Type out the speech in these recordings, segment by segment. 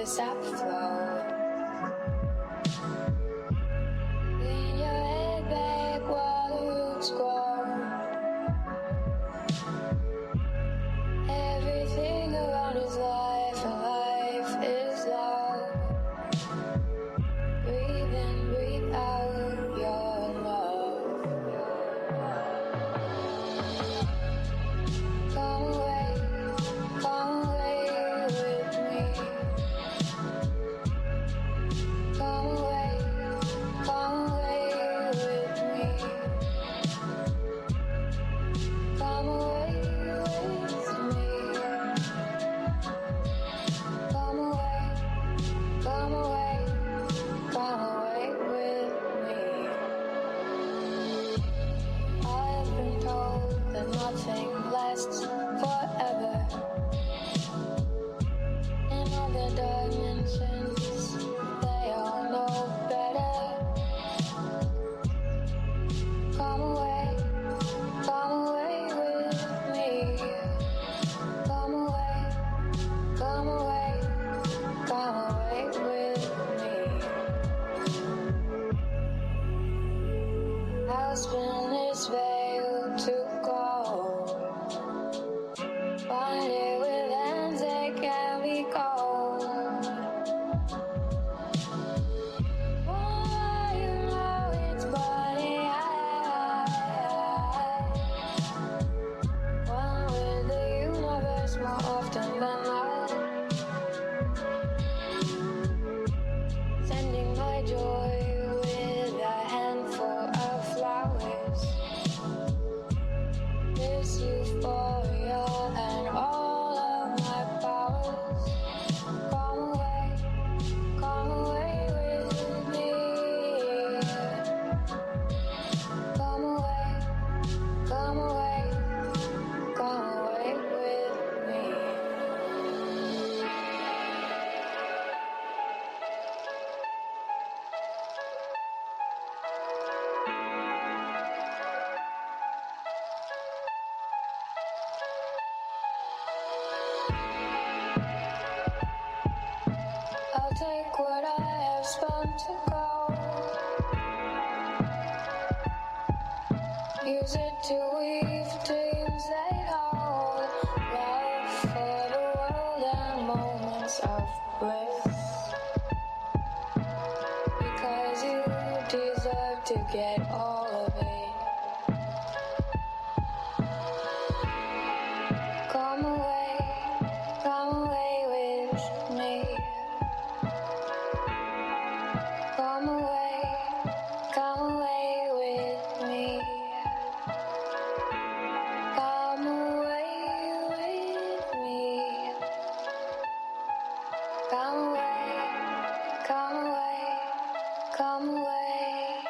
sap flow. Lean your head back while the roots grow. Everything around is life, and life is love. Breathe in, breathe out your love. Come away with me. Come away with me. Come away with me. Come away with me. I've been told that nothing lasts forever. In other dimensions, they all know better. Come away with me. Come away with me. I'll spin this veil to gold. Bind it with hands that can be cold. Oh, you know it's burning high. One with the universe more often than not. Sending my joy with a handful of flowers. This euphoria and all of my powers. Come away with me. Come away with me. I'll take what I have spun to go. Use it to weave dreams they hold. Love for the world and moments of bliss. Because you deserve to get all of it. Come away with me. Come away with me. Come away with me. Come away.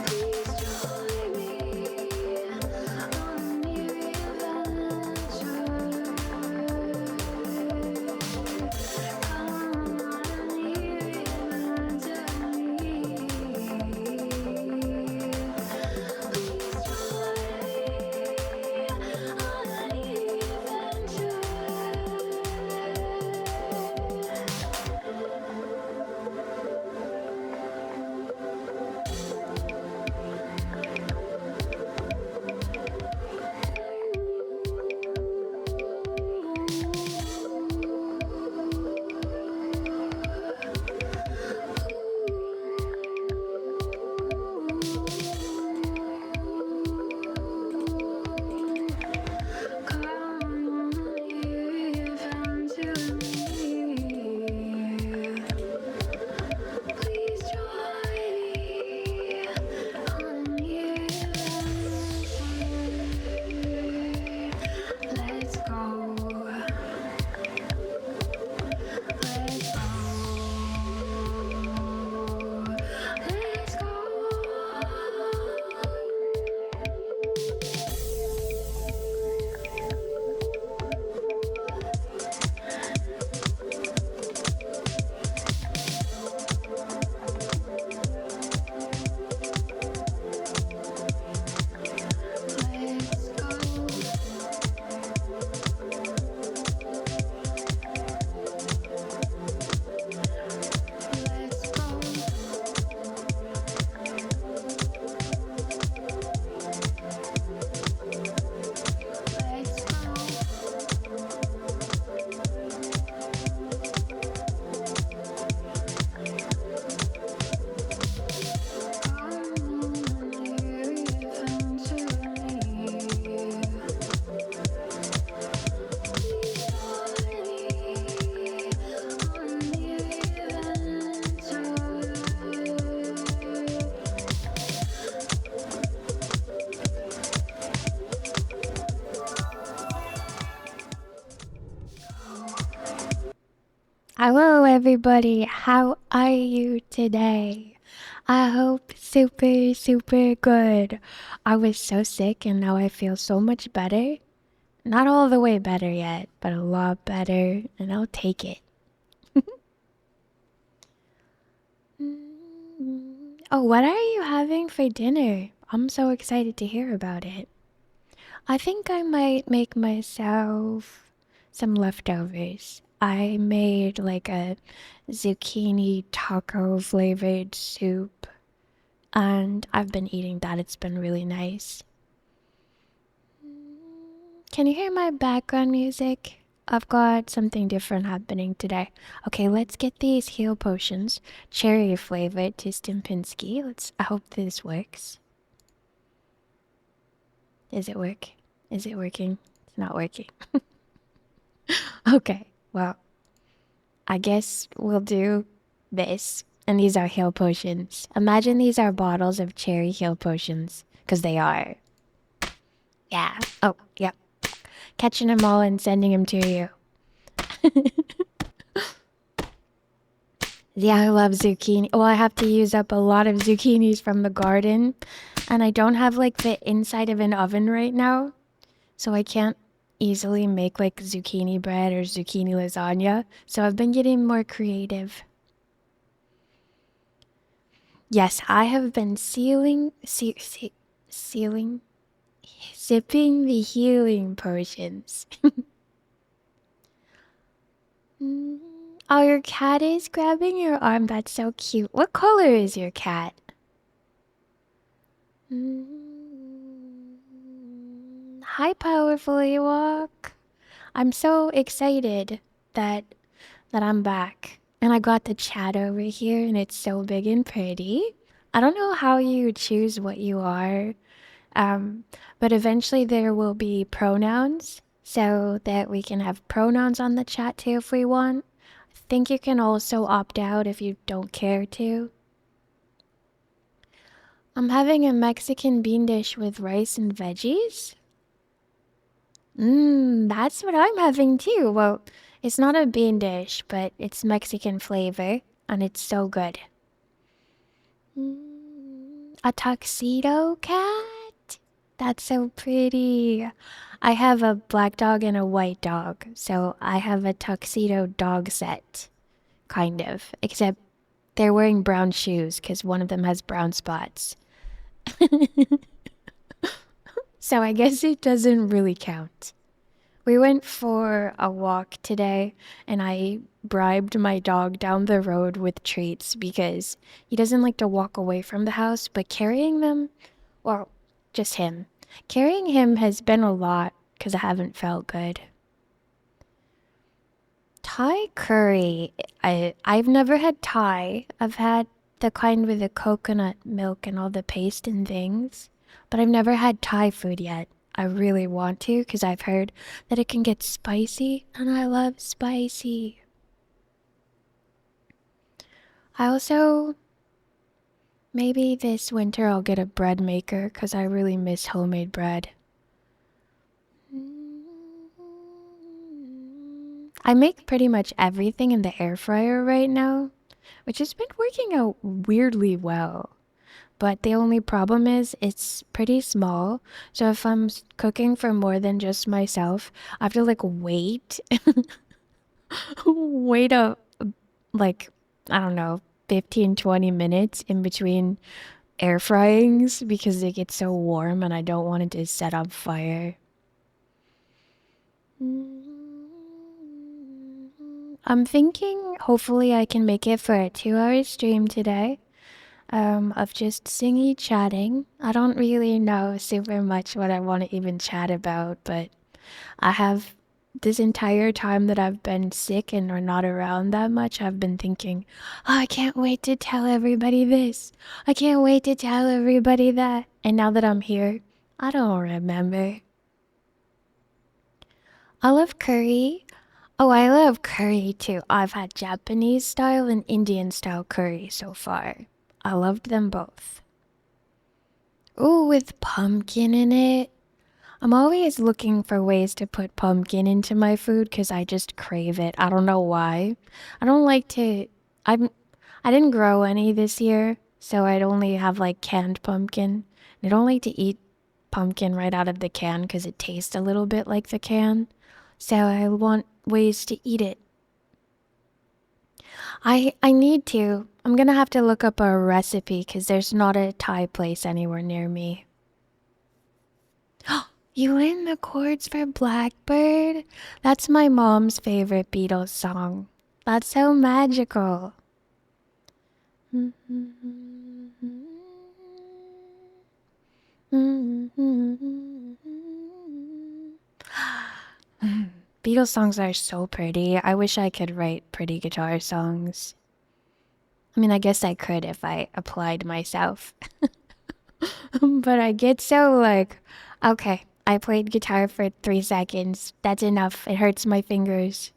Please join me on Hello, everybody. How are you today? I hope super, super good. I was so sick and now I feel so much better. Not all the way better yet, but a lot better, and I'll take it. Oh, what are you having for dinner? I'm so excited to hear about it. I think I might make myself some leftovers. I made like a zucchini taco flavored soup, and I've been eating that. It's been really nice. Can you hear my background music? I've got something different happening today. Okay, let's get these heal potions, cherry flavored to Stimpinski. I hope this works. Is it work? Is it working? It's not working. Okay, well, I guess we'll do this. And these are heal potions. Imagine these are bottles of cherry heal potions, because they are. Yeah. Oh, yep. Catching them all and sending them to you. Yeah, I love zucchini. Well, I have to use up a lot of zucchinis from the garden. And I don't have like the inside of an oven right now. So I can't easily make like zucchini bread or zucchini lasagna. So I've been getting more creative. Yes, I have been sealing, sipping the healing potions. Oh, your cat is grabbing your arm. That's so cute. What color is your cat? Hi, Powerful Ewok. I'm so excited that I'm back. And I got the chat over here and it's so big and pretty. I don't know how you choose what you are, um, but eventually there will be pronouns so that we can have pronouns on the chat too if we want. I think you can also opt out if you don't care to. I'm having a Mexican bean dish with rice and veggies. That's what I'm having too. Well, it's not a bean dish, but it's Mexican flavor, and it's so good. A tuxedo cat? That's so pretty. I have a black dog and a white dog, so I have a tuxedo dog set, kind of. Except they're wearing brown shoes because one of them has brown spots. So I guess it doesn't really count. We went for a walk today, and I bribed my dog down the road with treats because he doesn't like to walk away from the house, but carrying them, well, just him. Carrying him has been a lot because I haven't felt good. Thai curry. I've never had Thai. I've had the kind with the coconut milk and all the paste and things, but I've never had Thai food yet. I really want to because I've heard that it can get spicy and I love spicy. I also, maybe this winter I'll get a bread maker because I really miss homemade bread. I make pretty much everything in the air fryer right now, which has been working out weirdly well. But the only problem is it's pretty small. So if I'm cooking for more than just myself, I have to like wait, wait a like, I don't know, 15, 20 minutes in between air fryings because it gets so warm and I don't want it to set on fire. I'm thinking hopefully I can make it for a 2 hour stream today. Of just singy chatting. I don't really know super much what I want to even chat about, but I have this entire time that I've been sick and or not around that much, I've been thinking, oh, I can't wait to tell everybody this. I can't wait to tell everybody that. And now that I'm here, I don't remember. I love curry. Oh, I love curry too. I've had Japanese style and Indian style curry so far. I loved them both. Ooh, with pumpkin in it. I'm always looking for ways to put pumpkin into my food because I just crave it. I don't know why. I don't like to. I'm. I didn't grow any this year, so I'd only have like canned pumpkin. I don't like to eat pumpkin right out of the can because it tastes a little bit like the can. So I want ways to eat it. I need to. I'm gonna have to look up a recipe because there's not a Thai place anywhere near me. You learn the chords for Blackbird? That's my mom's favorite Beatles song. That's so magical. Beatles songs are so pretty. I wish I could write pretty guitar songs. I mean, I guess I could if I applied myself. But I get so like, okay, I played guitar for 3 seconds. That's enough. It hurts my fingers.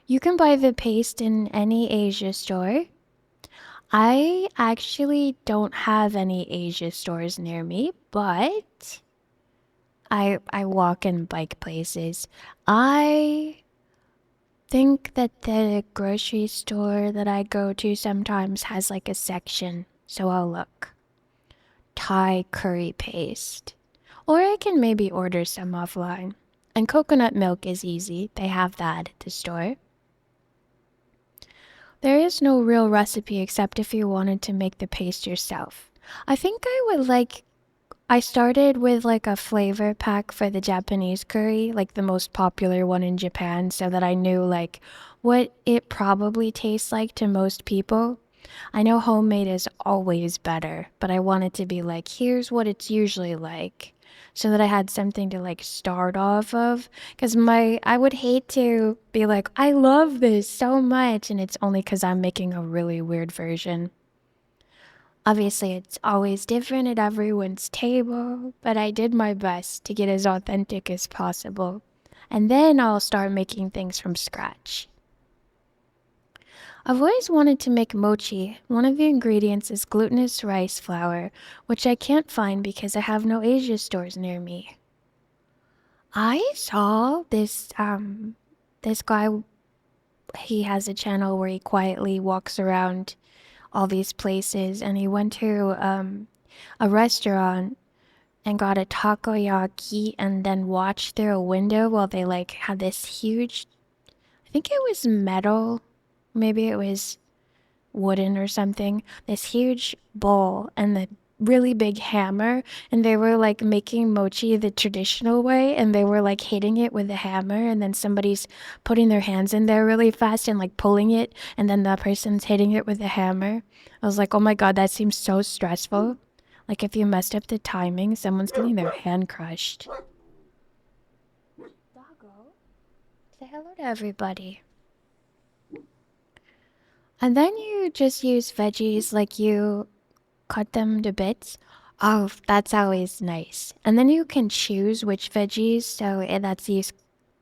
You can buy the paste in any Asia store. I actually don't have any Asia stores near me, but I walk and bike places. I think that the grocery store that I go to sometimes has like a section, so I'll look. Thai curry paste. Or I can maybe order some offline. And coconut milk is easy. They have that at the store. There is no real recipe except if you wanted to make the paste yourself. I think I started with like a flavor pack for the Japanese curry, like the most popular one in Japan, so that I knew like what it probably tastes like to most people. I know homemade is always better, but I wanted to be like, here's what it's usually like, so that I had something to like start off of. Because I would hate to be like, I love this so much, and it's only because I'm making a really weird version. Obviously, it's always different at everyone's table, but I did my best to get as authentic as possible. And then I'll start making things from scratch. I've always wanted to make mochi. One of the ingredients is glutinous rice flour, which I can't find because I have no Asia stores near me. I saw this guy, he has a channel where he quietly walks around all these places, and he went to a restaurant and got a takoyaki and then watched through a window while they like had this huge, I think it was metal, maybe it was wooden or something, this huge bowl and the really big hammer, and they were like making mochi the traditional way, and they were like hitting it with a hammer, and then somebody's putting their hands in there really fast and like pulling it, and then the person's hitting it with a hammer. I was like, oh my god, that seems so stressful. Like if you messed up the timing, someone's getting their hand crushed. Doggo, say hello to everybody. And then you just use veggies, like you cut them to bits. Oh, that's always nice. And then you can choose which veggies, so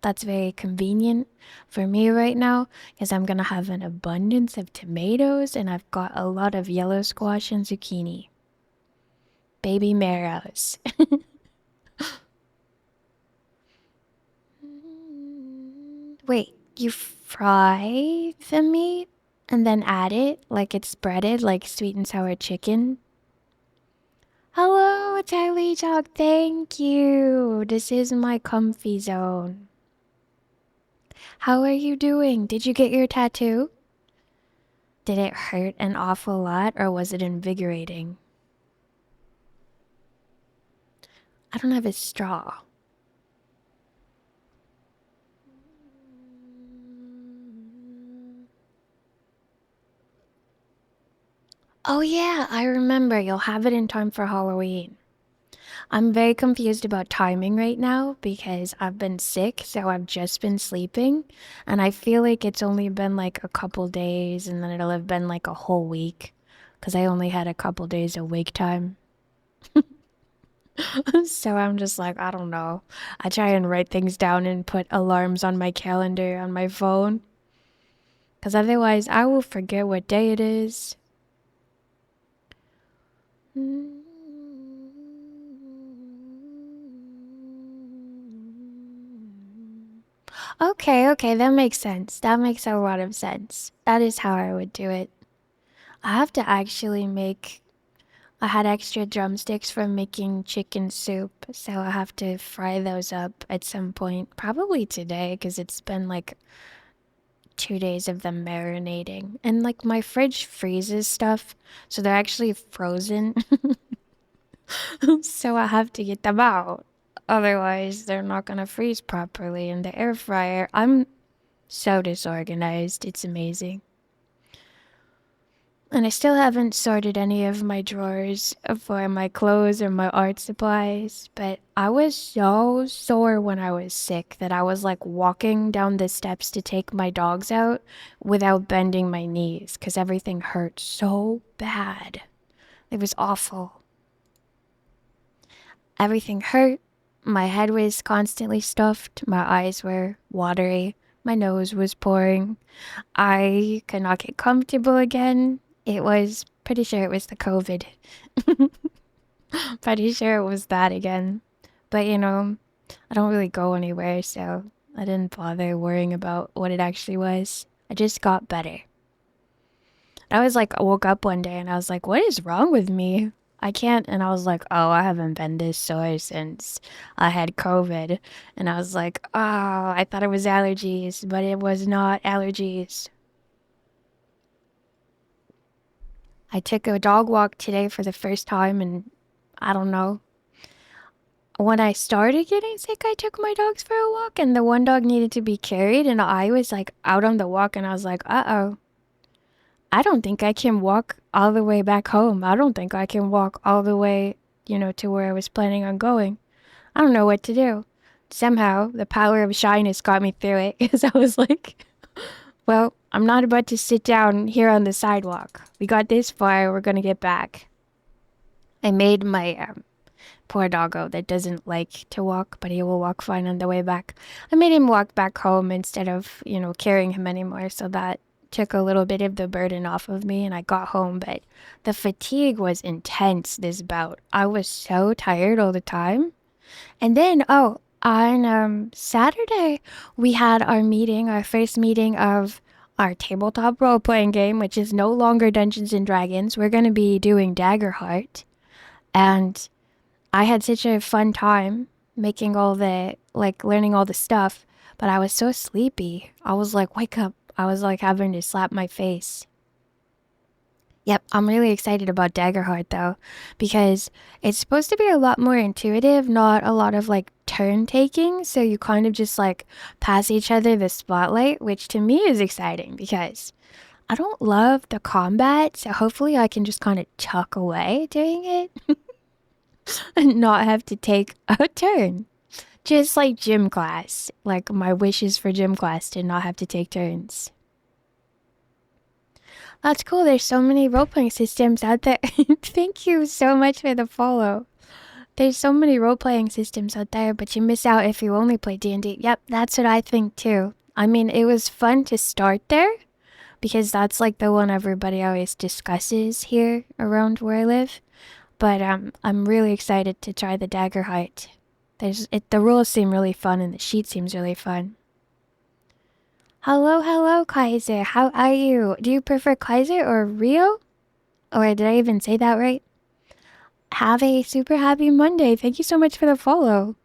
that's very convenient for me right now because I'm gonna have an abundance of tomatoes and I've got a lot of yellow squash and zucchini. Baby marrows. Wait, you fry the meat and then add it like it's breaded, like sweet and sour chicken? Hello, Charlie Talk. Thank you. This is my comfy zone. How are you doing? Did you get your tattoo? Did it hurt an awful lot or was it invigorating? I don't have a straw. Oh, yeah, I remember. You'll have it in time for Halloween. I'm very confused about timing right now because I've been sick, so I've just been sleeping. And I feel like it's only been like a couple days and then it'll have been like a whole week because I only had a couple days of wake time. So I'm just like, I don't know. I try and write things down and put alarms on my calendar on my phone because otherwise I will forget what day it is. Okay, okay, that makes sense. That makes a lot of sense. That is how I would do it. I have to actually make. I had extra drumsticks from making chicken soup, so I have to fry those up at some point. Probably today, because it's been like 2 days of them marinating. And like my fridge freezes stuff, so they're actually frozen. So I have to get them out. Otherwise, they're not gonna freeze properly in the air fryer. I'm so disorganized. It's amazing. And I still haven't sorted any of my drawers for my clothes or my art supplies. But I was so sore when I was sick that I was like walking down the steps to take my dogs out without bending my knees because everything hurt so bad. It was awful. Everything hurt. My head was constantly stuffed. My eyes were watery. My nose was pouring. I could not get comfortable again. It was pretty sure it was the COVID. Pretty sure it was that again. But I don't really go anywhere, so I didn't bother worrying about what it actually was. I just got better. I was like, I woke up one day and I was like, what is wrong with me? I can't. And I was like, oh, I haven't been this sore since I had COVID. And I was like, oh, I thought it was allergies, but it was not allergies. I took a dog walk today for the first time, and I don't know. When I started getting sick, I took my dogs for a walk, and the one dog needed to be carried, and I was like out on the walk, and I was like, uh-oh, I don't think I can walk all the way back home. I don't think I can walk all the way, to where I was planning on going. I don't know what to do. Somehow, the power of shyness got me through it, because I was like, well, I'm not about to sit down here on the sidewalk. We got this far, we're gonna get back. I made my poor doggo that doesn't like to walk, but he will walk fine on the way back. I made him walk back home instead of, carrying him anymore, so that took a little bit of the burden off of me and I got home, but the fatigue was intense this bout. I was so tired all the time. And then, oh, on Saturday, we had our first meeting of our tabletop role playing game, which is no longer Dungeons and Dragons. We're going to be doing Daggerheart. And I had such a fun time making learning all the stuff, but I was so sleepy. I was like, wake up. I was like having to slap my face. Yep, I'm really excited about Daggerheart though, because it's supposed to be a lot more intuitive, not a lot of like turn taking. So you kind of just like pass each other the spotlight, which to me is exciting because I don't love the combat. So hopefully I can just kind of tuck away doing it and not have to take a turn. Just like gym class, like my wishes for gym class to not have to take turns. That's cool. There's so many role playing systems out there. Thank you so much for the follow. There's so many role playing systems out there, but you miss out if you only play D&D. Yep, that's what I think too. I mean, it was fun to start there because that's like the one everybody always discusses here around where I live. But I'm really excited to try the Dagger Height. The rules seem really fun and the sheet seems really fun. Hello, hello, Kaiser. How are you? Do you prefer Kaiser or Rio? Or did I even say that right? Have a super happy Monday. Thank you so much for the follow.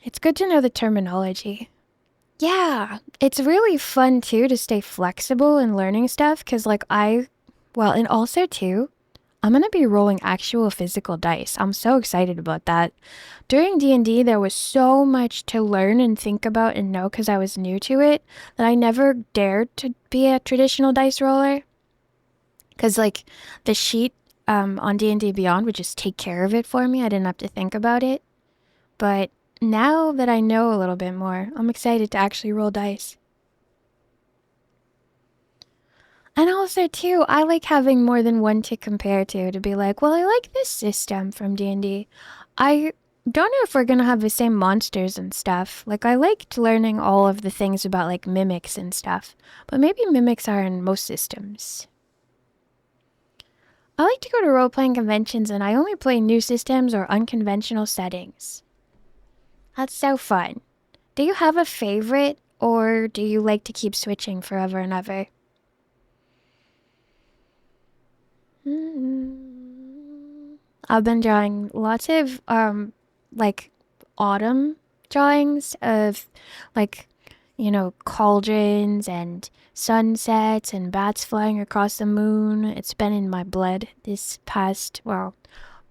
It's good to know the terminology. Yeah, it's really fun too to stay flexible in learning stuff because, and also too, I'm gonna be rolling actual physical dice. I'm so excited about that. During D&D, there was so much to learn and think about and know because I was new to it that I never dared to be a traditional dice roller. Because the sheet on D&D Beyond would just take care of it for me. I didn't have to think about it. But now that I know a little bit more, I'm excited to actually roll dice. And also, too, I like having more than one to compare to be like, well, I like this system from D&D. I don't know if we're going to have the same monsters and stuff. Like, I liked learning all of the things about, like, mimics and stuff. But maybe mimics are in most systems. I like to go to role-playing conventions and I only play new systems or unconventional settings. That's so fun. Do you have a favorite, or do you like to keep switching forever and ever? I've been drawing lots of like autumn drawings of like cauldrons and sunsets and bats flying across the moon. It's been in my blood this past, well,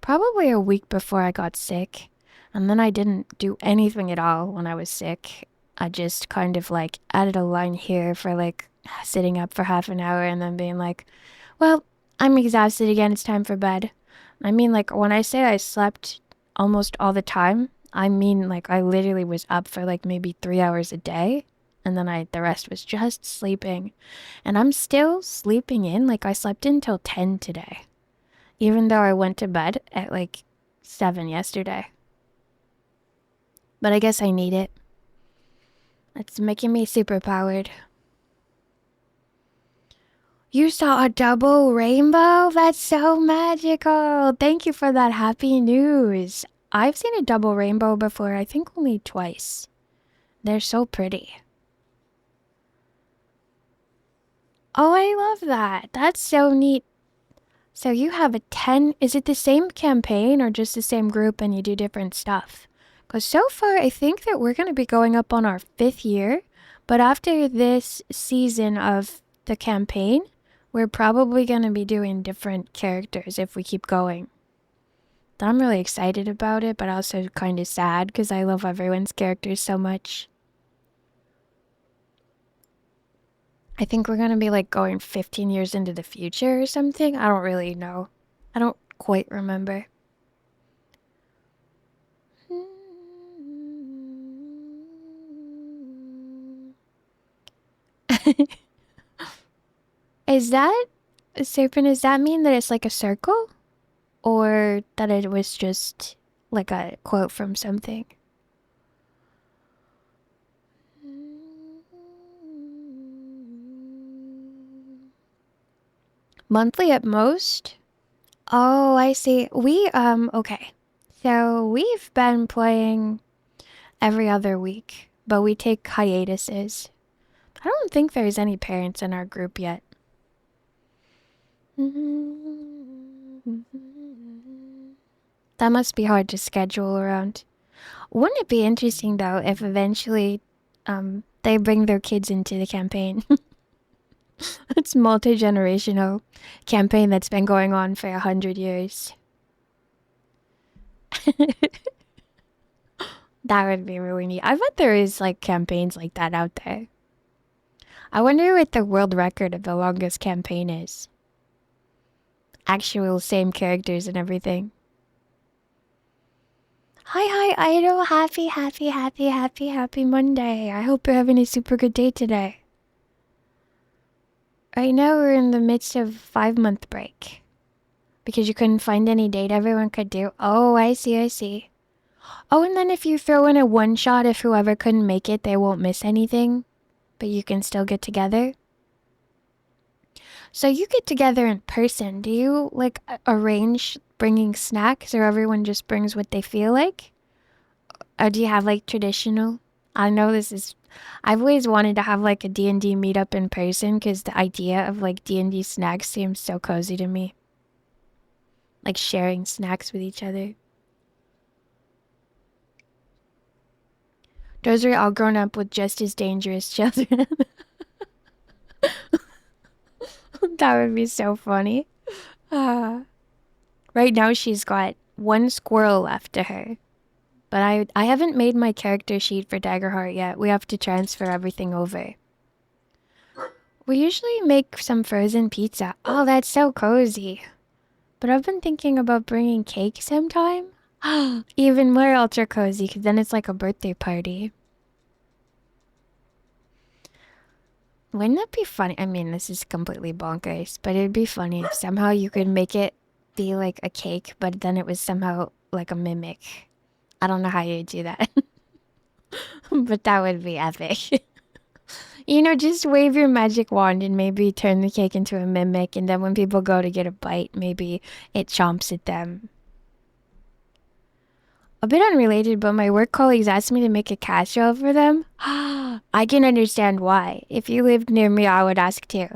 probably a week before I got sick. And then I didn't do anything at all when I was sick. I just kind of like added a line here for like sitting up for half an hour and then being like, well, I'm exhausted again. It's time for bed. I mean, like, when I say I slept almost all the time, I mean, like, I literally was up for like maybe 3 hours a day. And then the rest was just sleeping. And I'm still sleeping in. Like, I slept in till 10 today, even though I went to bed at like 7 yesterday. But I guess I need it. It's making me super powered. You saw a double rainbow? That's so magical. Thank you for that happy news. I've seen a double rainbow before, I think only twice. They're so pretty. Oh, I love that. That's so neat. So you have a 10, is it the same campaign or just the same group and you do different stuff? Because so far, I think that we're going to be going up on our 5th year. But after this season of the campaign, we're probably going to be doing different characters if we keep going. I'm really excited about it, but also kind of sad because I love everyone's characters so much. I think we're going to be like going 15 years into the future or something. I don't really know. I don't quite remember. Is that, Serpent, does that mean that it's like a circle? Or that it was just like a quote from something? Monthly at most? Oh, I see. Okay. So we've been playing every other week, but we take hiatuses. I don't think there's any parents in our group yet. That must be hard to schedule around. Wouldn't it be interesting though if eventually they bring their kids into the campaign? It's multi-generational campaign that's been going on for 100 years. That would be really neat. I bet there is like campaigns like that out there. I wonder what the world record of the longest campaign is. Actual same characters and everything. Hi, Idol. Happy Monday. I hope you're having a super good day today. Right now, we're in the midst of 5-month break. Because you couldn't find any date everyone could do. Oh, I see. Oh, and then if you throw in a one shot, if whoever couldn't make it, they won't miss anything. But you can still get together. So you get together in person. Do you like arrange bringing snacks or everyone just brings what they feel like? Or do you have like traditional? I know I've always wanted to have like a D&D meetup in person because the idea of like D&D snacks seems so cozy to me. Like sharing snacks with each other. Those are all grown up with just as dangerous children. That would be so funny. Right now she's got one squirrel left to her. But I haven't made my character sheet for Daggerheart yet. We have to transfer everything over. We usually make some frozen pizza. Oh, that's so cozy. But I've been thinking about bringing cake sometime. Even more ultra cozy, because then it's like a birthday party. Wouldn't that be funny? I mean, this is completely bonkers, but it'd be funny if somehow you could make it be like a cake, but then it was somehow like a mimic. I don't know how you'd do that. But that would be epic. Just wave your magic wand and maybe turn the cake into a mimic, and then when people go to get a bite, maybe it chomps at them. A bit unrelated, but my work colleagues asked me to make a casserole for them. I can understand why. If you lived near me, I would ask too.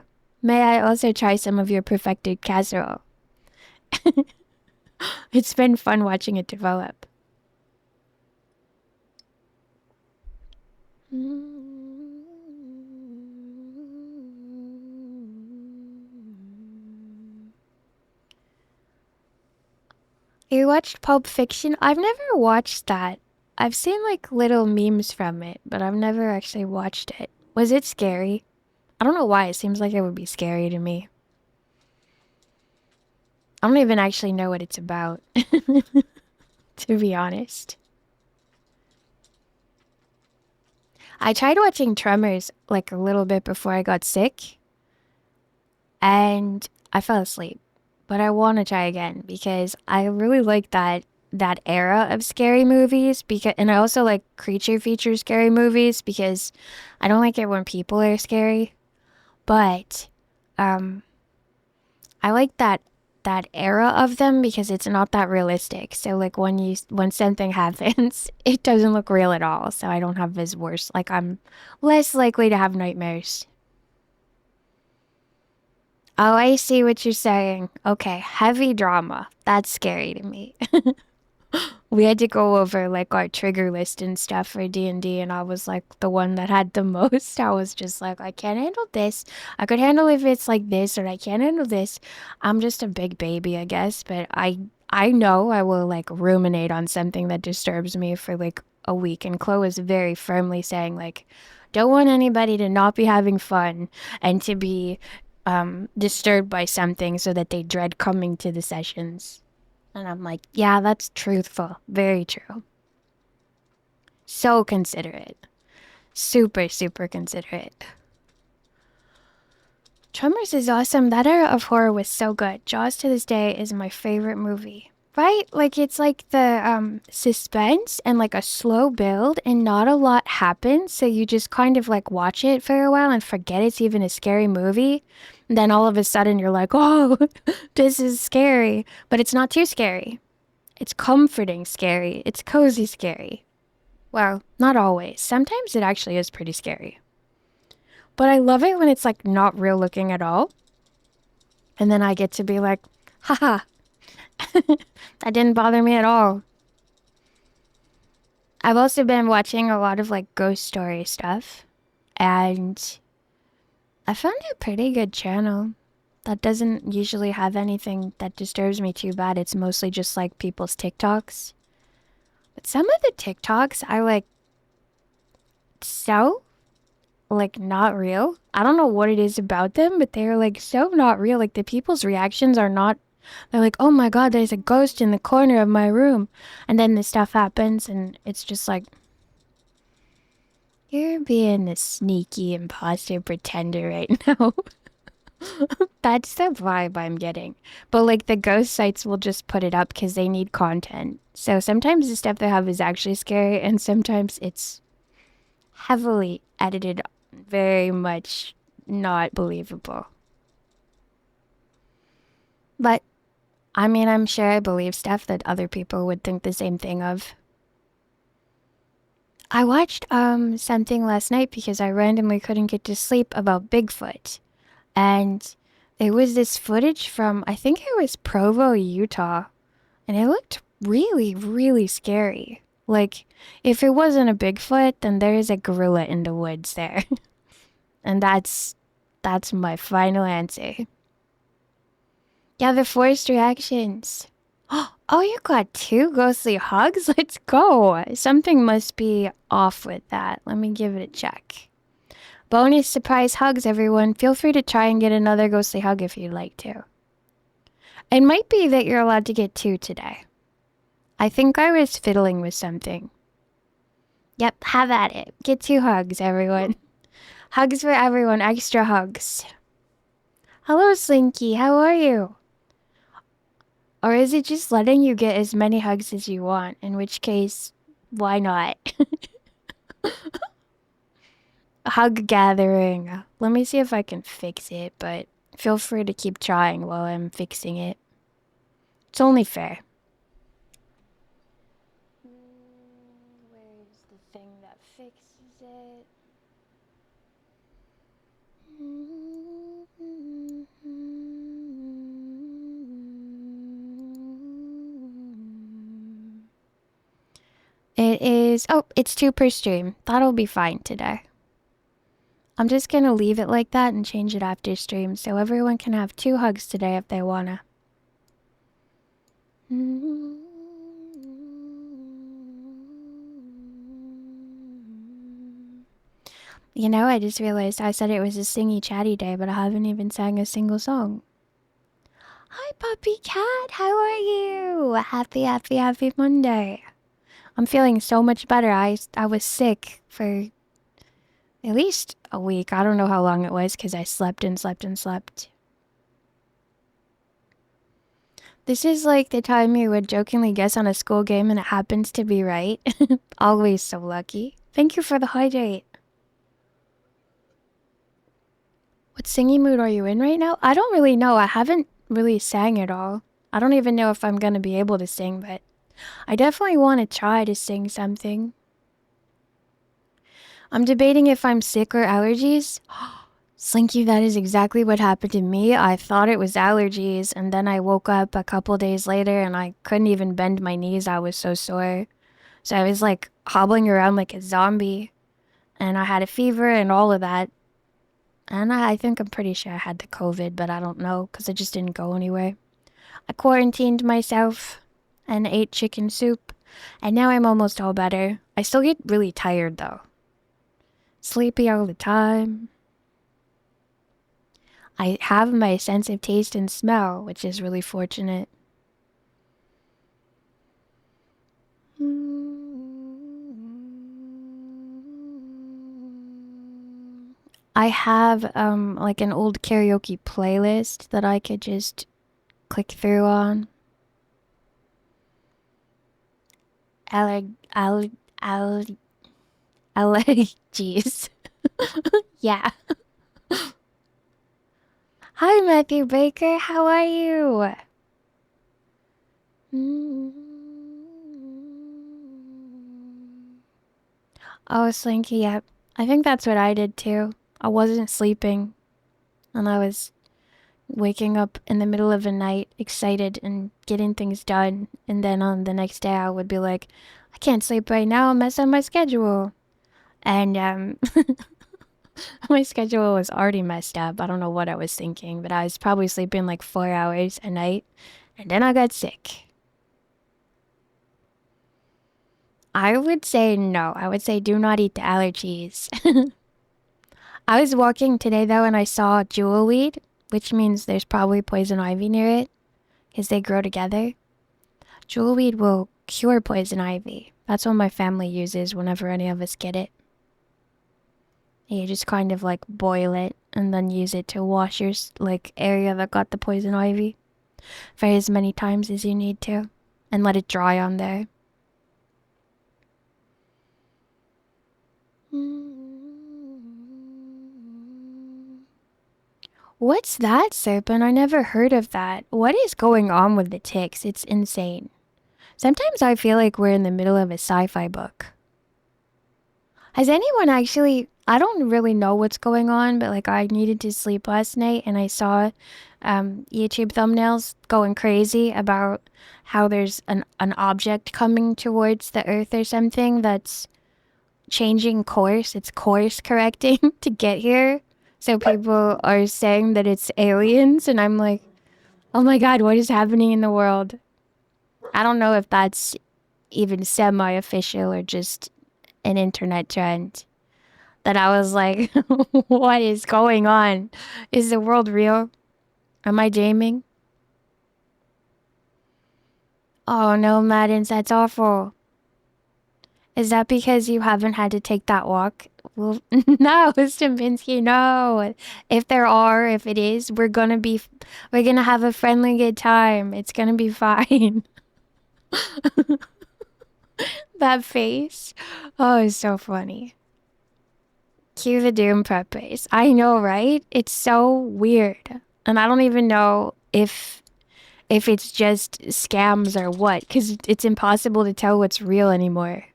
May I also try some of your perfected casserole? It's been fun watching it develop. You watched Pulp Fiction? I've never watched that. I've seen like little memes from it, but I've never actually watched it. Was it scary? I don't know why. It seems like it would be scary to me. I don't even actually know what it's about, to be honest. I tried watching Tremors like a little bit before I got sick, and I fell asleep. But I want to try again because I really like that era of scary movies because and I also like creature feature scary movies because I don't like it when people are scary. But um I like that era of them because it's not that realistic. So like when something happens, it doesn't look real at all. So I don't have as worse like I'm less likely to have nightmares. Oh, I see what you're saying. Okay, heavy drama. That's scary to me. We had to go over like our trigger list and stuff for D&D, and I was like the one that had the most. I was just like, I can't handle this. I could handle if it's like this, or I can't handle this. I'm just a big baby, I guess, but I know I will like ruminate on something that disturbs me for like a week. And Chloe is very firmly saying like, don't want anybody to not be having fun and to be disturbed by something so that they dread coming to the sessions. And I'm like, yeah, that's truthful. Very true. So considerate. Super, super considerate. Tremors is awesome. That era of horror was so good. Jaws to this day is my favorite movie. Right? Like it's like the suspense and like a slow build and not a lot happens. So you just kind of like watch it for a while and forget it's even a scary movie. And then all of a sudden you're like, oh, this is scary. But it's not too scary. It's comforting scary. It's cozy scary. Well, not always. Sometimes it actually is pretty scary. But I love it when it's like not real looking at all. And then I get to be like, haha, that didn't bother me at all. I've also been watching a lot of like ghost story stuff. And I found a pretty good channel that doesn't usually have anything that disturbs me too bad. It's mostly just like people's TikToks. But some of the TikToks I like so like not real. I don't know what it is about them, but they're like so not real. Like the people's reactions are not they're like, "Oh my god, there's a ghost in the corner of my room." And then this stuff happens and it's just like you're being a sneaky imposter pretender right now. That's the vibe I'm getting. But like the ghost sites will just put it up because they need content. So sometimes the stuff they have is actually scary and sometimes it's heavily edited, very much not believable. But I mean, I'm sure I believe stuff that other people would think the same thing of. I watched something last night because I randomly couldn't get to sleep about Bigfoot. And it was this footage from I think it was Provo, Utah, and it looked really, really scary. Like if it wasn't a Bigfoot, then there is a gorilla in the woods there. And that's my final answer. Yeah, the forced reactions. Oh, you got two ghostly hugs? Let's go. Something must be off with that. Let me give it a check. Bonus surprise hugs, everyone. Feel free to try and get another ghostly hug if you'd like to. It might be that you're allowed to get two today. I think I was fiddling with something. Yep, have at it. Get two hugs, everyone. Hugs for everyone. Extra hugs. Hello, Slinky. How are you? Or is it just letting you get as many hugs as you want? In which case, why not? Hug gathering. Let me see if I can fix it, but feel free to keep trying while I'm fixing it. It's only fair. thing that fixes it. It is, oh, it's 2 per stream. That'll be fine today. I'm just gonna leave it like that and change it after stream so everyone can have 2 hugs today if they wanna. You know, I just realized I said it was a singy chatty day, but I haven't even sang a single song. Hi, Puppy Cat. How are you? Happy Monday. I'm feeling so much better. I was sick for at least a week. I don't know how long it was because I slept and slept and slept. This is like the time you would jokingly guess on a school game and it happens to be right. Always so lucky. Thank you for the hydrate. What singing mood are you in right now? I don't really know. I haven't really sang at all. I don't even know if I'm gonna be able to sing, but I definitely want to try to sing something. I'm debating if I'm sick or allergies. Slinky, that is exactly what happened to me. I thought it was allergies, and then I woke up a couple days later and I couldn't even bend my knees. I was so sore. So I was like hobbling around like a zombie, and I had a fever and all of that. And I think I'm pretty sure I had the COVID, but I don't know because I just didn't go anywhere. I quarantined myself and ate chicken soup, and now I'm almost all better. I still get really tired though. Sleepy all the time. I have my sense of taste and smell, which is really fortunate. I have like an old karaoke playlist that I could just click through on. Allergies. Yeah. Hi, Matthew Baker. How are you? Oh, Slinky, yep. I think that's what I did too. I wasn't sleeping, and I was waking up in the middle of the night, excited and getting things done. And then on the next day, I would be like, I can't sleep right now, I'll mess up my schedule. And my schedule was already messed up. I don't know what I was thinking, but I was probably sleeping like 4 hours a night. And then I got sick. I would say no. I would say do not eat the allergies. I was walking today though and I saw jewelweed, which means there's probably poison ivy near it because they grow together. Jewelweed will cure poison ivy. That's what my family uses whenever any of us get it. You just kind of like boil it and then use it to wash your like area that got the poison ivy for as many times as you need to and let it dry on there. What's that, Serpent? I never heard of that. What is going on with the ticks? It's insane. Sometimes I feel like we're in the middle of a sci-fi book. Has anyone actually... I don't really know what's going on, but like I needed to sleep last night and I saw YouTube thumbnails going crazy about how there's an object coming towards the Earth or something that's changing course. It's course correcting to get here. So people are saying that it's aliens and I'm like, oh my god, what is happening in the world? I don't know if that's even semi-official or just an internet trend. That I was like, what is going on? Is the world real? Am I dreaming? Oh no, Maddens, that's awful. Is that because you haven't had to take that walk? Well, no, Stimpinski, no. If there are, if it is, we're gonna have a friendly good time. It's gonna be fine. That face. Oh, it's so funny. Cue the Doom prep base. I know, right? It's so weird. And I don't even know if it's just scams or what, because it's impossible to tell what's real anymore.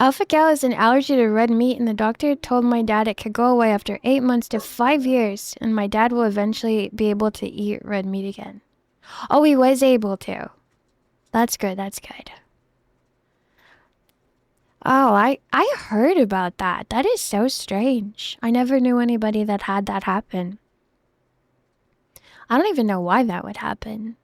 Alpha-gal is an allergy to red meat, and the doctor told my dad it could go away after 8 months to 5 years, and my dad will eventually be able to eat red meat again. Oh, he was able to. That's good, that's good. Oh, I heard about that. That is so strange. I never knew anybody that had that happen. I don't even know why that would happen.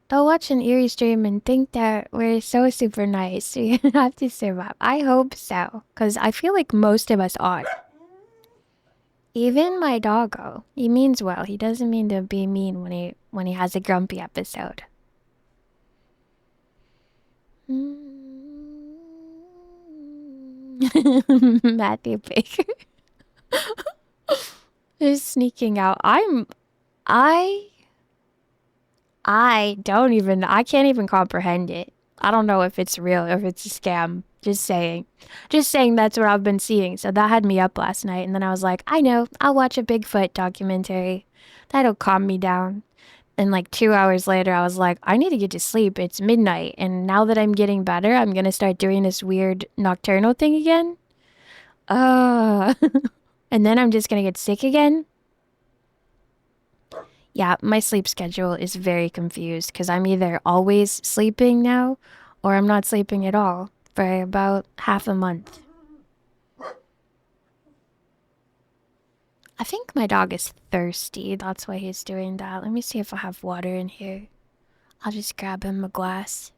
They'll watch an eerie stream and think that we're so super nice. We have to survive. I hope so, because I feel like most of us are. Even my doggo. He means well. He doesn't mean to be mean when he has a grumpy episode. Matthew Baker. Is sneaking out. I can't even comprehend it. I don't know if it's real or if it's a scam. Just saying. Just saying that's what I've been seeing. So that had me up last night. And then I was like, I know, I'll watch a Bigfoot documentary. That'll calm me down. And like 2 hours later, I was like, I need to get to sleep. It's midnight. And now that I'm getting better, I'm going to start doing this weird nocturnal thing again. And then I'm just going to get sick again. Yeah, my sleep schedule is very confused because I'm either always sleeping now or I'm not sleeping at all for about half a month. I think my dog is thirsty. That's why he's doing that. Let me see if I have water in here. I'll just grab him a glass.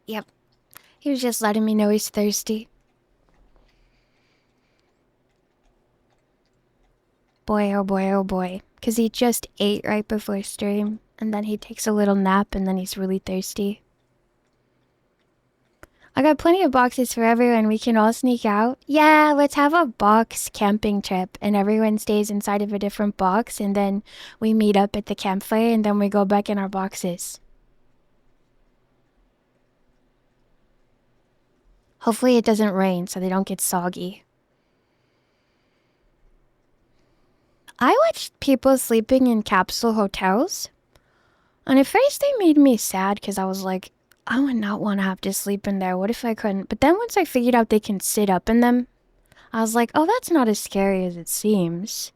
Yep. He was just letting me know he's thirsty. Boy, oh boy, oh boy. Because he just ate right before stream. And then he takes a little nap and then he's really thirsty. I got plenty of boxes for everyone. We can all sneak out. Yeah, let's have a box camping trip. And everyone stays inside of a different box. And then we meet up at the campfire and then we go back in our boxes. Hopefully it doesn't rain so they don't get soggy. I watched people sleeping in capsule hotels. And at first they made me sad because I was like, I would not want to have to sleep in there. What if I couldn't? But then once I figured out they can sit up in them, I was like, oh, that's not as scary as it seems.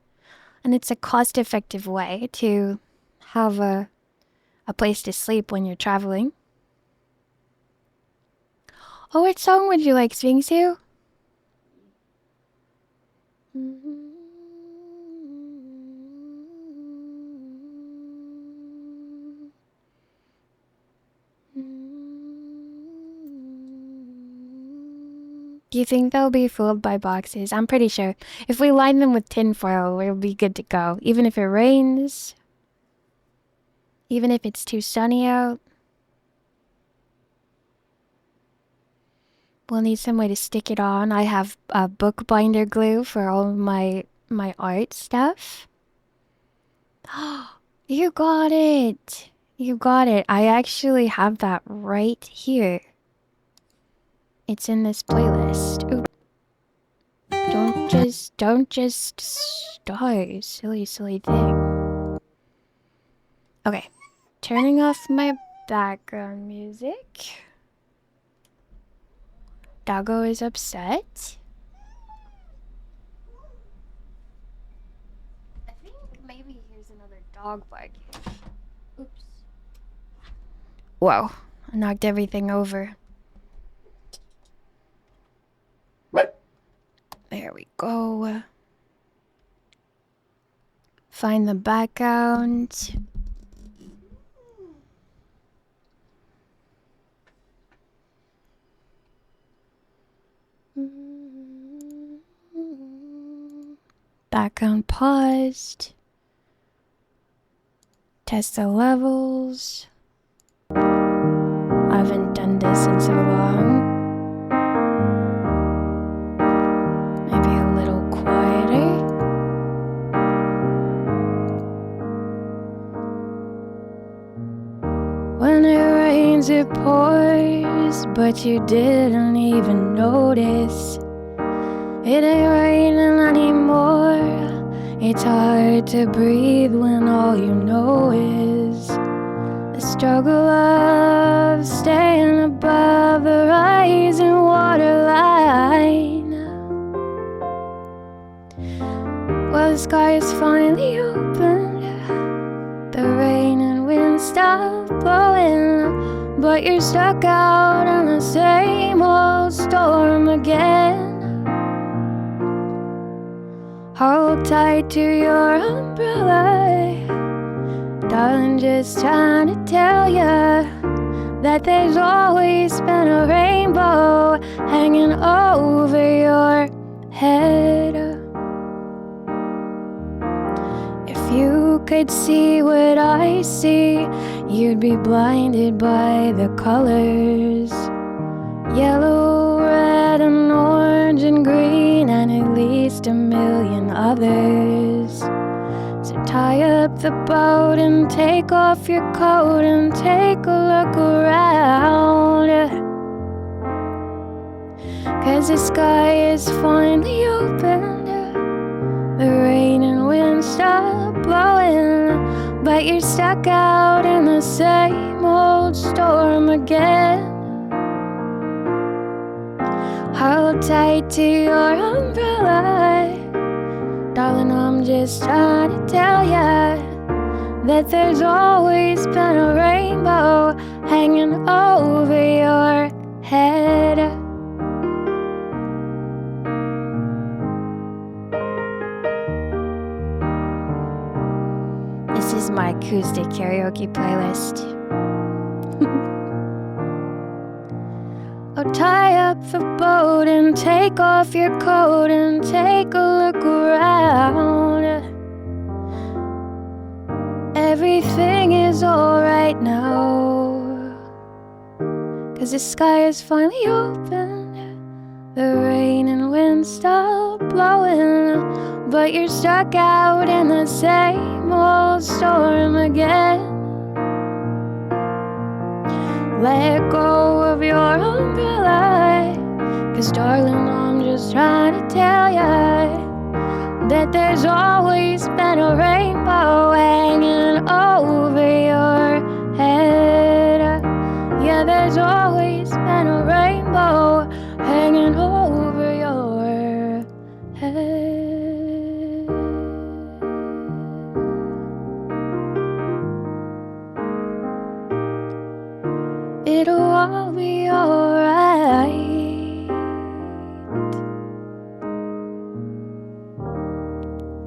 And it's a cost-effective way to have a place to sleep when you're traveling. Oh, what song would you like, Sphinxu? Do you think they'll be fooled by boxes? I'm pretty sure. If we line them with tinfoil, we'll be good to go. Even if it rains. Even if it's too sunny out. We'll need some way to stick it on. I have bookbinder glue for all of my art stuff. You got it! You got it. I actually have that right here. It's in this playlist. Ooh. Don't just start. Silly thing. Okay. Turning off my background music. Doggo is upset. I think maybe here's another dog barking. Oops. Whoa. I knocked everything over. There we go. Find the background. Background paused. Test the levels. I haven't done this in so long. Maybe a little quieter. When it rains, it pours, but you didn't even notice. It ain't raining anymore. It's hard to breathe when all you know is the struggle of staying above the rising waterline. Well, the sky is finally opened, the rain and wind stop blowing, but you're stuck out in the same old storm again. Hold tight to your umbrella, darling, just trying to tell ya that there's always been a rainbow hanging over your head. If you could see what I see, you'd be blinded by the colors. Yellow, red, and orange, and green, and at least a million others. So tie up the boat and take off your coat and take a look around. 'Cause the sky is finally opened, the rain and wind stop blowing, but you're stuck out in the same old storm again. Hold tight to your umbrella, darling, I'm just trying to tell ya that there's always been a rainbow hanging over your head. This is my acoustic karaoke playlist. Oh, tie up the boat and take off your coat and take a look around. Everything is alright now, 'cause the sky is finally open, the rain and wind stop blowing, but you're stuck out in the same old storm again. Let go of your umbrella, 'cause darling, I'm just trying to tell ya that there's always been a rainbow hanging over your head. Yeah, there's always been a rainbow hanging over your head. It'll all be alright.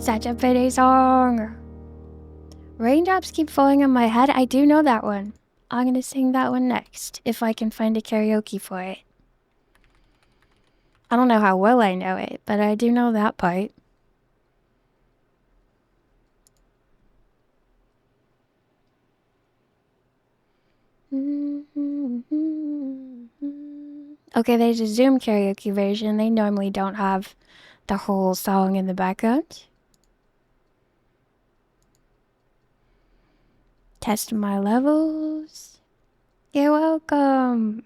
Such a pretty song. Raindrops keep falling on my head. I do know that one. I'm gonna sing that one next, if I can find a karaoke for it. I don't know how well I know it, but I do know that part. Okay, there's a Zoom karaoke version. They normally don't have the whole song in the background. Test my levels. You're welcome.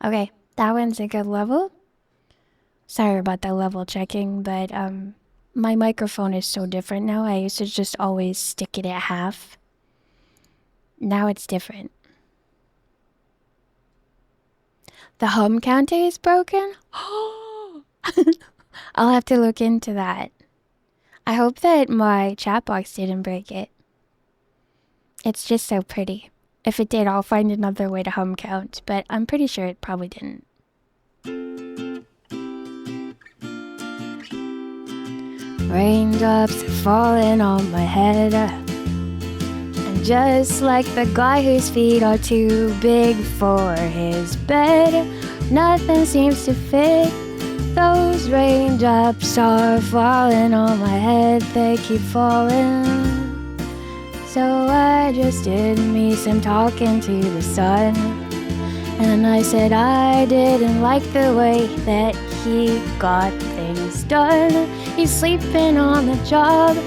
Okay, that one's a good level. Sorry about the level checking, but my microphone is so different now. I used to just always stick it at half. Now it's different. The hum counter is broken? I'll have to look into that. I hope that my chat box didn't break it. It's just so pretty. If it did, I'll find another way to hum count, but I'm pretty sure it probably didn't. Raindrops are falling on my head, and just like the guy whose feet are too big for his bed, nothing seems to fit. Those raindrops are falling on my head, they keep falling. So I just did me some talking to the sun, and I said I didn't like the way that he got things done. He's sleeping on the job,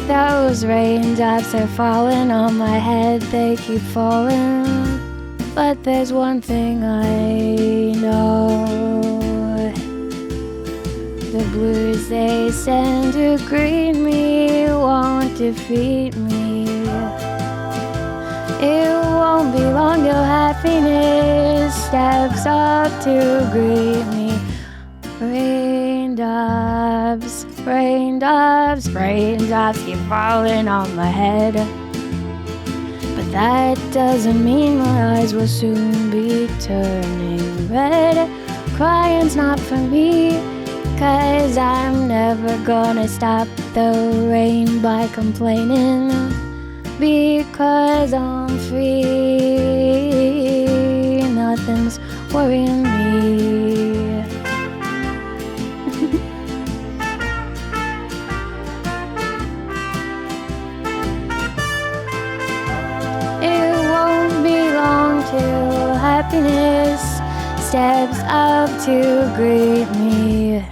Those raindrops are falling on my head, they keep falling. But there's one thing I know. The blues they send to greet me won't defeat me. It won't be long till happiness steps up to greet me. Raindrops, raindrops, raindrops keep falling on my head. But that doesn't mean my eyes will soon be turning red. Crying's not for me, 'cause I'm never gonna stop the rain by complaining. Because I'm free, nothing's worrying me. It won't be long till happiness steps up to greet me.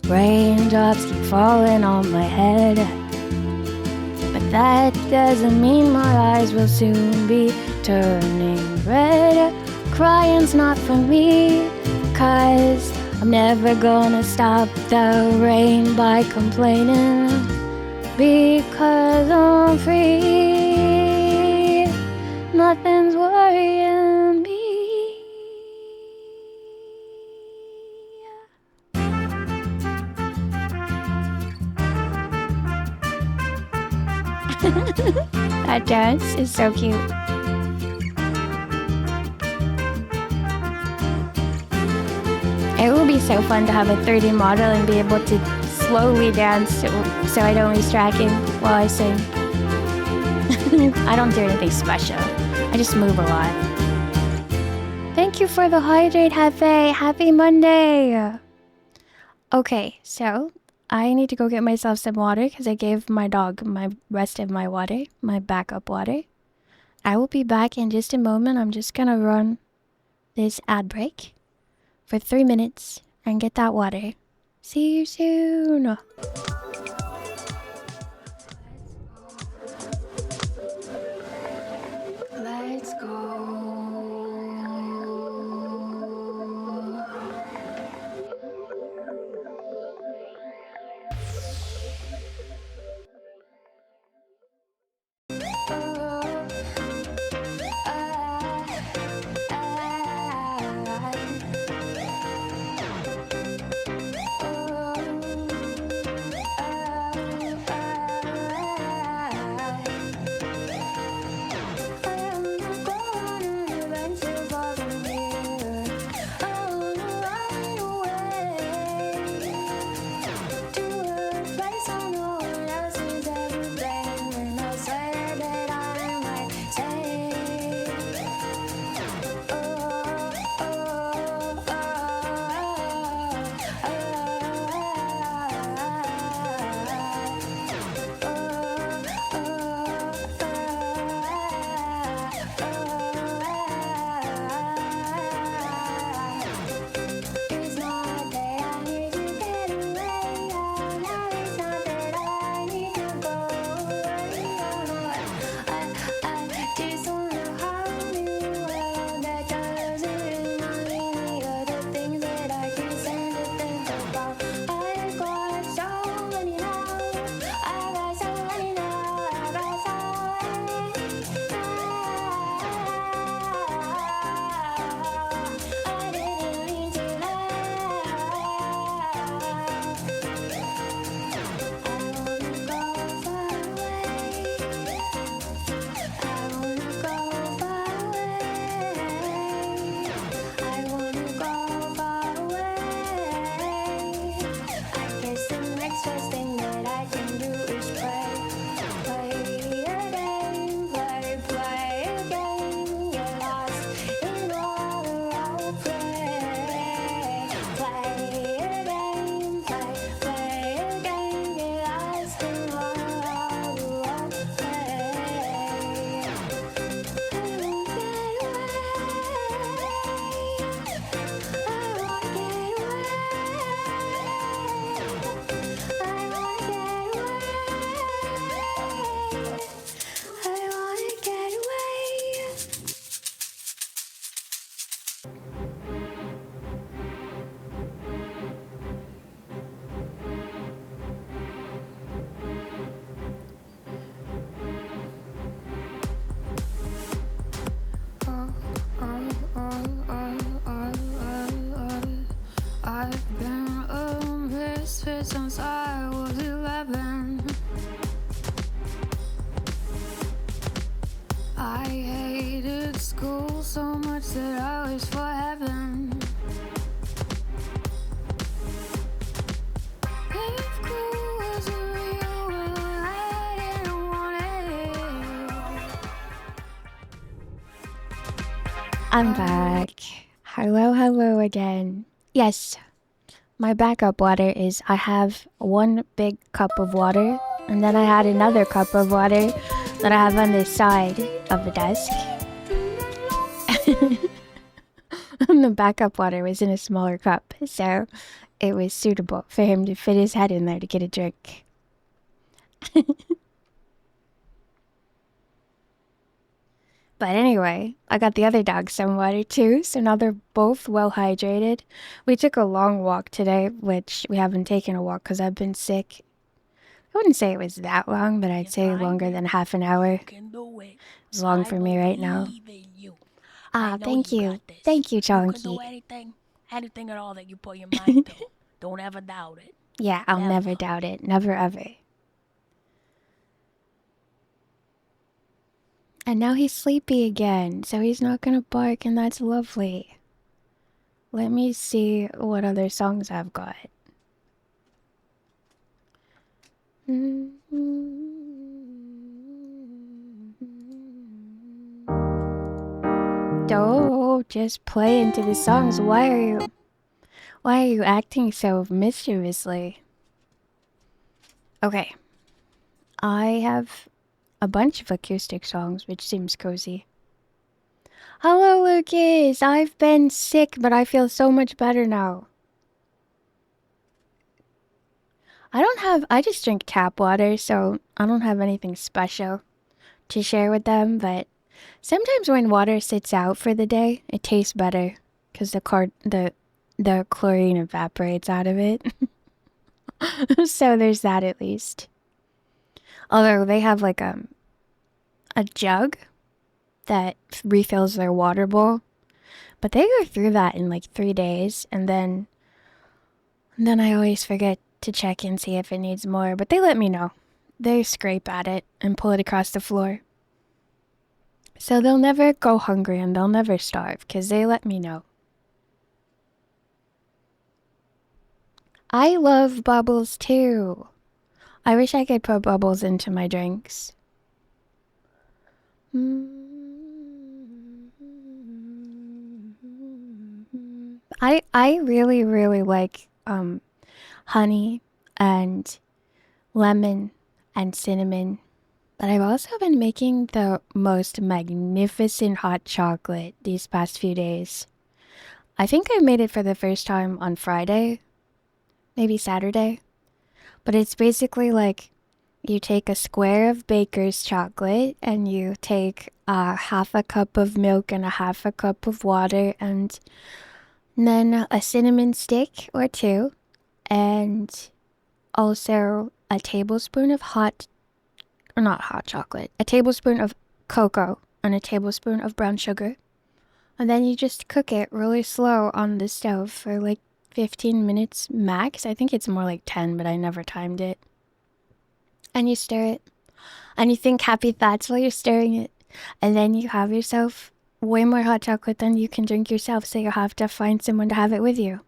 Raindrops keep falling on my head, but that doesn't mean my eyes will soon be turning red. Crying's not for me, 'cause I'm never gonna stop the rain by complaining. Because I'm free, nothing's worrying me. That dance is so cute. It will be so fun to have a 3D model and be able to slowly dance so I don't lose tracking while I sing. I don't do anything special. I just move a lot. Thank you for the hydrate, Hefe. Happy Monday. Okay, so I need to go get myself some water because I gave my dog my rest of my water, my backup water. I will be back in just a moment. I'm just gonna run this ad break for 3 minutes and get that water. See you soon. Let's go. since I was 11. I hated school so much that I was for heaven. If cool wasn't real, well, I didn't want it. I'm back. Hello, hello again. Yes, my backup water is I have one big cup of water, and then I had another cup of water that I have on the side of the desk. And the backup water was in a smaller cup, so it was suitable for him to fit his head in there to get a drink. But anyway, I got the other dogs some water too, so now they're both well hydrated. We took a long walk today, which we haven't taken a walk because I've been sick. I wouldn't say it was that long, but I'd say longer than half an hour. It's long for me right now. Ah, thank you. Thank you, Chonky. You can do anything at all that you put your mind to. Don't ever doubt it. Yeah, I'll never doubt it. Never ever. And now he's sleepy again, so he's not gonna bark, and that's lovely. Let me see what other songs I've got. Oh, just play into the songs. Why are you acting so mischievously? Okay. I have a bunch of acoustic songs, which seems cozy. Hello, Lucas! I've been sick, but I feel so much better now. I just drink tap water, so I don't have anything special to share with them, but sometimes when water sits out for the day, it tastes better because the chlorine evaporates out of it. So there's that at least. Although they have like a jug that refills their water bowl, but they go through that in like 3 days, and then I always forget to check and see if it needs more, but they let me know. They scrape at it and pull it across the floor. So they'll never go hungry and they'll never starve because they let me know. I love bubbles too. I wish I could put bubbles into my drinks. I really, really like honey and lemon and cinnamon. But I've also been making the most magnificent hot chocolate these past few days. I think I made it for the first time on Friday, maybe Saturday. But it's basically like you take a square of baker's chocolate and you take half a cup of milk and a half a cup of water and then a cinnamon stick or two and also a tablespoon of not hot chocolate, a tablespoon of cocoa and a tablespoon of brown sugar. And then you just cook it really slow on the stove for like 15 minutes max. I think it's more like 10, but I never timed it. And you stir it. And you think happy thoughts while you're stirring it. And then you have yourself way more hot chocolate than you can drink yourself, so you have to find someone to have it with you.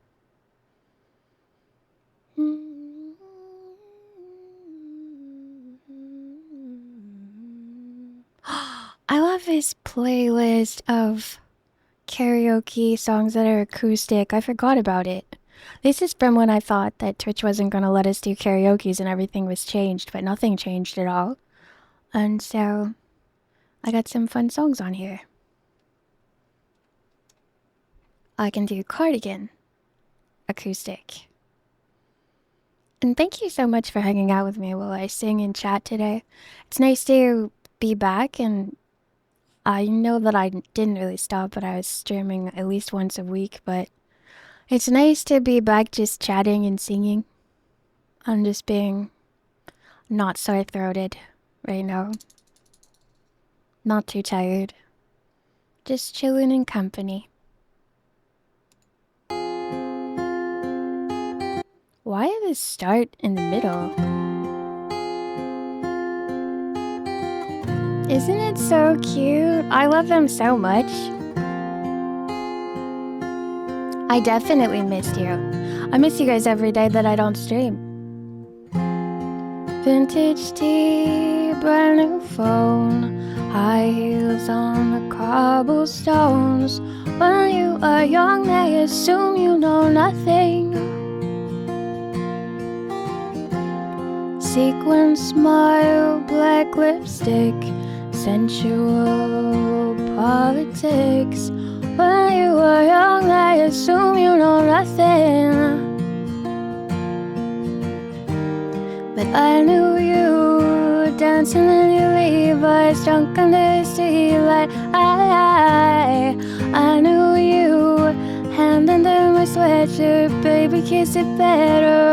I love this playlist of karaoke songs that are acoustic. I forgot about it. This is from when I thought that Twitch wasn't going to let us do karaoke's and everything was changed, but nothing changed at all. And so I got some fun songs on here. I can do Cardigan acoustic. And thank you so much for hanging out with me while I sing and chat today. It's nice to be back, and I know that I didn't really stop, but I was streaming at least once a week, but it's nice to be back just chatting and singing. I'm just being not sore-throated right now. Not too tired. Just chilling in company. Why the start in the middle? Isn't it so cute? I love them so much. I definitely missed you. I miss you guys every day that I don't stream. Vintage tea, brand new phone, high heels on the cobblestones. When you are young, they assume you know nothing. Sequin smile, black lipstick, sensual politics. When you are young, they assume you know nothing. But I knew you dancing in your Levi's, drunk under the streetlight. I knew you, hand under my sweatshirt, baby, kiss it better.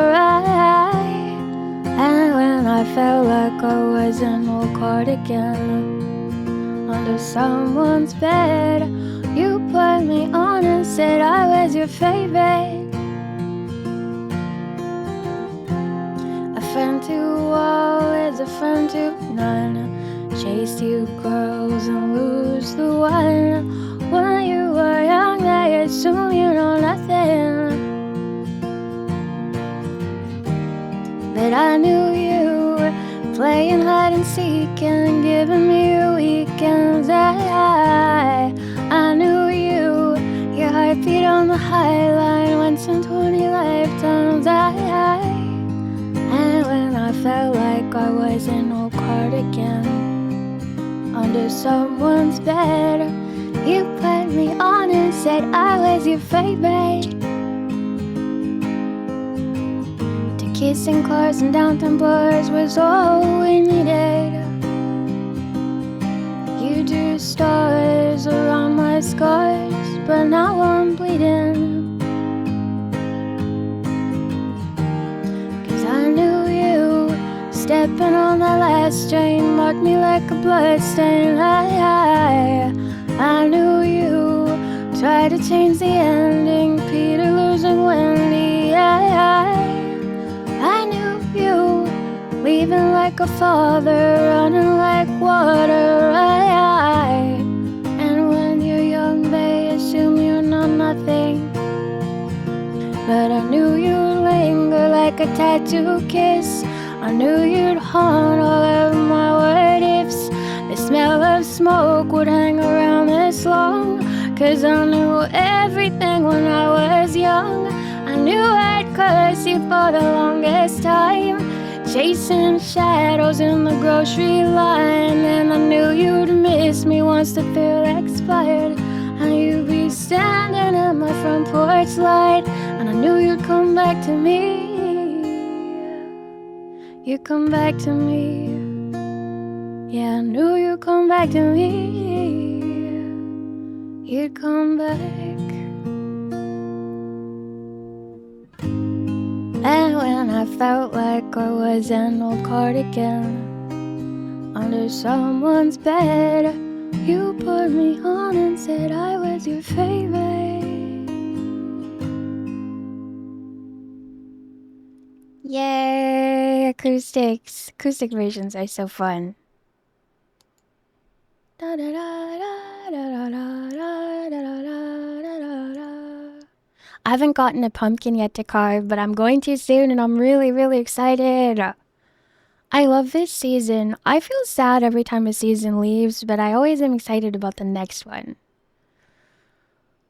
And when I felt like I was an old cardigan under someone's bed, you put me on and said I was your favorite. A friend to all is a friend to none. Chase you girls and lose the one. When you were young, they assume you know nothing. But I knew you, playing hide and seek and giving me your weekends. I knew you, your heartbeat on the high line once in 20 lifetimes. And when I felt like I was an old cardigan under someone's bed, you put me on and said I was your favorite. Kissing cars and downtown bars was all we needed. You drew stars around my scars, but now I'm bleeding. 'Cause I knew you, stepping on the last train, marked me like a bloodstain. I knew you, tried to change the ending, Peter losing Wendy. I knew you, leaving like a father, running like water. And when you're young, they assume you know nothing. But I knew you'd linger like a tattoo kiss. I knew you'd haunt all of my what ifs. The smell of smoke would hang around this long. 'Cause I knew everything when I was young. I knew I'd curse you for the longest time, chasing shadows in the grocery line. And I knew you'd miss me once the thrill expired, and you'd be standing at my front porch light. And I knew you'd come back to me. You'd come back to me. Yeah, I knew you'd come back to me. You'd come back. And when I felt like I was an old cardigan under someone's bed, you put me on and said I was your favorite. Yay! Acoustics. Acoustic versions are so fun. Da da da da da da da da da. I haven't gotten a pumpkin yet to carve, but I'm going to soon, and I'm really, really excited. I love this season. I feel sad every time a season leaves, but I always am excited about the next one.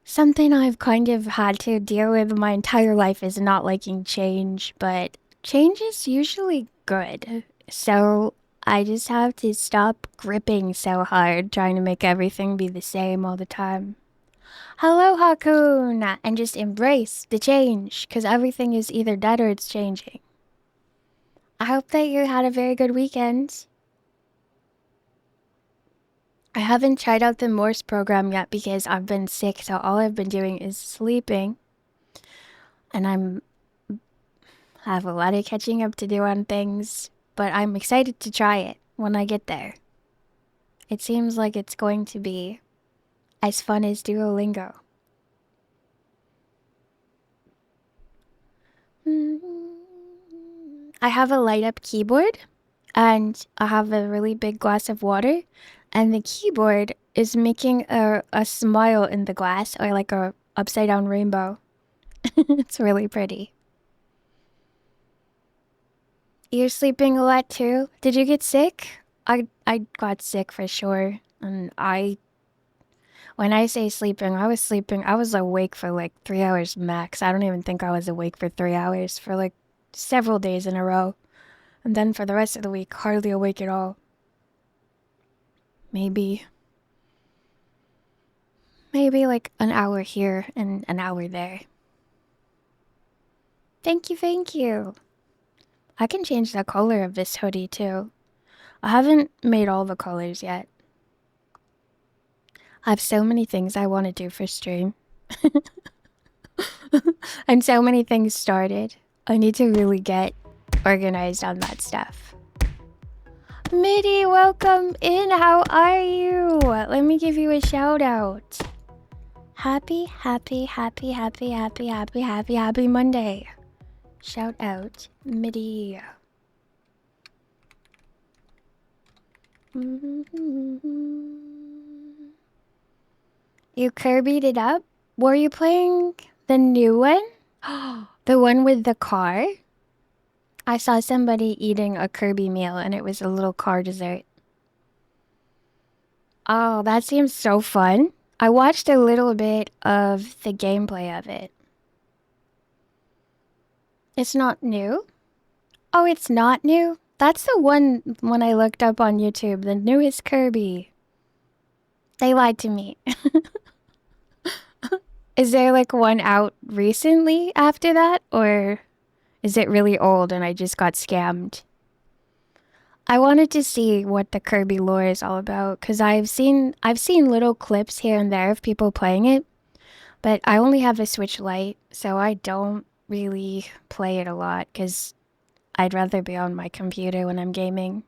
Something I've kind of had to deal with my entire life is not liking change, but change is usually good. So I just have to stop gripping so hard, trying to make everything be the same all the time. Hello, Hakuna, and just embrace the change, because everything is either dead or it's changing. I hope that you had a very good weekend. I haven't tried out the Morse program yet because I've been sick, so all I've been doing is sleeping. And have a lot of catching up to do on things, but I'm excited to try it when I get there. It seems like it's going to be as fun as Duolingo. I have a light up keyboard and I have a really big glass of water, and the keyboard is making a smile in the glass, or like a upside down rainbow. It's really pretty. You're sleeping a lot too? Did you get sick? I got sick for sure. And when I say sleeping, I was sleeping. I was awake for like 3 hours max. I don't even think I was awake for 3 hours for like several days in a row. And then for the rest of the week, hardly awake at all. Maybe like an hour here and an hour there. Thank you, thank you. I can change the color of this hoodie too. I haven't made all the colors yet. I have so many things I want to do for stream. And so many things started. I need to really get organized on that stuff. Midi, welcome in. How are you? Let me give you a shout out. Happy Monday. Shout out, Midi. You Kirby'd it up? Were you playing the new one? The one with the car? I saw somebody eating a Kirby meal and it was a little car dessert. Oh, that seems so fun. I watched a little bit of the gameplay of it. It's not new? Oh, it's not new? That's the one when I looked up on YouTube, the newest Kirby. They lied to me. Is there like one out recently after that? Or is it really old and I just got scammed? I wanted to see what the Kirby lore is all about, because I've seen little clips here and there of people playing it, but I only have a Switch Lite, so I don't really play it a lot, because I'd rather be on my computer when I'm gaming.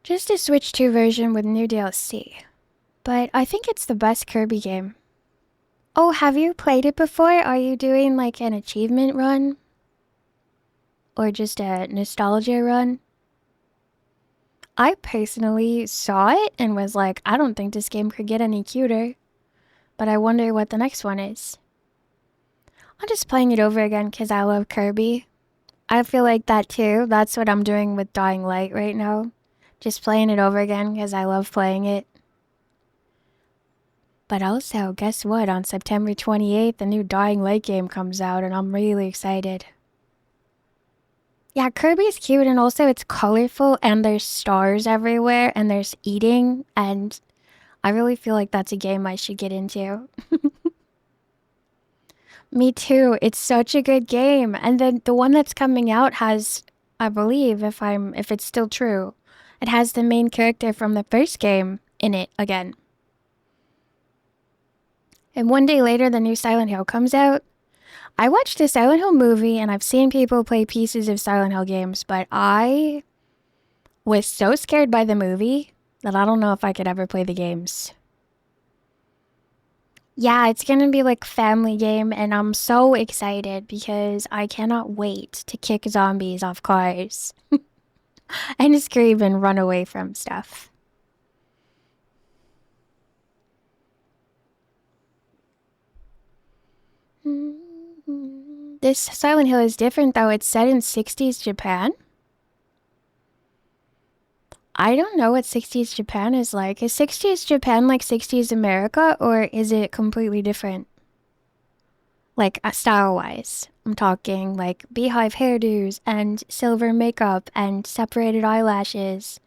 Just a Switch 2 version with new DLC, but I think it's the best Kirby game. Oh, have you played it before? Are you doing like an achievement run? Or just a nostalgia run? I personally saw it and was like, I don't think this game could get any cuter. But I wonder what the next one is. I'm just playing it over again because I love Kirby. I feel like that too. That's what I'm doing with Dying Light right now. Just playing it over again because I love playing it. But also, guess what? On September 28th, the new Dying Light game comes out and I'm really excited. Yeah, Kirby's cute and also it's colorful and there's stars everywhere and there's eating, and I really feel like that's a game I should get into. Me too. It's such a good game. And then the one that's coming out has, I believe, if it's still true, it has the main character from the first game in it again. And one day later, the new Silent Hill comes out. I watched the Silent Hill movie and I've seen people play pieces of Silent Hill games, but I was so scared by the movie that I don't know if I could ever play the games. Yeah, it's gonna be like family game and I'm so excited because I cannot wait to kick zombies off cars and scream and run away from stuff. This Silent Hill is different though. It's set in 60s Japan. I don't know what 60s Japan is like. Is 60s Japan like 60s America, or is it completely different? Like style-wise. I'm talking like beehive hairdos and silver makeup and separated eyelashes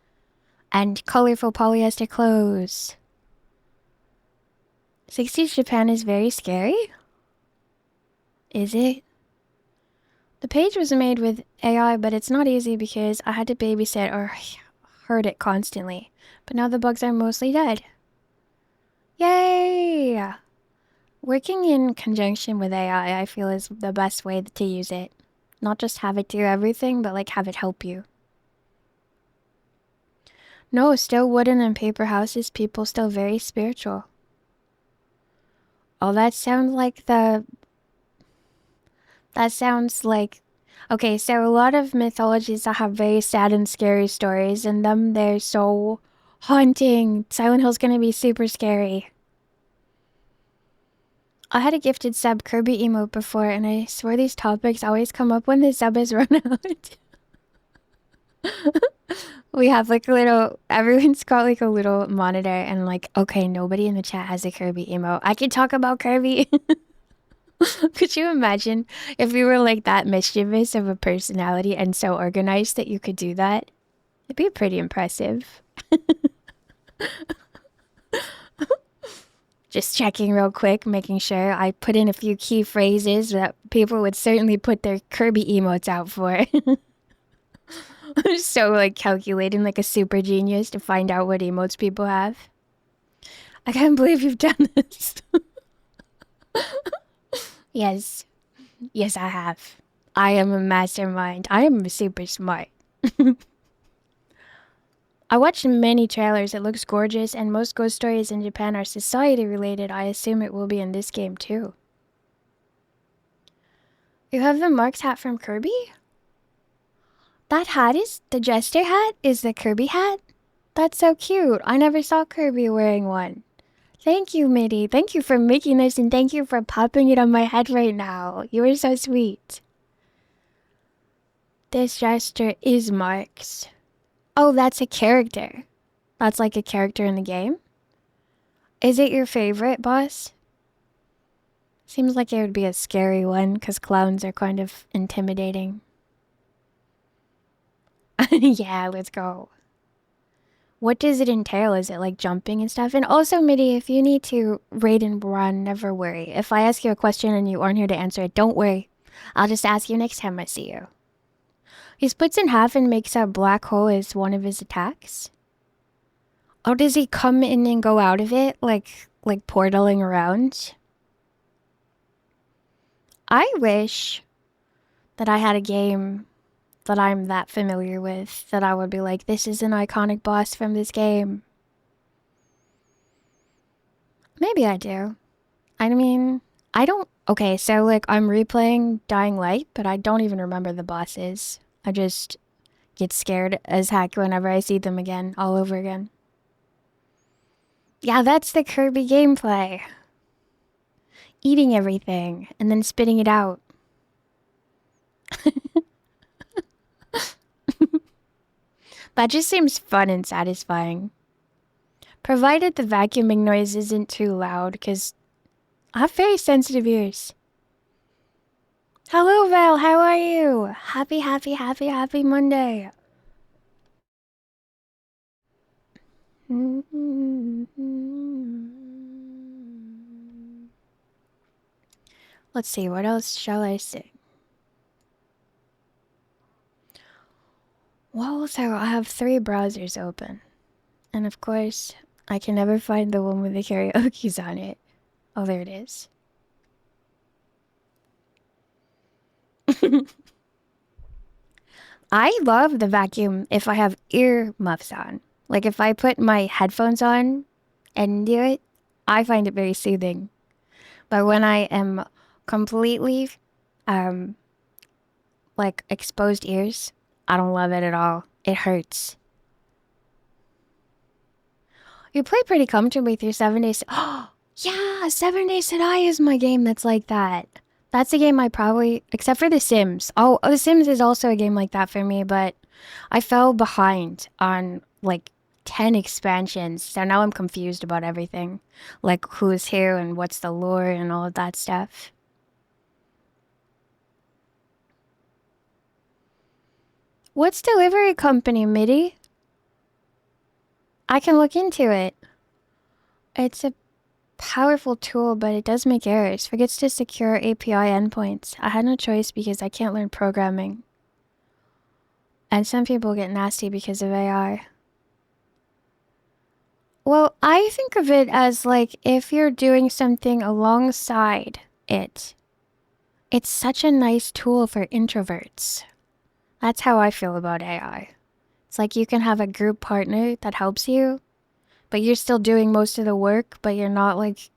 and colorful polyester clothes. 60s Japan is very scary? Is it? The page was made with AI, but it's not easy because I had to babysit or herd it constantly. But now the bugs are mostly dead. Yay! Working in conjunction with AI, I feel, is the best way to use it. Not just have it do everything, but like have it help you. No, still wooden and paper houses, people still very spiritual. Oh, that sounds like the That sounds like... Okay, so a lot of mythologies that have very sad and scary stories in them, they're so haunting. Silent Hill's gonna be super scary. I had a gifted sub Kirby emote before, and I swear these topics always come up when the sub is run out. We have like a little, everyone's got like a little monitor, and like, okay, nobody in the chat has a Kirby emote. I can talk about Kirby. Could you imagine if we were like that mischievous of a personality and so organized that you could do that? It'd be pretty impressive. Just checking real quick, making sure I put in a few key phrases that people would certainly put their Kirby emotes out for. I'm so like calculating like a super genius to find out what emotes people have. I can't believe you've done this. Yes. Yes, I have. I am a mastermind. I am super smart. I watched many trailers. It looks gorgeous, and most ghost stories in Japan are society related. I assume it will be in this game too. You have the Mark's hat from Kirby? That hat is the Jester hat? Is the Kirby hat? That's so cute. I never saw Kirby wearing one. Thank you, Mitty. Thank you for making this, and thank you for popping it on my head right now. You are so sweet. This Jester is Mark's. Oh, that's a character. That's like a character in the game? Is it your favorite, boss? Seems like it would be a scary one, because clowns are kind of intimidating. Yeah, let's go. What does it entail? Is it like jumping and stuff? And also, Mitty, if you need to raid and run, never worry. If I ask you a question and you aren't here to answer it, don't worry. I'll just ask you next time I see you. He splits in half and makes a black hole as one of his attacks. Oh, does he come in and go out of it? Like portaling around? I wish that I had a game that I'm that familiar with, that I would be like, this is an iconic boss from this game. Maybe I do. I mean, I don't... Okay, so like I'm replaying Dying Light, but I don't even remember the bosses. I just get scared as heck whenever I see them again, all over again. Yeah, that's the Kirby gameplay. Eating everything and then spitting it out. That just seems fun and satisfying. Provided the vacuuming noise isn't too loud, because I have very sensitive ears. Hello, Val, how are you? Happy Monday. Let's see, what else shall I say? Well, so I have 3 browsers open. And of course, I can never find the one with the karaoke's on it. Oh, there it is. I love the vacuum if I have ear muffs on. Like if I put my headphones on and do it, I find it very soothing. But when I am completely like exposed ears, I don't love it at all. It hurts. You play pretty comfortably through 7 days. Oh, yeah, 7 Days to Die is my game that's like that. That's a game I probably, except for The Sims. Oh, The Sims is also a game like that for me, but I fell behind on like 10 expansions, so now I'm confused about everything. Like who's here and what's the lore and all of that stuff. What's delivery company, Mitty? I can look into it. It's a powerful tool, but it does make errors. Forgets to secure API endpoints. I had no choice because I can't learn programming. And some people get nasty because of AI. Well, I think of it as like if you're doing something alongside it. It's such a nice tool for introverts. That's how I feel about AI. It's like you can have a group partner that helps you, but you're still doing most of the work, but you're not like...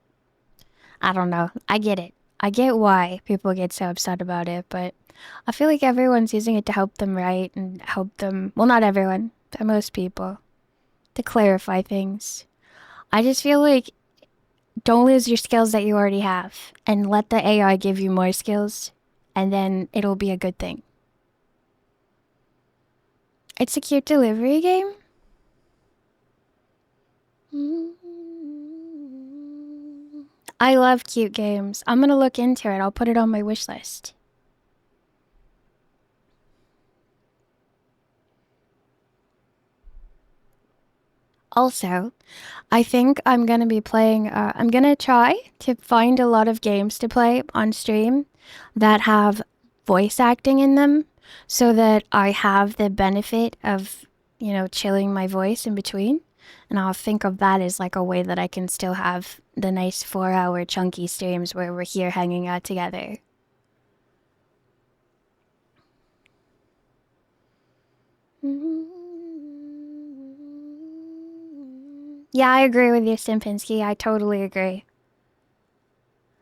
I don't know. I get it. I get why people get so upset about it, but I feel like everyone's using it to help them write and help them, well, not everyone, but most people, to clarify things. I just feel like don't lose your skills that you already have and let the AI give you more skills, and then it'll be a good thing. It's a cute delivery game. I love cute games. I'm gonna look into it. I'll put it on my wish list. Also, I think I'm gonna be playing, I'm gonna try to find a lot of games to play on stream that have voice acting in them so that I have the benefit of, chilling my voice in between. And I'll think of that as like a way that I can still have the nice 4-hour chunky streams where we're here hanging out together. Yeah, I agree with you, Simpinski. I totally agree.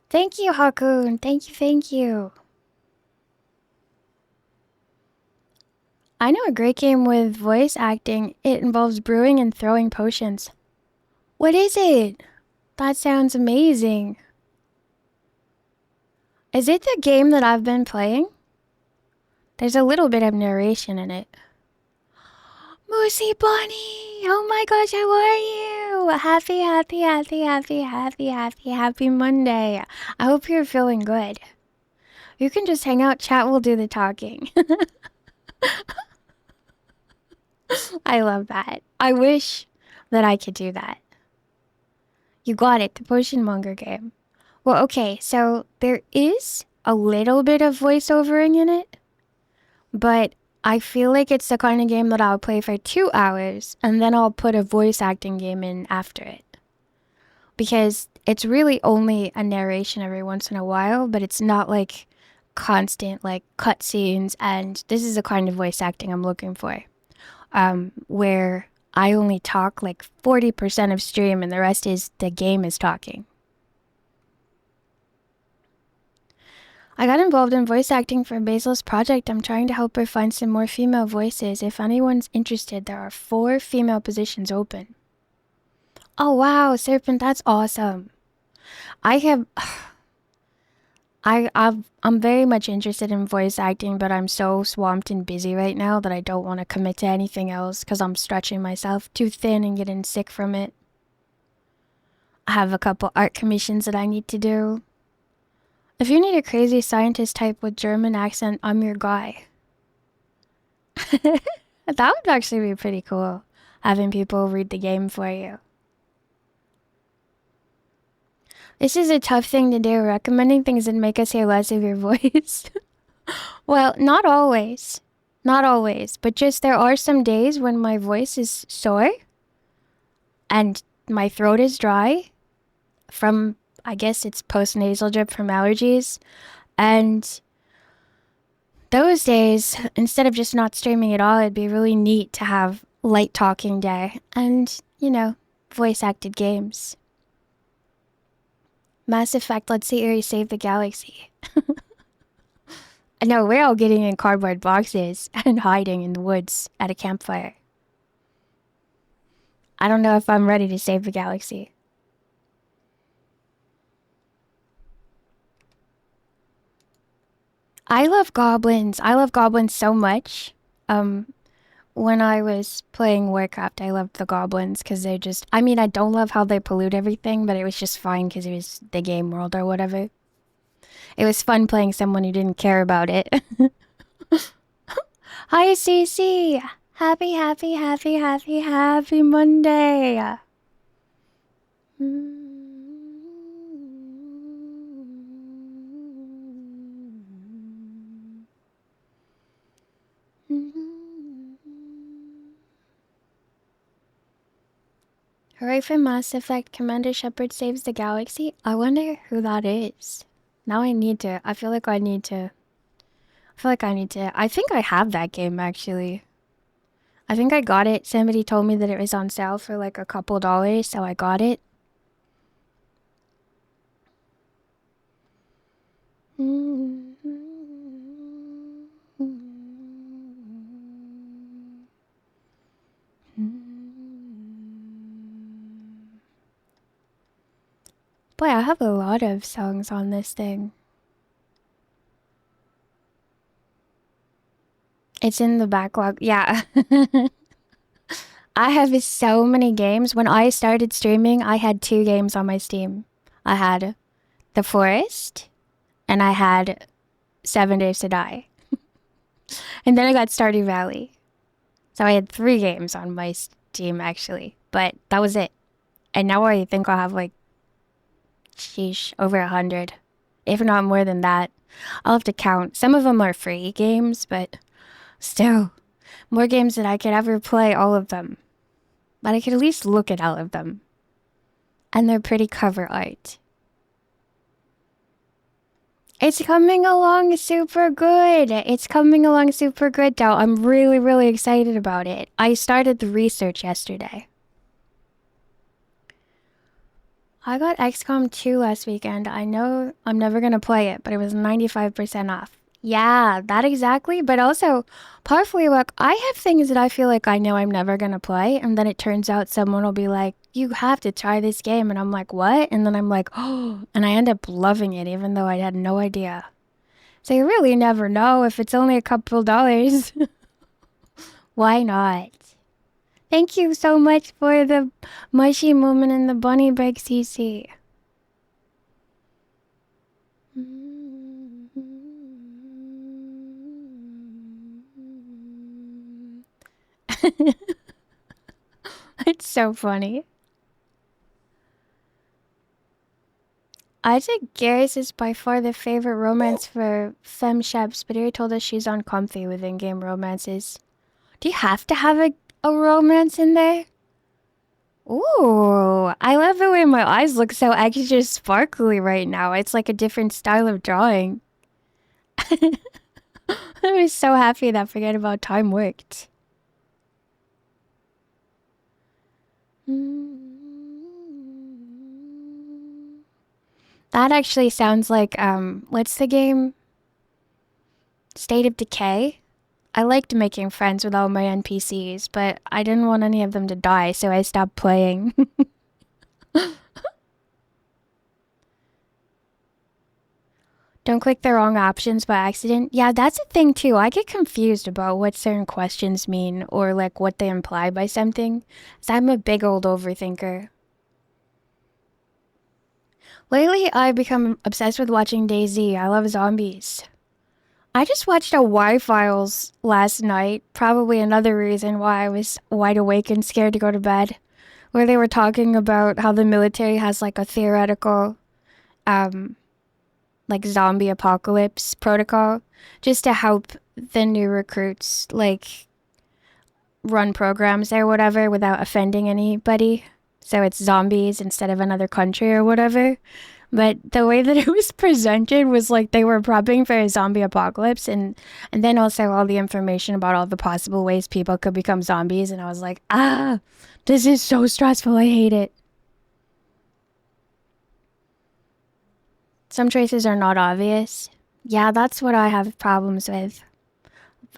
Thank you, Hakun. Thank you, thank you. I know a great game with voice acting. It involves brewing and throwing potions. What is it? That sounds amazing. Is it the game that I've been playing? There's a little bit of narration in it. Moosey Bunny! Oh my gosh, how are you? Happy Monday. I hope you're feeling good. You can just hang out, chat will do the talking. I love that. I wish that I could do that. You got it, the Potion Monger game. Well, okay, so there is a little bit of voiceovering in it, but I feel like it's the kind of game that I'll play for 2 hours and then I'll put a voice acting game in after it. Because it's really only a narration every once in a while, but it's not like constant like cutscenes, and this is the kind of voice acting I'm looking for. Where I only talk like 40% of stream and the rest is the game is talking. I got involved in voice acting for Basil's project. I'm trying to help her find some more female voices. If anyone's interested, there are 4 female positions open. Oh wow, Serpent, that's awesome. I'm very much interested in voice acting, but I'm so swamped and busy right now that I don't want to commit to anything else because I'm stretching myself too thin and getting sick from it. I have a couple art commissions that I need to do. If you need a crazy scientist type with German accent, I'm your guy. That would actually be pretty cool, having people read the game for you. This is a tough thing to do, recommending things that make us hear less of your voice. Well, not always. Not always, but just there are some days when my voice is sore and my throat is dry from, I guess it's post-nasal drip from allergies. And those days, instead of just not streaming at all, it'd be really neat to have light talking day and, voice acted games. Mass Effect, let's see Eri save the galaxy. No, we're all getting in cardboard boxes and hiding in the woods at a campfire. I don't know if I'm ready to save the galaxy. I love goblins. I love goblins so much. When I was playing Warcraft, I loved the goblins because they're just... I mean, I don't love how they pollute everything, but it was just fine because it was the game world or whatever. It was fun playing someone who didn't care about it. Hi, CC! Happy Monday! Hooray for Mass Effect, Commander Shepard saves the galaxy? I wonder who that is. Now I need to. I feel like I need to. I think I have that game, actually. I think I got it. Somebody told me that it was on sale for like a couple dollars, so I got it. Boy, I have a lot of songs on this thing. It's in the backlog. Yeah. I have so many games. When I started streaming, I had 2 games on my Steam. I had The Forest and I had 7 Days to Die. And then I got Stardew Valley. So I had 3 games on my Steam actually. But that was it. And now I think I'll have like, sheesh, over 100. If not more than that. I'll have to count. Some of them are free games, but still, more games than I could ever play all of them. But I could at least look at all of them. And they're pretty cover art. It's coming along super good. It's coming along super good, though. I'm really, really excited about it. I started the research yesterday. I got XCOM 2 last weekend. I know I'm never going to play it, but it was 95% off. Yeah, that exactly. But also, partially, like, I have things that I feel like I know I'm never going to play. And then it turns out someone will be like, you have to try this game. And I'm like, what? And then I'm like, oh, and I end up loving it, even though I had no idea. So you really never know if it's only a couple dollars. Why not? Thank you so much for the mushy moment in the bunny bag, CC. It's so funny. I think Garrus is by far the favorite romance for femme chefs, but he told us she's uncomfy with in-game romances. Do you have to have a romance in there? Ooh, I love the way my eyes look so extra sparkly right now. It's like a different style of drawing. I was so happy that Forget About Time worked. That actually sounds like, what's the game? State of Decay? I liked making friends with all my NPCs, but I didn't want any of them to die, so I stopped playing. Don't click the wrong options by accident. Yeah, that's a thing too. I get confused about what certain questions mean or like what they imply by something. So I'm a big old overthinker. Lately, I've become obsessed with watching DayZ. I love zombies. I just watched a Y-Files last night. Probably another reason why I was wide awake and scared to go to bed. Where they were talking about how the military has like a theoretical like zombie apocalypse protocol just to help the new recruits like run programs or whatever without offending anybody. So it's zombies instead of another country or whatever. But the way that it was presented was like they were prepping for a zombie apocalypse and then also all the information about all the possible ways people could become zombies, and I was like, this is so stressful. I hate it. Some choices are not obvious. Yeah, that's what I have problems with.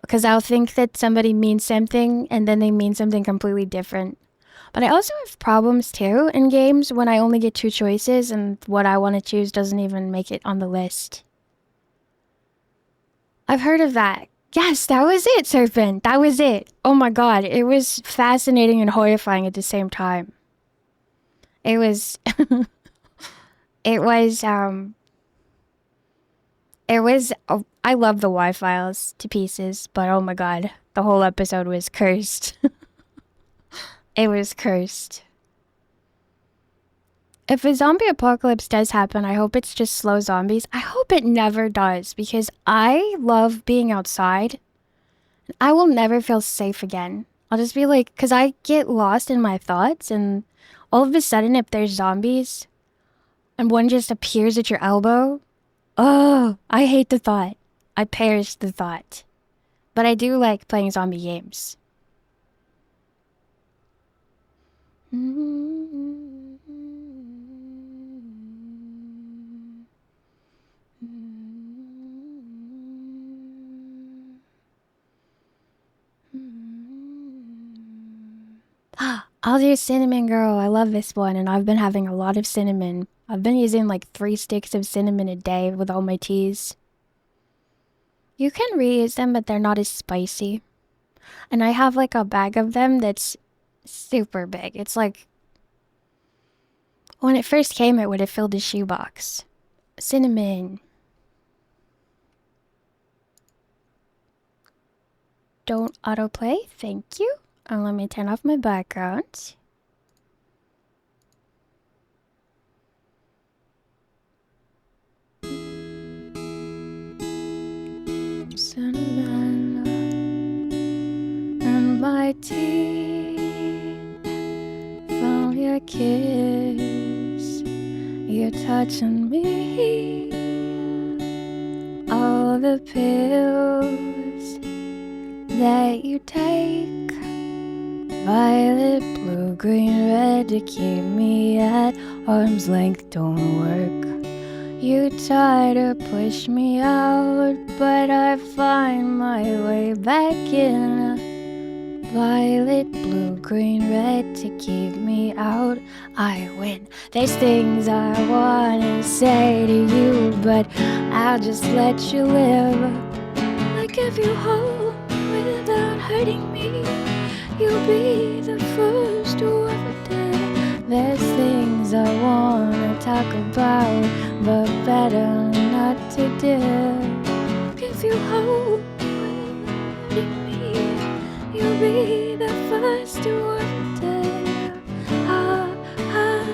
Because I'll think that somebody means something and then they mean something completely different. But I also have problems too in games when I only get 2 choices and what I want to choose doesn't even make it on the list. I've heard of that. Yes, that was it, Serpent. That was it. Oh my god, it was fascinating and horrifying at the same time. It was... it was, I love the Y-Files to pieces, but oh my god, the whole episode was cursed. It was cursed. If a zombie apocalypse does happen, I hope it's just slow zombies. I hope it never does, because I love being outside. I will never feel safe again. I'll just be like, because I get lost in my thoughts, and all of a sudden, if there's zombies, and one just appears at your elbow, oh, I hate the thought. I perish the thought. But I do like playing zombie games. I'll do cinnamon girl. I love this one, and I've been having a lot of cinnamon. I've been using like 3 sticks of cinnamon a day with all my teas. You can reuse them, but they're not as spicy. And I have like a bag of them that's super big. It's like when it first came, it would have filled a shoebox. Cinnamon. Don't autoplay, thank you. And let me turn off my background. Cinnamon and my teeth. Found your kiss. You're touching me. All the pills that you take, violet, blue, green, red, to keep me at arm's length don't work. You try to push me out, but I find my way back in. Violet, blue, green, red, to keep me out, I win. There's things I wanna say to you, but I'll just let you live. Like if you hold me without hurting me, you'll be the first to ever did. There's things I wanna talk about, but better not to do. If you hold me without hurting me, you'll be the first to ever did. Ah, ah,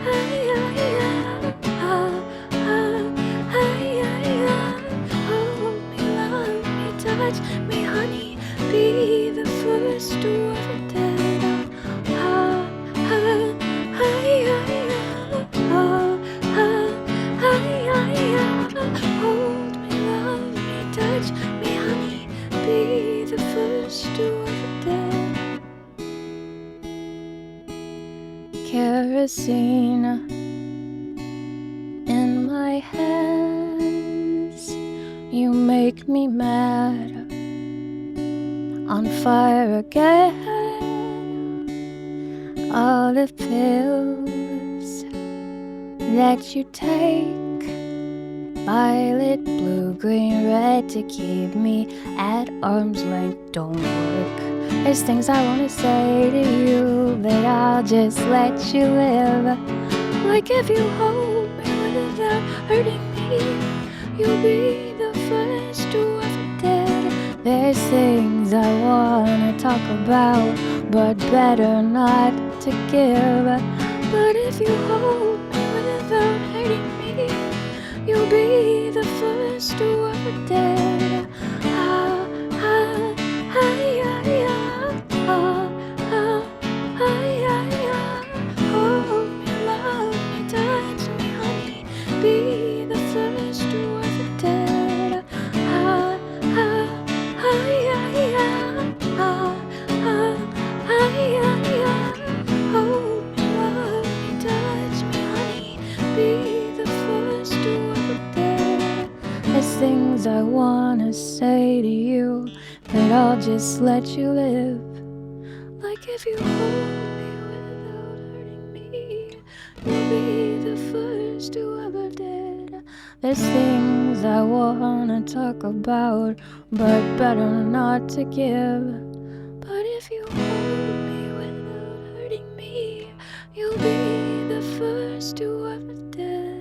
ah, ah, ah, ah, ah, ah. Hold me, love me, touch me, honey, be the first to ever did. Ah, ah, ah, ah, ah, ah, ah. Hold me, love me, touch me, honey, be the first to ever did. Kerosene in my hands, you make me mad. On fire again. All the pills that you take, violet, blue, green, red, to keep me at arm's length don't work. There's things I wanna say to you, but I'll just let you live. Like if you hold me without hurting me, you'll be the first to ever did. There's things I wanna talk about, but better not to give. But if you hold me without hurting me, you'll be the first to ever did. Ah, ah, ah, ah, ah, ah, ah, ah, ah. Hold me, love me, touch me, honey, be the first to ever did. Ah, ah, ah, ah, ah, ah, ah, ah. Hold me, love me, touch me, honey, be the first to ever did. There's things I wanna say to you, but I'll just let you live. Like if you hold me without hurting me, you'll be the first to ever did. There's things I wanna talk about, but better not to give. But if you hold me without hurting me, you'll be the first to ever did.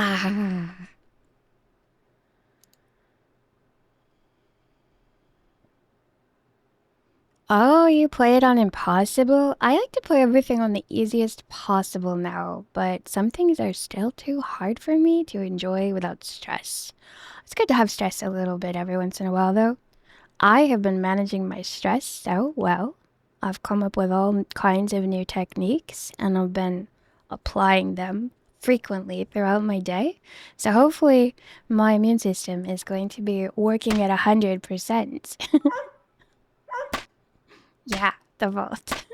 Ah. Oh, you play it on impossible? I like to play everything on the easiest possible now, but some things are still too hard for me to enjoy without stress. It's good to have stress a little bit every once in a while, though. I have been managing my stress so well. I've come up with all kinds of new techniques and I've been applying them frequently throughout my day. So hopefully my immune system is going to be working at 100%. Yeah, the vault.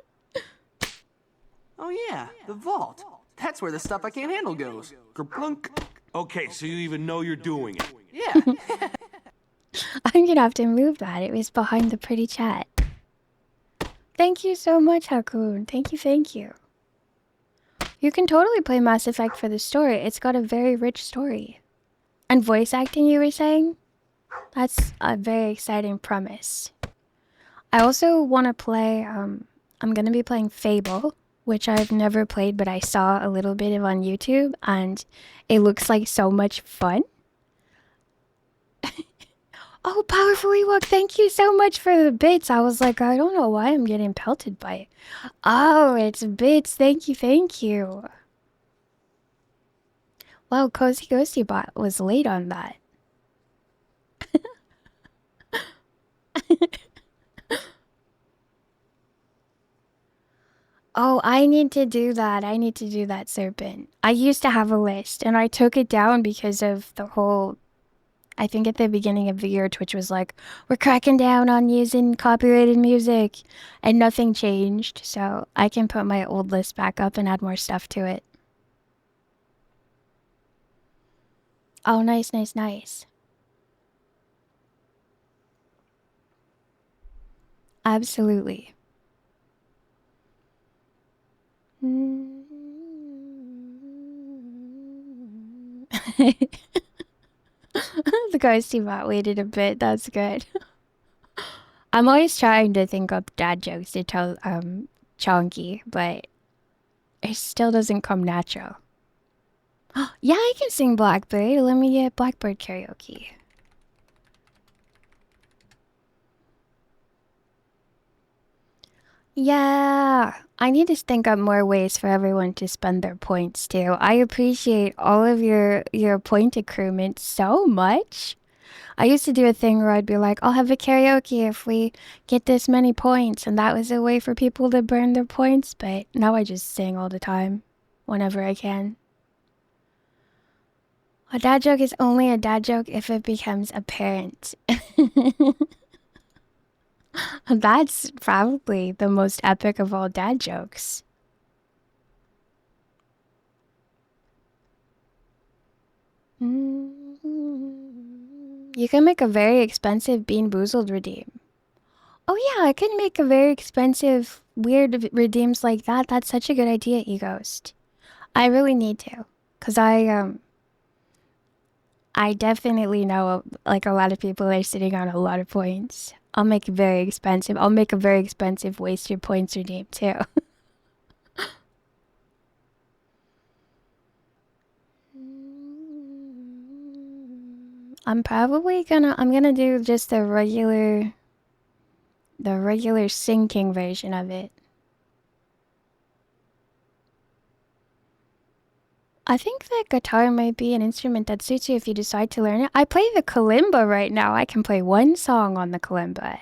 Oh yeah, the vault. That's where the stuff I can't handle goes. Kerplunk. Okay, so you even know you're doing it. Yeah. I'm gonna have to move that. It was behind the pretty chat. Thank you so much, Hakun. Thank you, thank you. You can totally play Mass Effect for the story. It's got a very rich story. And voice acting, you were saying? That's a very exciting premise. I also want to play, I'm going to be playing Fable, which I've never played, but I saw a little bit of on YouTube, and it looks like so much fun. Oh, Powerful Ewok, thank you so much for the bits. I was like, I don't know why I'm getting pelted by it. Oh, it's bits. Thank you, thank you. Wow, Cozy Ghosty Bot was late on that. Oh, I need to do that. I need to do that, Serpent. I used to have a list, and I took it down because of the whole... I think at the beginning of the year, Twitch was like, we're cracking down on using copyrighted music, and nothing changed, so I can put my old list back up and add more stuff to it. Oh, nice, nice, nice. Absolutely. The ghosty bot waited a bit. That's good. I'm always trying to think up dad jokes to tell Chonky, but it still doesn't come natural. Yeah, I can sing Blackbird. Let me get Blackbird karaoke. Yeah, I need to think up more ways for everyone to spend their points too. I appreciate all of your point accruement so much. I used to do a thing where I'd be like, I'll have a karaoke if we get this many points, and that was a way for people to burn their points, but now I just sing all the time, whenever I can. A dad joke is only a dad joke if it becomes apparent. That's probably the most epic of all dad jokes. You can make a very expensive Bean Boozled redeem. Oh yeah, I could make a very expensive weird redeems like that. That's such a good idea, eGhost. I really need to, cause I definitely know like a lot of people are sitting on a lot of points. I'll make it very expensive. I'll make a very expensive waste your points redeem too. I'm gonna do just the regular sinking version of it. I think the guitar might be an instrument that suits you if you decide to learn it. I play the kalimba right now. I can play one song on the kalimba.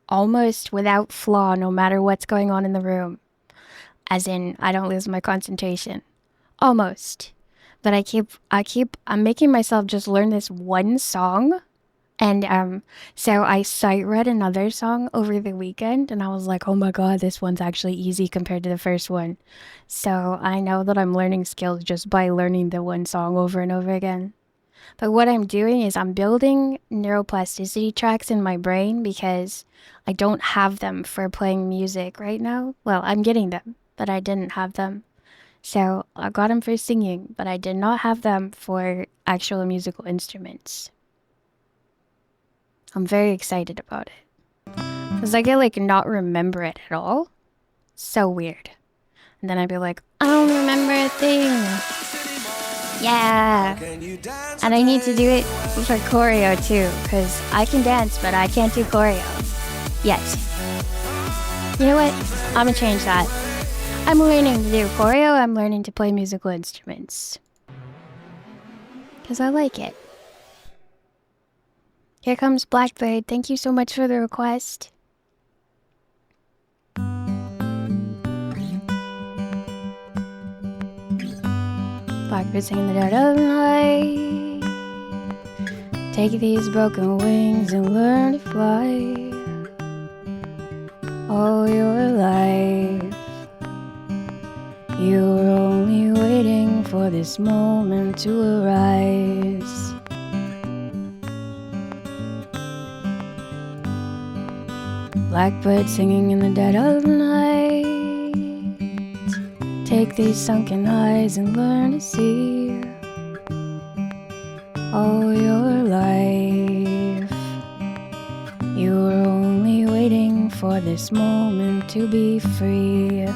Almost without flaw, no matter what's going on in the room. As in, I don't lose my concentration. Almost. But I'm making myself just learn this one song. And so I sight read another song over the weekend, and I was like, oh my god, this one's actually easy compared to the first one. So I know that I'm learning skills just by learning the one song over and over again. But what I'm doing is I'm building neuroplasticity tracks in my brain because I don't have them for playing music right now. Well, I'm getting them, but I didn't have them. So I got them for singing, but I did not have them for actual musical instruments. I'm very excited about it. Because I could like not remember it at all. So weird. And then I'd be like, I don't remember a thing. Yeah. And I need to do it for choreo too, because I can dance, but I can't do choreo. Yet. You know what? I'm gonna change that. I'm learning to do choreo, I'm learning to play musical instruments. Because I like it. Here comes Blackbird. Thank you so much for the request. Blackbird singing the dead of night. Take these broken wings and learn to fly. All your life, you were only waiting for this moment to arise. Blackbird singing in the dead of night. Take these sunken eyes and learn to see. All your life, you were only waiting for this moment to be free.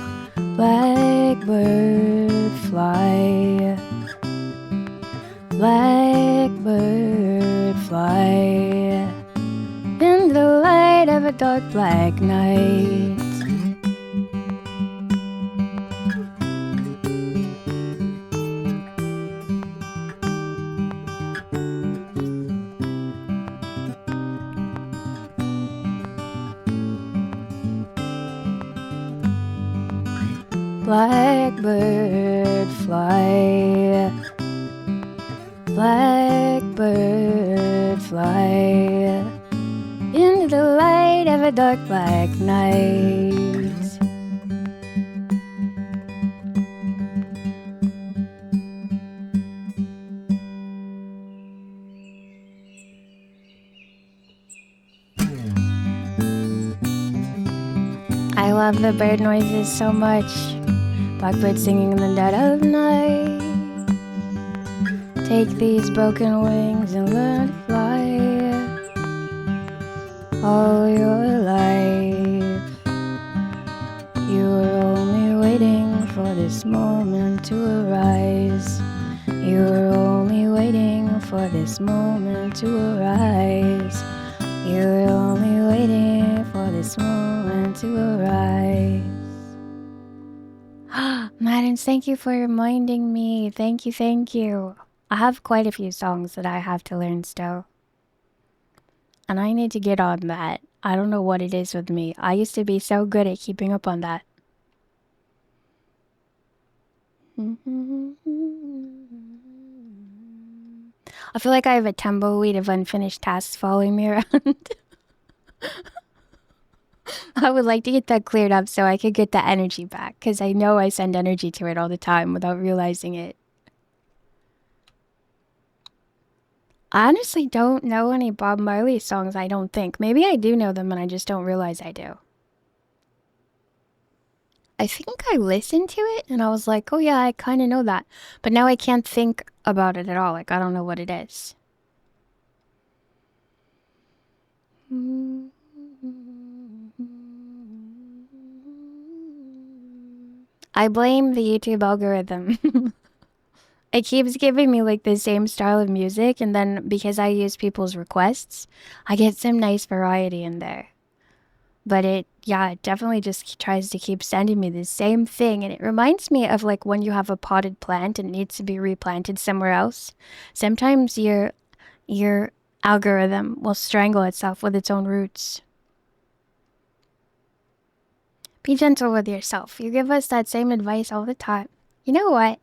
Blackbird fly. Blackbird fly. In the light of a dark black night. Blackbird fly. Blackbird fly. Into the light of a dark black night. I love the bird noises so much. Blackbird singing in the dead of night. Take these broken wings and learn to fly. All your life, you were only waiting for this moment to arise. You were only waiting for this moment to arise. You were only waiting for this moment to arise. Madden, thank you for reminding me. Thank you, thank you. I have quite a few songs that I have to learn still. And I need to get on that. I don't know what it is with me. I used to be so good at keeping up on that. I feel like I have a tumbleweed of unfinished tasks following me around. I would like to get that cleared up so I could get that energy back, because I know I send energy to it all the time without realizing it. I honestly don't know any Bob Marley songs, I don't think. Maybe I do know them and I just don't realize I do. I think I listened to it and I was like, oh yeah, I kind of know that. But now I can't think about it at all. Like, I don't know what it is. I blame the YouTube algorithm. It keeps giving me like the same style of music, and then because I use people's requests, I get some nice variety in there. But it definitely just tries to keep sending me the same thing, and it reminds me of like when you have a potted plant and it needs to be replanted somewhere else. Sometimes your algorithm will strangle itself with its own roots. Be gentle with yourself. You give us that same advice all the time. You know what?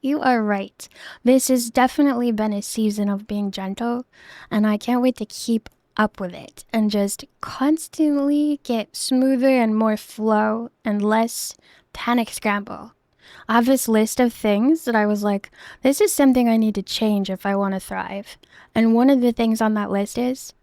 You are right. This has definitely been a season of being gentle, and I can't wait to keep up with it and just constantly get smoother and more flow and less panic scramble. I have this list of things that I was like, this is something I need to change if I want to thrive. And one of the things on that list is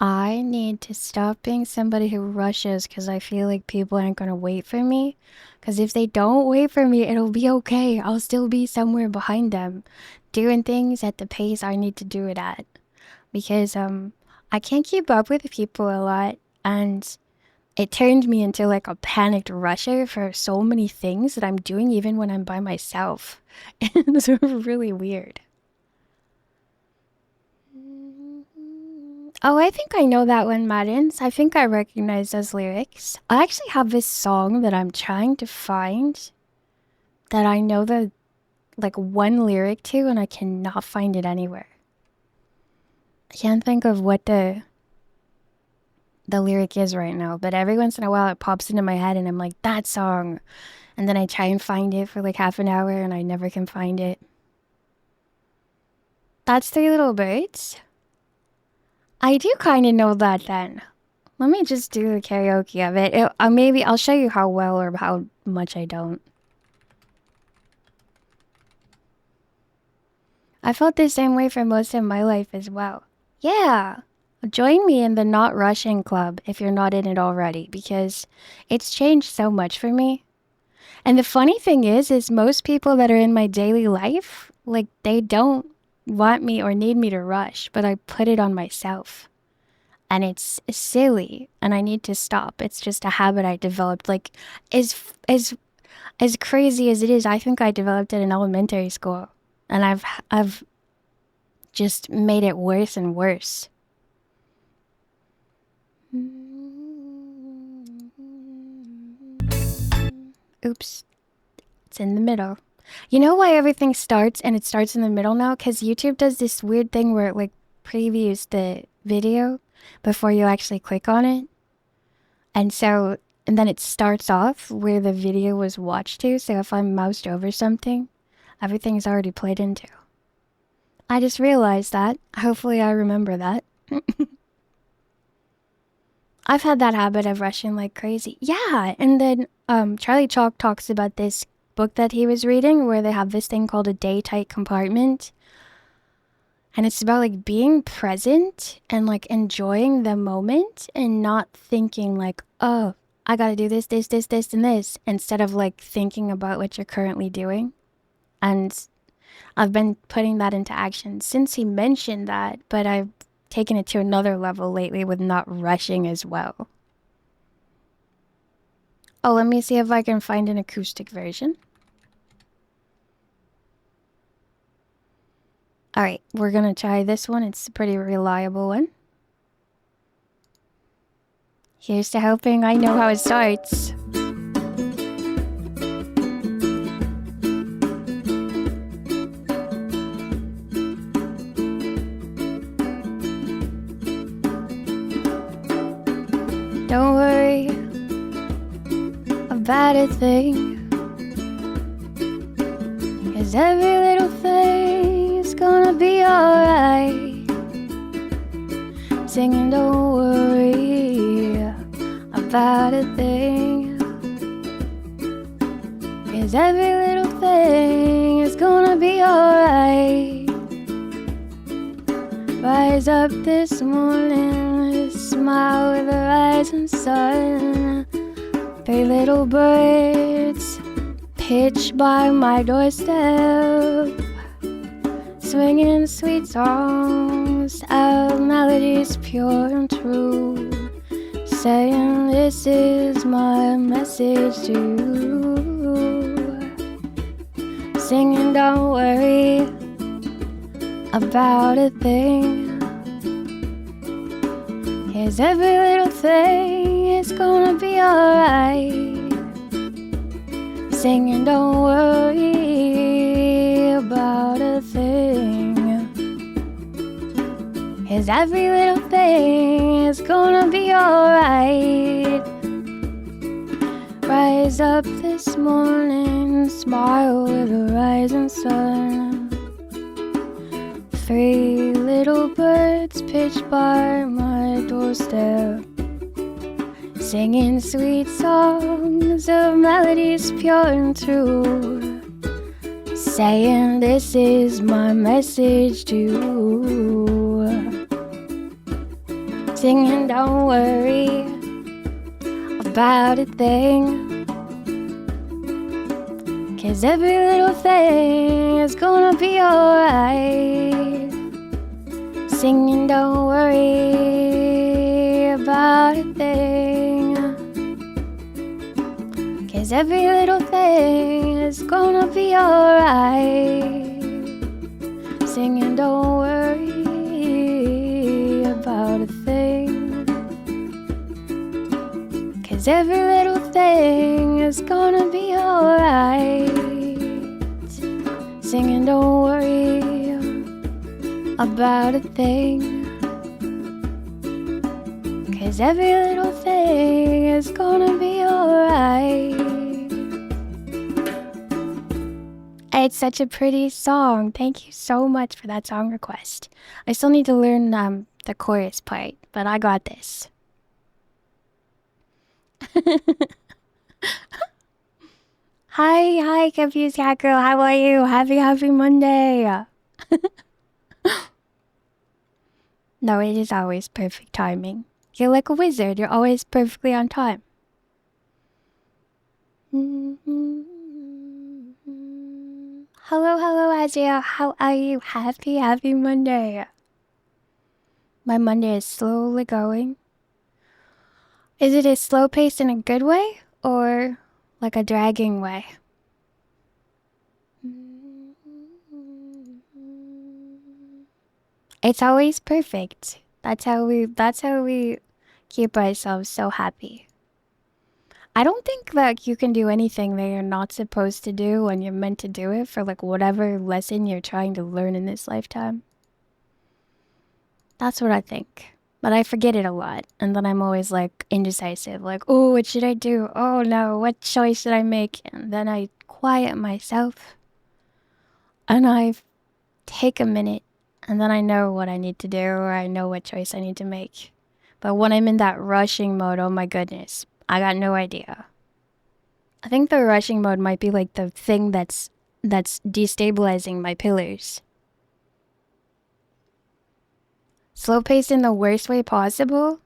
I need to stop being somebody who rushes because I feel like people aren't going to wait for me. Because if they don't wait for me, it'll be okay. I'll still be somewhere behind them, doing things at the pace I need to do it at. Because I can't keep up with people a lot, and it turned me into like a panicked rusher for so many things that I'm doing even when I'm by myself. It's really weird. Oh, I think I know that one, Maddens. I think I recognize those lyrics. I actually have this song that I'm trying to find that I know the like one lyric to, and I cannot find it anywhere. I can't think of what the lyric is right now, but every once in a while it pops into my head and I'm like, that song. And then I try and find it for like half an hour and I never can find it. That's Three Little Birds. I do kind of know that then. Let me just do the karaoke of it. Maybe I'll show you how well or how much I don't. I felt the same way for most of my life as well. Yeah. Join me in the Not Rushing Club if you're not in it already, because it's changed so much for me. And the funny thing is most people that are in my daily life, like, they don't want me or need me to rush, but I put it on myself. And it's silly, and I need to stop. It's just a habit I developed. Like, as crazy as it is, I think I developed it in elementary school. And I've just made it worse and worse. Oops. It's in the middle. You know why everything starts and it starts in the middle now? Because YouTube does this weird thing where it like previews the video before you actually click on it. And then it starts off where the video was watched to. So if I moused over something, everything's already played into. I just realized that. Hopefully I remember that. I've had that habit of rushing like crazy. Yeah, and then Charlie Chalk talks about this book that he was reading where they have this thing called a day-tight compartment. And it's about like being present and like enjoying the moment and not thinking like, oh, I gotta do this, and this, instead of like thinking about what you're currently doing. And I've been putting that into action since he mentioned that, but I've taken it to another level lately with not rushing as well. Oh, let me see if I can find an acoustic version. Alright, we're gonna try this one. It's a pretty reliable one. Here's to hoping I know how it starts. Don't worry about a thing, 'cause every little thing is gonna be alright. Singing, don't worry about a thing, 'cause every little thing is gonna be alright. Rise up this morning, smile with the rising sun. Three little birds pitch by my doorstep, swinging sweet songs of melodies pure and true, saying this is my message to you. Singing, don't worry about a thing, 'cause every little thing is gonna be alright. Singing, don't worry about a thing, 'cause every little thing is gonna be alright. Rise up this morning, smile with the rising sun. Three little birds pitch by my doorstep, singing sweet songs of melodies pure and true, saying this is my message to you. Singing, don't worry about a thing, 'cause every little thing is gonna be alright. Singing, don't worry about a thing, 'cause every little thing is gonna be alright. Singing, don't worry about a thing, 'cause every little thing is gonna be alright. Singing, don't worry about a thing, 'cause every little thing is gonna be alright. It's such a pretty song. Thank you so much for that song request. I still need to learn the chorus part, but I got this. Hi, Confused Cat Girl. How are you? Happy Monday. No, it is always perfect timing. You're like a wizard. You're always perfectly on time. Hello, Azia. How are you? Happy Monday. My Monday is slowly going. Is it a slow pace in a good way or like a dragging way? It's always perfect. That's how we keep ourselves so happy. I don't think that you can do anything that you're not supposed to do when you're meant to do it for like whatever lesson you're trying to learn in this lifetime. That's what I think. But I forget it a lot. And then I'm always like indecisive. Like, oh, what should I do? Oh no, what choice should I make? And then I quiet myself. And I take a minute. And then I know what I need to do, or I know what choice I need to make. But when I'm in that rushing mode, oh my goodness, I got no idea. I think the rushing mode might be like the thing that's destabilizing my pillars. Slow paced in the worst way possible?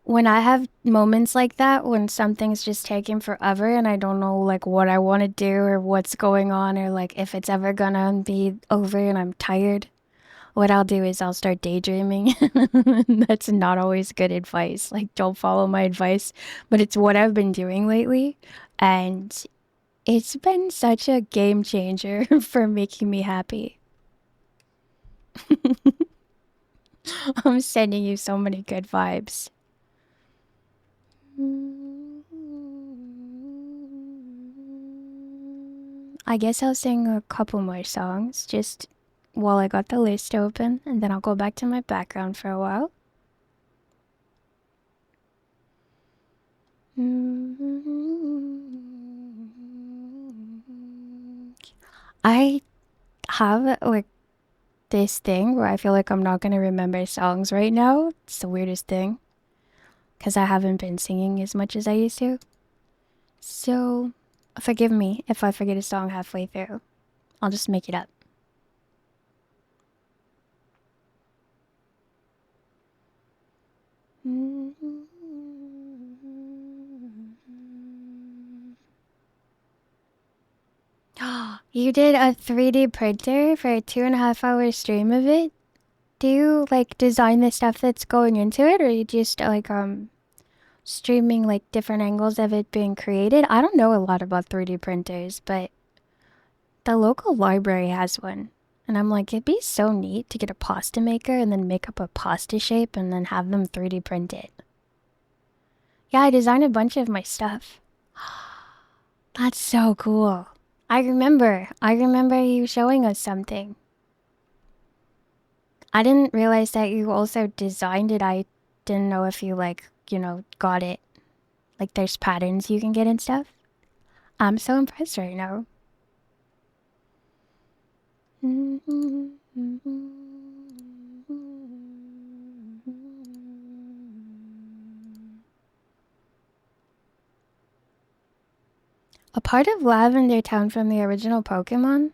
When I have moments like that, when something's just taking forever and I don't know like what I want to do or what's going on or like if it's ever gonna be over and I'm tired, what I'll do is I'll start daydreaming. That's not always good advice. Like, don't follow my advice, but it's what I've been doing lately. And it's been such a game changer for making me happy. I'm sending you so many good vibes. I guess I'll sing a couple more songs just while I got the list open, and then I'll go back to my background for a while. I have like this thing where I feel like I'm not gonna remember songs right now. It's the weirdest thing. Because I haven't been singing as much as I used to. So, forgive me if I forget a song halfway through. I'll just make it up. You did a 3D printer for a 2.5 hour stream of it? Do you like design the stuff that's going into it, or you just like streaming like different angles of it being created? I don't know a lot about 3D printers, but the local library has one. And I'm like, it'd be so neat to get a pasta maker and then make up a pasta shape and then have them 3D print it. Yeah, I designed a bunch of my stuff. That's so cool. I remember you showing us something. I didn't realize that you also designed it. I didn't know if you like, got it. Like there's patterns you can get and stuff. I'm so impressed right now. A part of Lavender Town from the original Pokemon?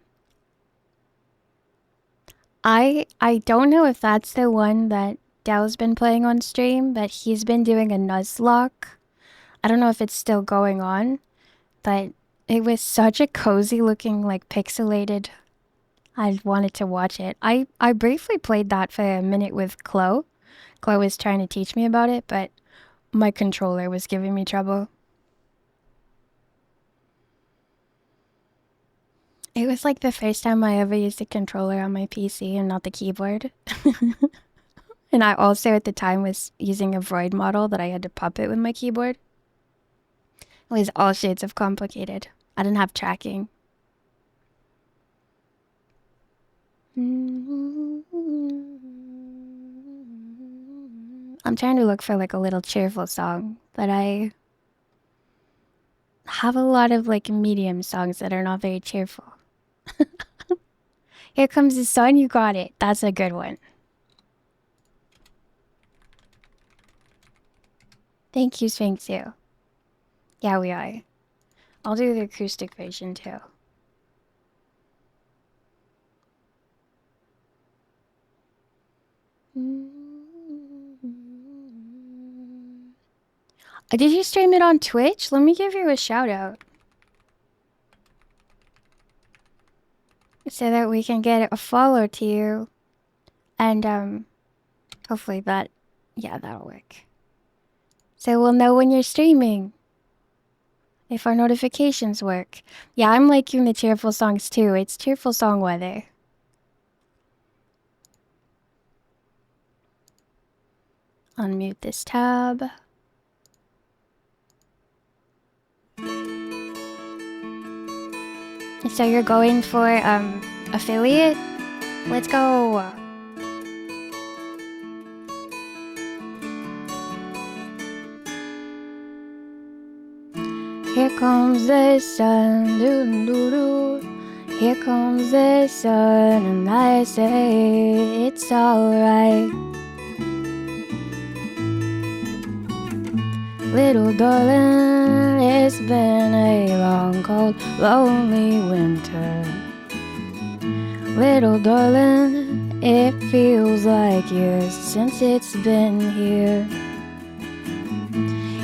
I don't know if that's the one that Dell's been playing on stream, but he's been doing a Nuzlocke. I don't know if it's still going on, but it was such a cozy looking, like, pixelated. I wanted to watch it. I briefly played that for a minute with Chloe. Chloe was trying to teach me about it, but my controller was giving me trouble. It was like the first time I ever used a controller on my PC and not the keyboard. And I also at the time was using a Void model that I had to puppet with my keyboard. It was all shades of complicated. I didn't have tracking. I'm trying to look for like a little cheerful song, but I have a lot of like medium songs that are not very cheerful. Here Comes the Sun, you got it. That's a good one. Thank you, Sphinxu. Yeah, we are. I'll do the acoustic version too. Did you stream it on Twitch? Let me give you a shout out. So that we can get a follow to you. And hopefully that, yeah, that'll work. So we'll know when you're streaming. If our notifications work. Yeah, I'm liking the cheerful songs too. It's cheerful song weather. Unmute this tab. So you're going for affiliate? Let's go. Here comes the sun, doo doo doo. Here comes the sun, and I say it's alright. Little darling, it's been a long, cold, lonely winter. Little darling, it feels like years since it's been here.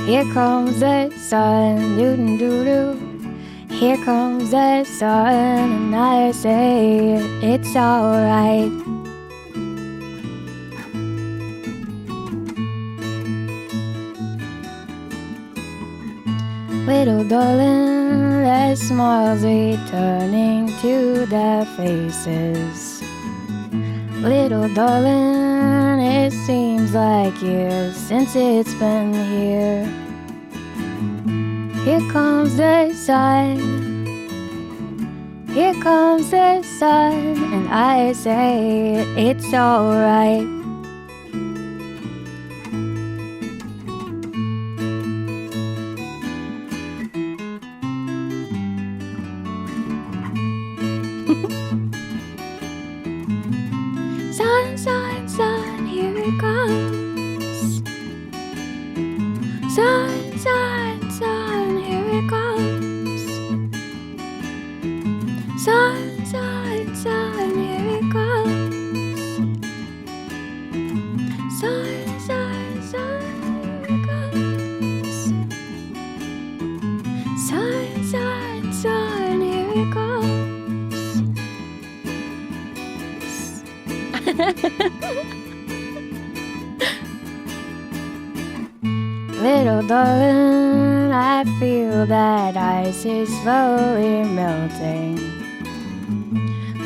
Here comes the sun, doo doo doo. Here comes the sun, and I say it's alright. Little darling, the smiles returning to their faces. Little darling, it seems like years since it's been here. Here comes the sun. Here comes the sun, and I say it's alright. Sun, sun, sun, here it comes. Sun, sun, sun, here it comes. Sun, sun, sun, here it comes. Sun, sun, sun, here it comes. Sun, sun, sun, here it comes. Little darling, I feel that ice is slowly melting.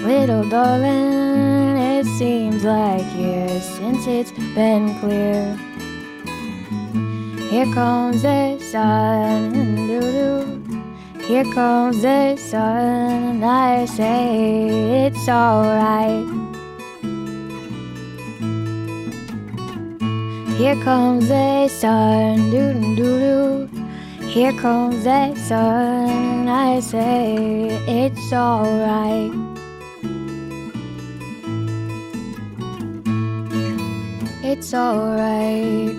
Little darling, it seems like years since it's been clear. Here comes the sun, doo-doo. Here comes the sun, and I say it's alright. Here comes the sun, doo doo doo. Here comes the sun, and I say it's alright. It's alright.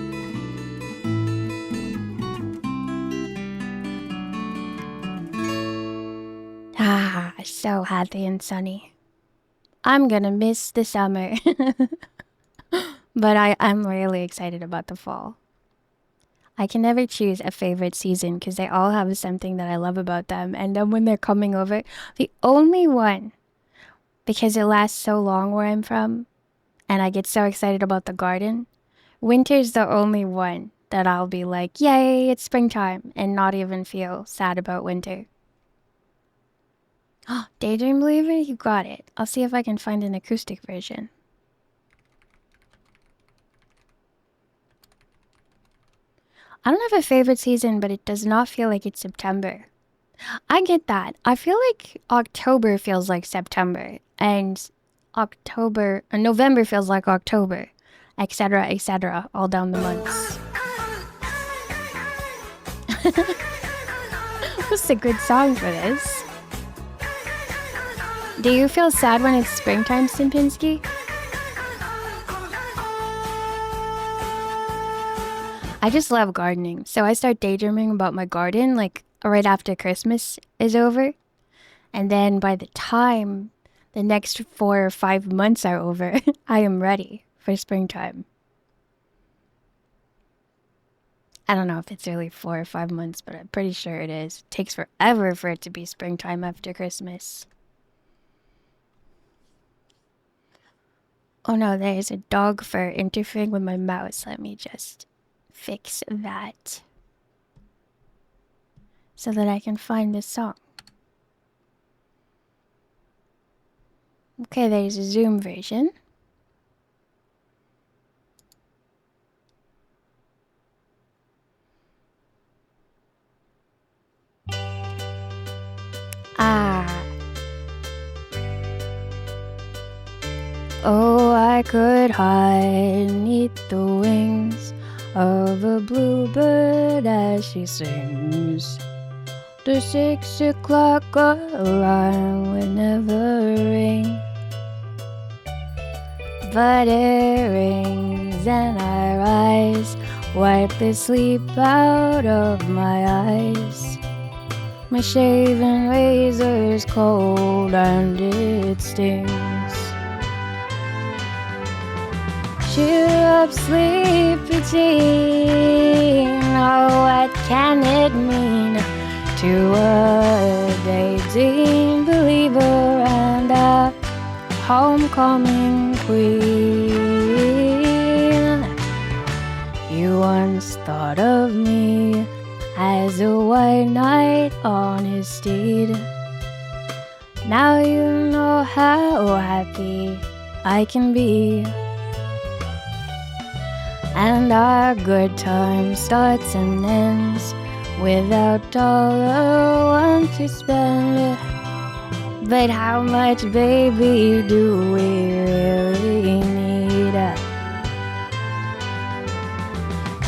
Ah, so happy and sunny. I'm gonna miss the summer. But I'm really excited about the fall. I can never choose a favorite season because they all have something that I love about them. And then when they're coming over, the only one, because it lasts so long where I'm from, and I get so excited about the garden, winter's the only one that I'll be like, yay, it's springtime, and not even feel sad about winter. Daydream Believer, you got it. I'll see if I can find an acoustic version. I don't have a favorite season, but it does not feel like it's September. I get that. I feel like October feels like September, and November feels like October, etc., all down the months. What's a good song for this? Do you feel sad when it's springtime, Simpinski? I just love gardening, so I start daydreaming about my garden like right after Christmas is over. And then by the time the next 4 or 5 months are over, I am ready for springtime. I don't know if it's really 4 or 5 months, but I'm pretty sure it is. It takes forever for it to be springtime after Christmas. Oh no, there is a dog fur interfering with my mouse. Let me just fix that so that I can find this song. Okay, there's a Zoom version. Oh, I could hide 'neath the wings of a bluebird as she sings. The 6 o'clock alarm would never ring, but it rings and I rise, wipe the sleep out of my eyes. My shaven razor's cold and it stings. Cheer up, sleepy teen. Oh, what can it mean to a daydream believer and a homecoming queen? You once thought of me as a white knight on his steed. Now you know how happy I can be. And our good time starts and ends without $1 to spend. But how much, baby, do we really need?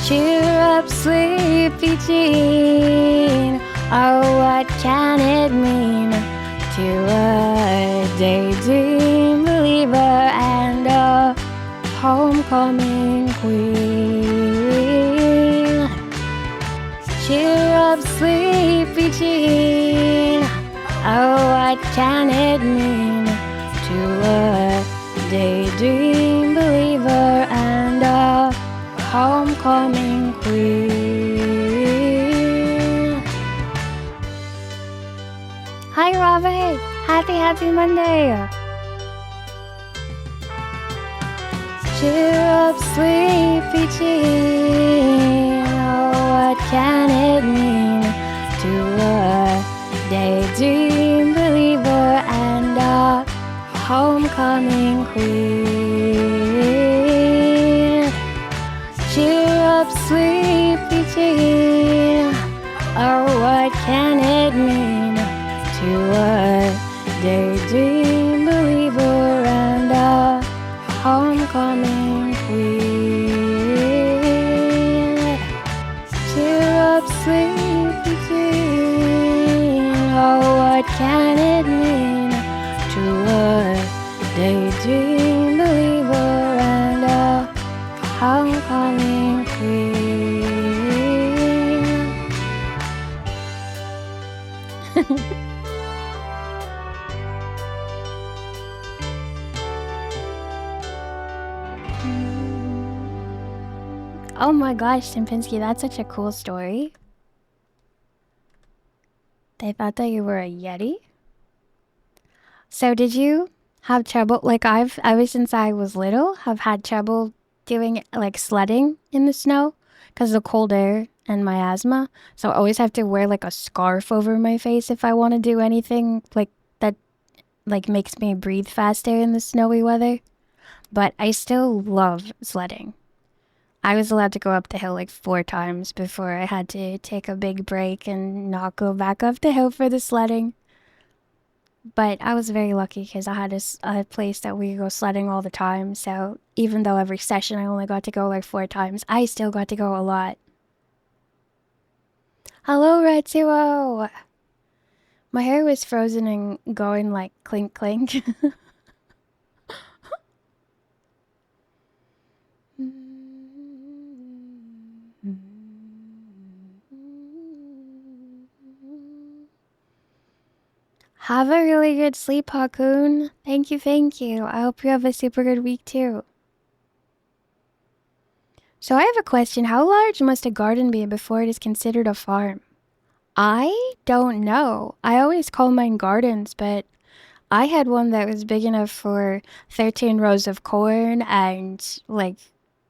Cheer up, sleepy teen. Oh, what can it mean to a daydream believer and a homecoming queen? Cheer up, sleepy teen. Oh, what can it mean to a daydream believer and a homecoming queen? Hi, Robert. Happy Monday. Cheer up, sleepy teen. Oh, what can it mean to a daydream believer and a homecoming queen? Cheer up, sleepy teen. Oh, what can it mean to a daydream believer and a homecoming queen? Cheer up, sleepy teen. Oh, what can it mean to a daydream believer and a homecoming queen? Oh my gosh, Simpinski, that's such a cool story. They thought that you were a Yeti? So did you have trouble, like ever since I was little, have had trouble doing like sledding in the snow because of the cold air and my asthma. So I always have to wear like a scarf over my face if I want to do anything like like makes me breathe faster in the snowy weather. But I still love sledding. I was allowed to go up the hill like 4 times before I had to take a big break and not go back up the hill for the sledding. But I was very lucky because I had a place that we go sledding all the time. So even though every session I only got to go like 4 times, I still got to go a lot. Hello, Retsuo! My hair was frozen and going like clink clink. Have a really good sleep, Hakun. Thank you, thank you. I hope you have a super good week too. So I have a question. How large must a garden be before it is considered a farm? I don't know. I always call mine gardens, but I had one that was big enough for 13 rows of corn and like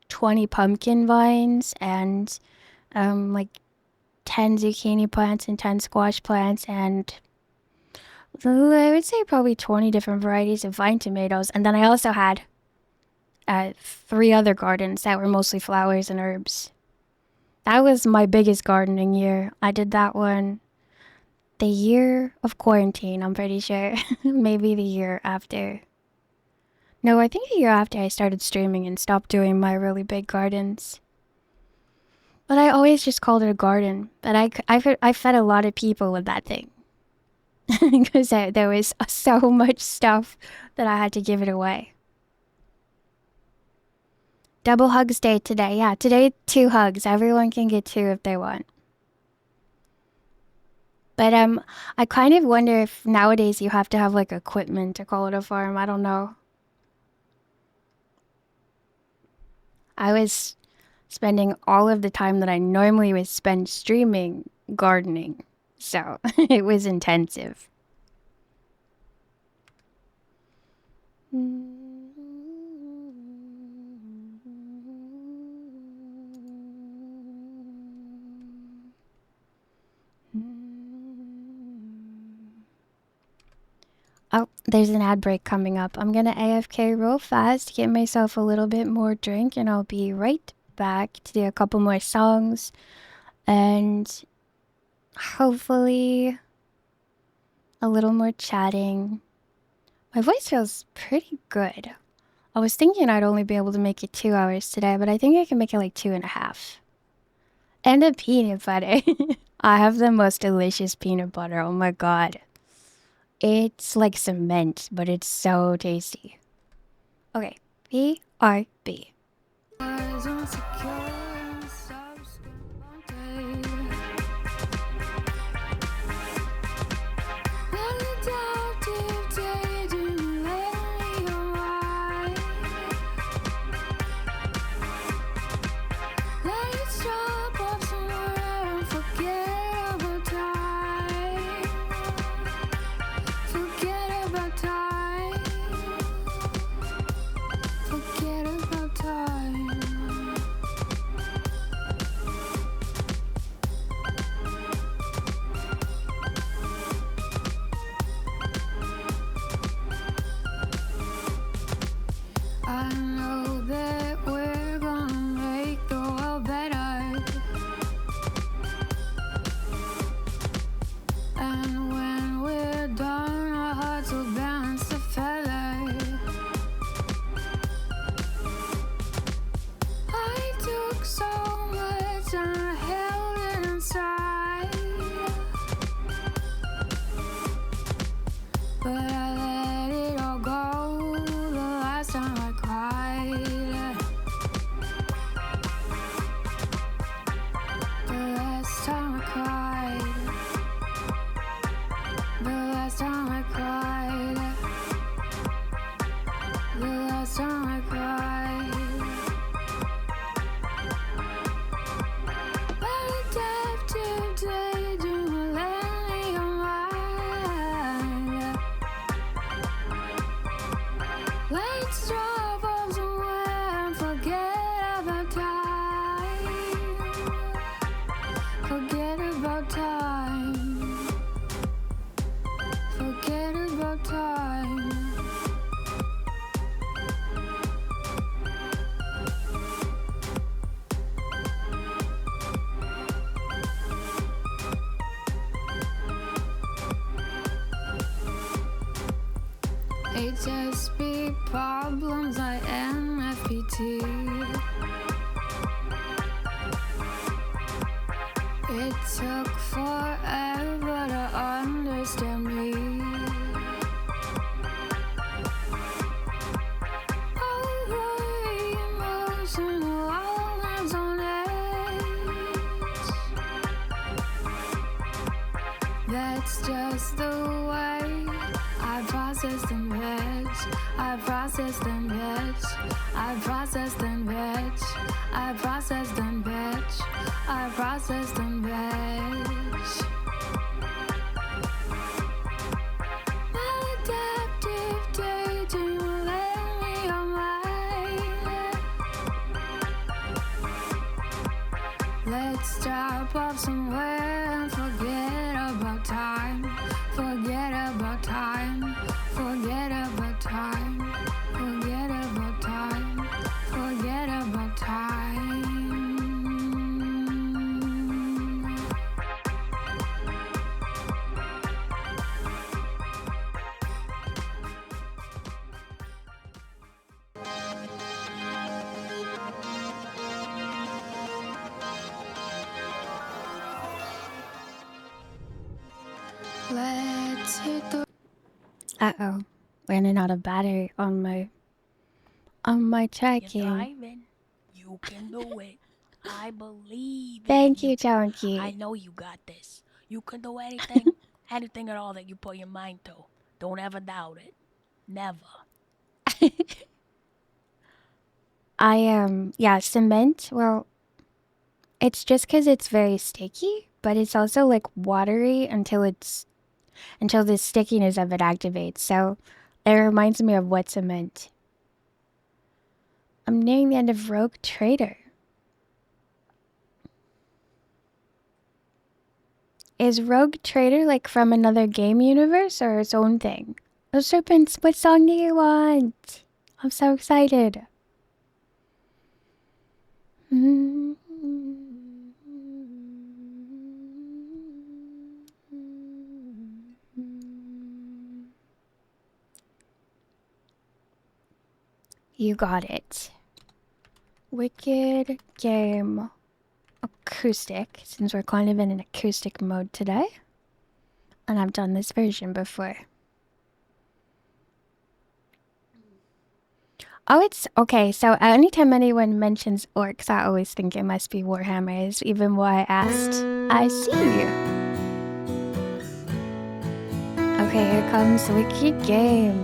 20 pumpkin vines and like 10 zucchini plants and 10 squash plants and I would say probably 20 different varieties of vine tomatoes. And then I also had 3 other gardens that were mostly flowers and herbs. That was my biggest gardening year. I did that one the year of quarantine, I'm pretty sure. Maybe the year after. No, I think the year after I started streaming and stopped doing my really big gardens. But I always just called it a garden. But I fed a lot of people with that thing. Because there was so much stuff that I had to give it away. Double hugs day today. Yeah, today 2 hugs. Everyone can get 2 if they want. But I kind of wonder if nowadays you have to have like equipment to call it a farm. I don't know. I was spending all of the time that I normally would spend streaming gardening. So it was intensive. Oh, there's an ad break coming up. I'm gonna AFK real fast, get myself a little bit more drink, and I'll be right back to do a couple more songs. And hopefully a little more chatting. My voice feels pretty good. I was thinking I'd only be able to make it 2 hours today, but I think I can make it like 2.5. And a peanut butter. I have the most delicious peanut butter. Oh my god. It's like cement, but it's so tasty. Okay, BRB. Forget about time. must be problems like NFPT. It took forever to understand me. All the emotional lives on edge. That's just the way I process and veg. I process and veg. I process and veg. I process and veg. I process and veg. Maladaptive daydream will let me on my. Let's drop off somewhere and forget about time. Forget about time. Forget about time. Forget about time. Forget about time. Let's hit the. Uh-oh. Running out of battery on my You're tracking. driving. You can do it. I believe in Thank you. you, Chunky. I know you got this. You can do anything, anything at all that you put your mind to. Don't ever doubt it. Never. Yeah, cement, well, it's just because it's very sticky, but it's also like watery until the stickiness of it activates. So it reminds me of wet cement. I'm nearing the end of Rogue Trader. Is Rogue Trader like from another game universe or its own thing? Oh, Serpents, what song do you want? I'm so excited. You got it. Wicked Game Acoustic, since we're kind of in an acoustic mode today. And I've done this version before. Oh, it's okay. So anytime anyone mentions orcs, I always think it must be Warhammers, even though I asked. I see. Okay, here comes Wicked Game.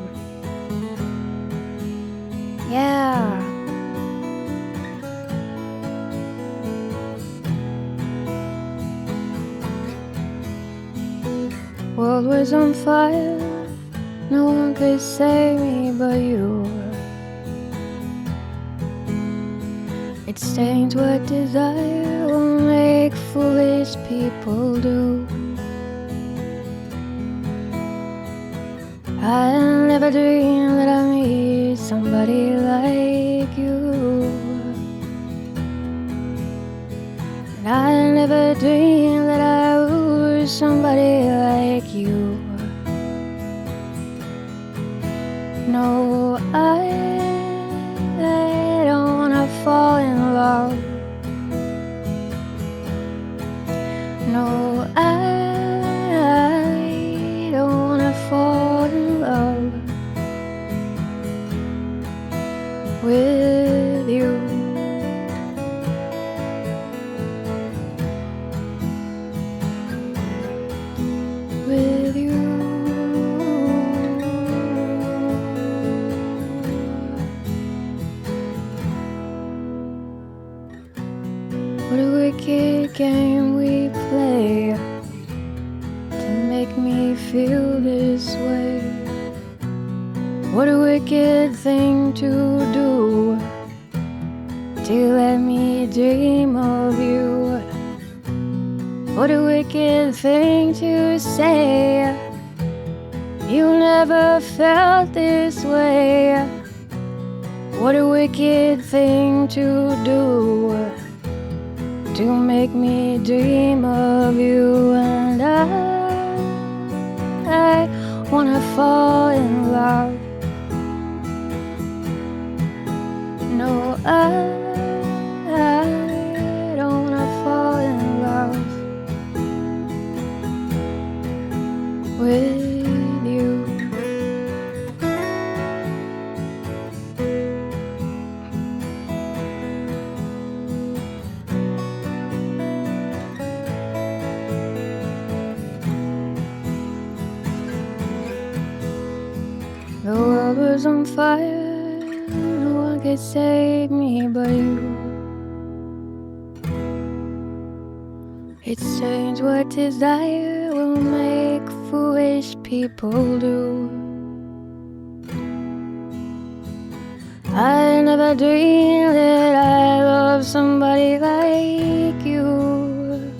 Yeah. World was on fire. No one could save me but you. It stains what desire will make foolish people do. I never dreamed that I'd meet somebody like you. And I never dreamed that I would somebody like you. No, I don't wanna fall in love. No, I don't wanna fall in love with you. With you. What a wicked game we play to make me feel this way. What a wicked thing to do to let me dream of you. What a wicked thing to say. You never felt this way. What a wicked thing to do to make me dream of you. And I wanna fall in love I don't wanna fall in love with you. The world was on fire, no one could save me but you. It's strange what desire will make foolish people do. I never dreamed that I love somebody like you,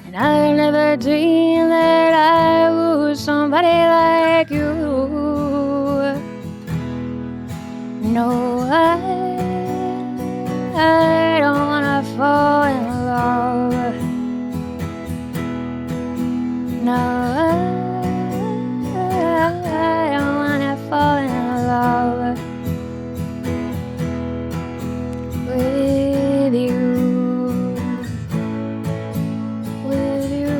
and I never dreamed that I lose somebody like you. No, I don't wanna fall in love. No, I don't wanna fall in love with you. With you.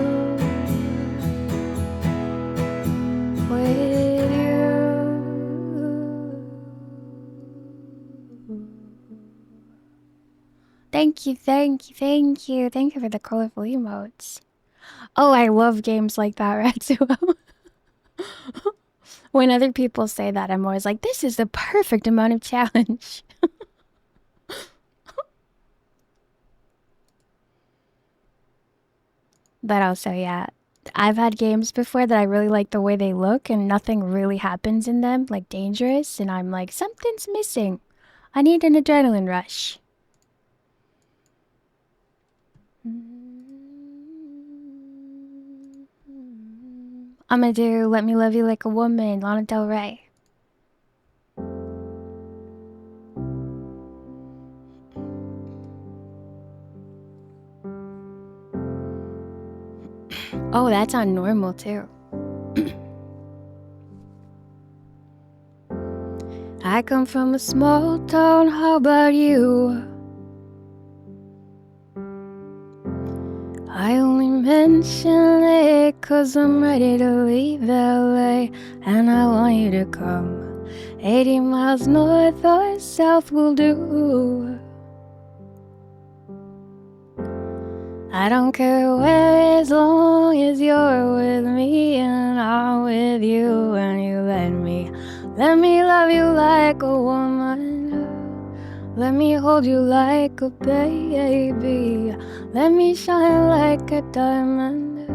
With you. Thank you, thank you, thank you. Thank you for the colorful emotes. Oh, I love games like that, Ratsuo. When other people say that, I'm always like, this is the perfect amount of challenge. But also, yeah, I've had games before that I really like the way they look and nothing really happens in them, like dangerous, and I'm like, something's missing. I need an adrenaline rush. I'm gonna do Let Me Love You Like a Woman, Lana Del Rey. Oh, that's on normal too. I come from a small town, how about you? I only mention it 'cause I'm ready to leave LA, and I want you to come. 80 miles north or south will do. I don't care where, as long as you're with me and I'm with you, and you let me love you like a woman. Let me hold you like a baby. Let me shine like a diamond.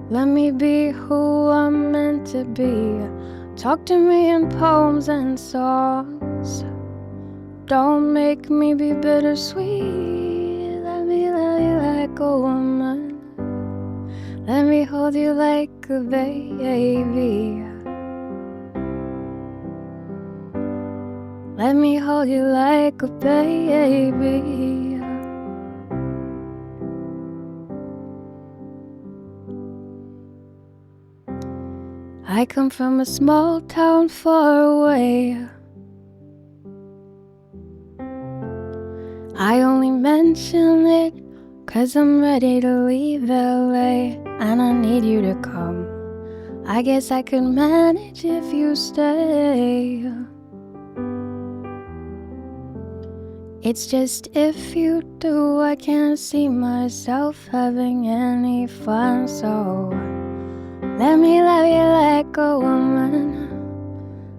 Let me be who I'm meant to be. Talk to me in poems and songs. Don't make me be bittersweet. Let me love you like a woman. Let me hold you like a baby. Let me hold you like a baby. I come from a small town far away. I only mention it 'cause I'm ready to leave LA, and I need you to come. I guess I could manage if you stay. It's just if you do, I can't see myself having any fun, so let me love you like a woman.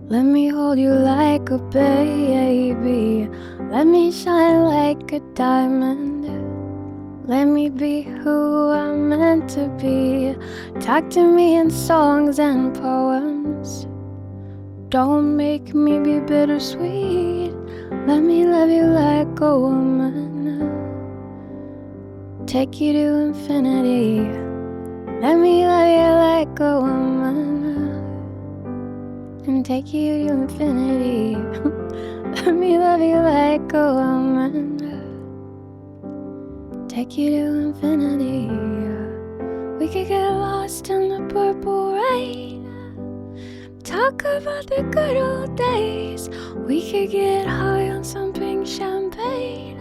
Let me hold you like a baby. Let me shine like a diamond. Let me be who I'm meant to be. Talk to me in songs and poems. Don't make me be bittersweet. Let me love you like a woman. Take you to infinity. Let me love you like a woman. And take you to infinity. Let me love you like a woman. Take you to infinity. We could get lost in the purple rain. Talk about the good old days. We could get high on some pink champagne.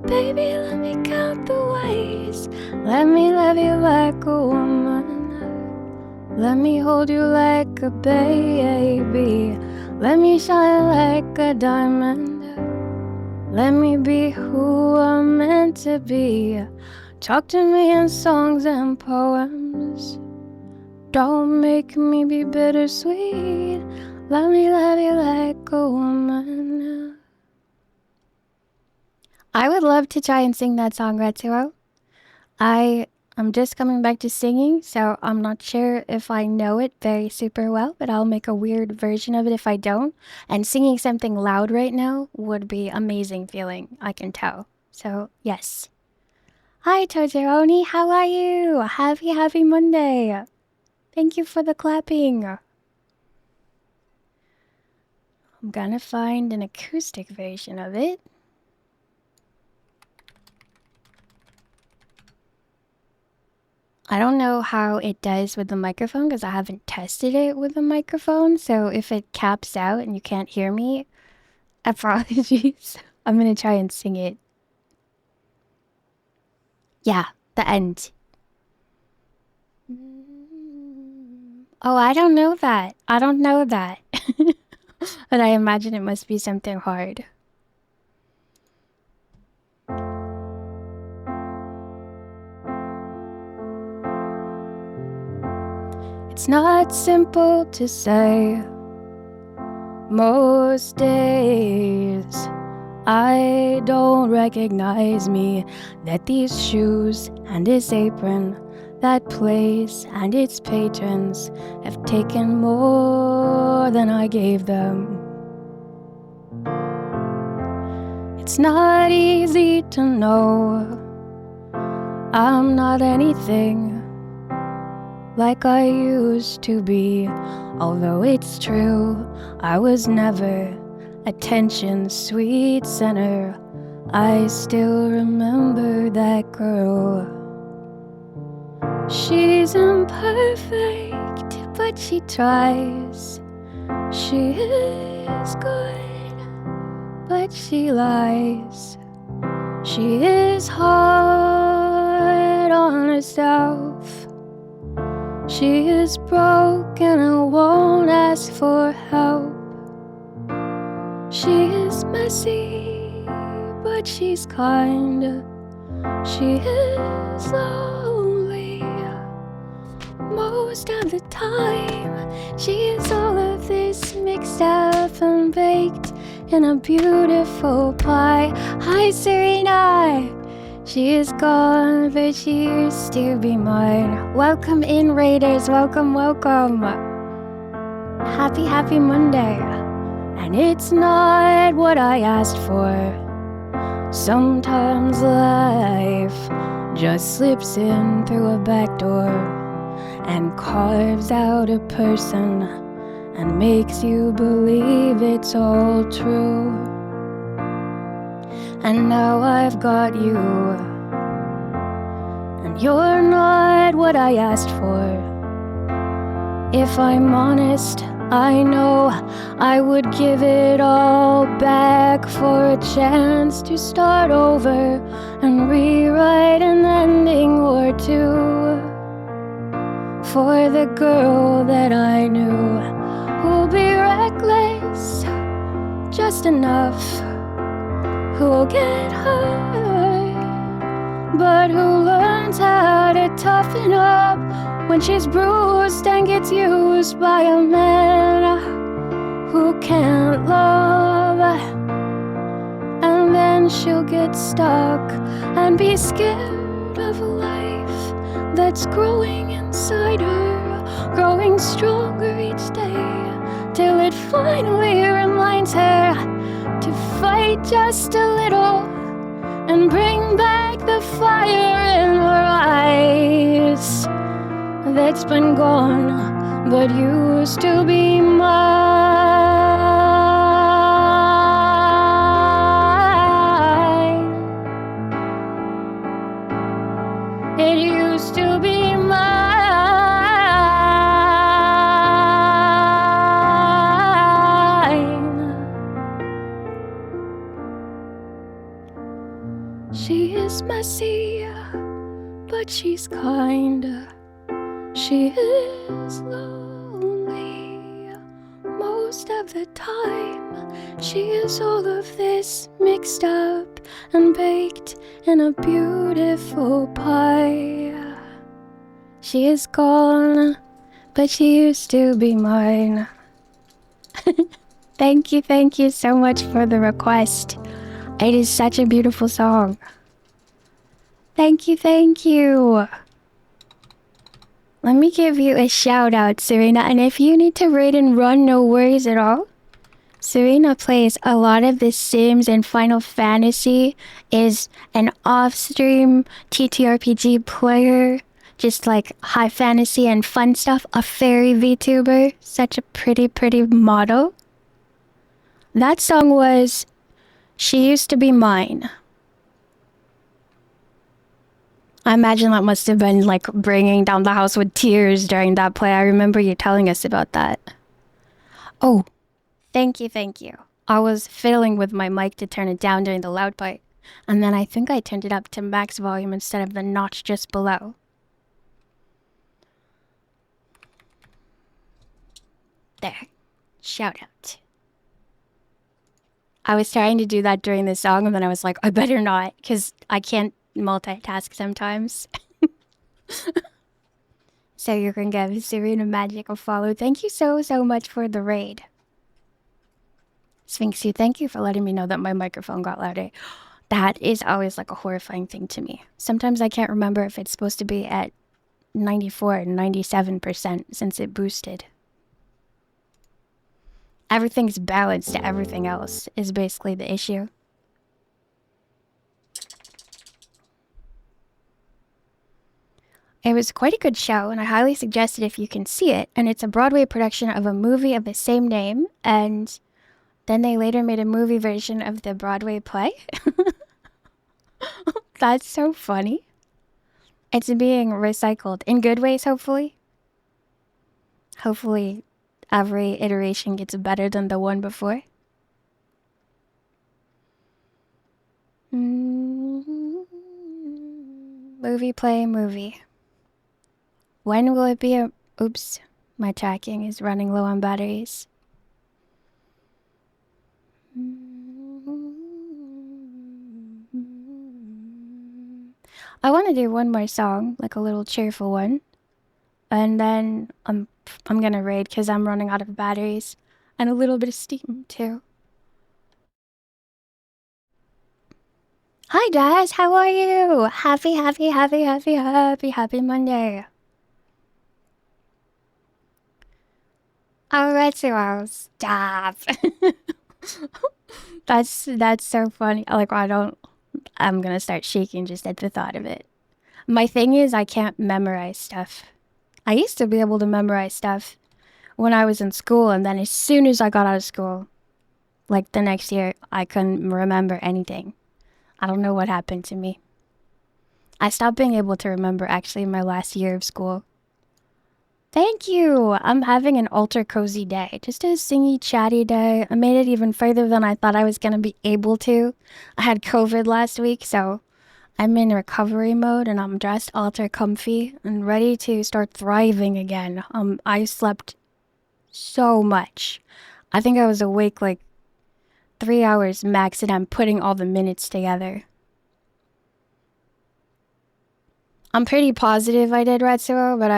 Baby, let me count the ways. Let me love you like a woman. Let me hold you like a baby. Let me shine like a diamond. Let me be who I'm meant to be. Talk to me in songs and poems. Don't make me be bittersweet. Let me love you like a woman. I would love to try and sing that song, Retsuo. I'm just coming back to singing, so I'm not sure if I know it very super well, but I'll make a weird version of it if I don't. And singing something loud right now would be amazing feeling, I can tell. So, yes. Hi, Todoroni, how are you? Happy Monday. Thank you for the clapping. I'm gonna find an acoustic version of it. I don't know how it does with the microphone because I haven't tested it with the microphone. So if it caps out and you can't hear me, apologies. I'm gonna try and sing it. Yeah, the end. Oh, I don't know that. I don't know that. But I imagine it must be something hard. It's not simple to say. Most days I don't recognize me. That these shoes and this apron, that place and its patrons have taken more than I gave them. It's not easy to know I'm not anything like I used to be. Although it's true, I was never attention's sweet center. I still remember that girl. She's imperfect, but she tries. She is good, but she lies. She is hard on herself. She is broken and won't ask for help. She is messy, but she's kind. She is lonely most of the time. She is all of this mixed up and baked in a beautiful pie. Hi, Serena. She is gone, but she used to be mine. Welcome in, Raiders. Welcome. Happy Monday. And it's not what I asked for. Sometimes life just slips in through a back door and carves out a person and makes you believe it's all true. And now I've got you, and you're not what I asked for. If I'm honest, I know I would give it all back for a chance to start over and rewrite an ending or two. For the girl that I knew, who'll be reckless just enough, who'll get hurt, but who learns how to toughen up when she's bruised and gets used by a man who can't love. And then she'll get stuck and be scared of a life that's growing inside her, growing stronger each day, till it finally reminds her to fight just a little and bring back the fire in her eyes that's been gone but used to be mine. It used to be mine. messy, but she's kind. She is lonely most of the time. She is all of this mixed up and baked in a beautiful pie. She is gone, but she used to be mine. Thank you so much for the request. It is such a beautiful song. Thank you. Let me give you a shout out, Serena, and if you need to raid and run, no worries at all. Serena plays a lot of The Sims and Final Fantasy, is an off-stream TTRPG player, just like high fantasy and fun stuff, a fairy VTuber, such a pretty model. That song was She Used to Be Mine. I imagine that must have been like bringing down the house with tears during that play. I remember you telling us about that. Oh, thank you. I was fiddling with my mic to turn it down during the loud part, and then I think I turned it up to max volume instead of the notch just below. There. Shout out. I was trying to do that during the song, and then I was like, I better not, because I can't multitask sometimes. So you can give Serena Magic a follow. Thank you so much for the raid. Sphinxy, thank you for letting me know that my microphone got louder. That is always like a horrifying thing to me. Sometimes I can't remember if it's supposed to be at 94 and 97% since it boosted. Everything's balanced to everything else is basically the issue. It was quite a good show, and I highly suggest it if you can see it. And it's a Broadway production of a movie of the same name, and then they later made a movie version of the Broadway play. That's so funny. It's being recycled in good ways, hopefully. Hopefully, every iteration gets better than the one before. Movie, play, movie. When will it be a... Oops, my tracking is running low on batteries. I want to do one more song, like a little cheerful one. And then I'm gonna raid because I'm running out of batteries. And a little bit of steam, too. Hi, Daz, how are you? Happy Monday. Alright, so I'll stop. That's so funny. Like, I'm gonna start shaking just at the thought of it. My thing is, I can't memorize stuff. I used to be able to memorize stuff when I was in school, and then as soon as I got out of school, like the next year, I couldn't remember anything. I don't know what happened to me. I stopped being able to remember actually in my last year of school. Thank you! I'm having an ultra cozy day. Just a singy, chatty day. I made it even further than I thought I was gonna be able to. I had COVID last week, so I'm in recovery mode and I'm dressed ultra comfy and ready to start thriving again. I slept so much. I think I was awake like 3 hours max, and I'm putting all the minutes together. I'm pretty positive I did Retsuo, but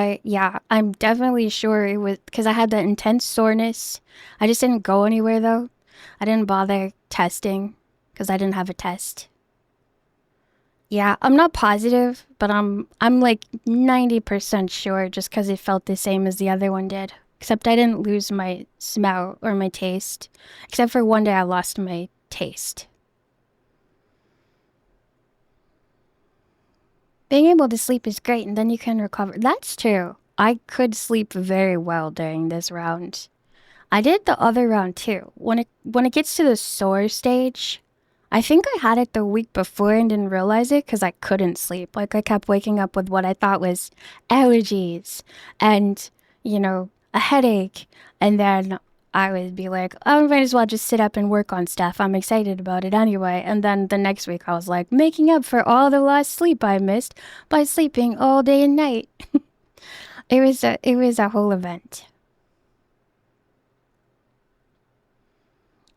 I'm definitely sure it was because I had that intense soreness. I just didn't go anywhere though. I didn't bother testing because I didn't have a test. Yeah, I'm not positive, but I'm like 90% sure just because it felt the same as the other one did. Except I didn't lose my smell or my taste. Except for one day I lost my taste. Being able to sleep is great, and then you can recover. That's true. I could sleep very well during this round. I did the other round too. When it gets to the sore stage, I think I had it the week before and didn't realize it because I couldn't sleep. Like, I kept waking up with what I thought was allergies and, a headache. And then I would be like, I might as well just sit up and work on stuff. I'm excited about it anyway. And then the next week I was like, making up for all the lost sleep I missed by sleeping all day and night. It was a whole event.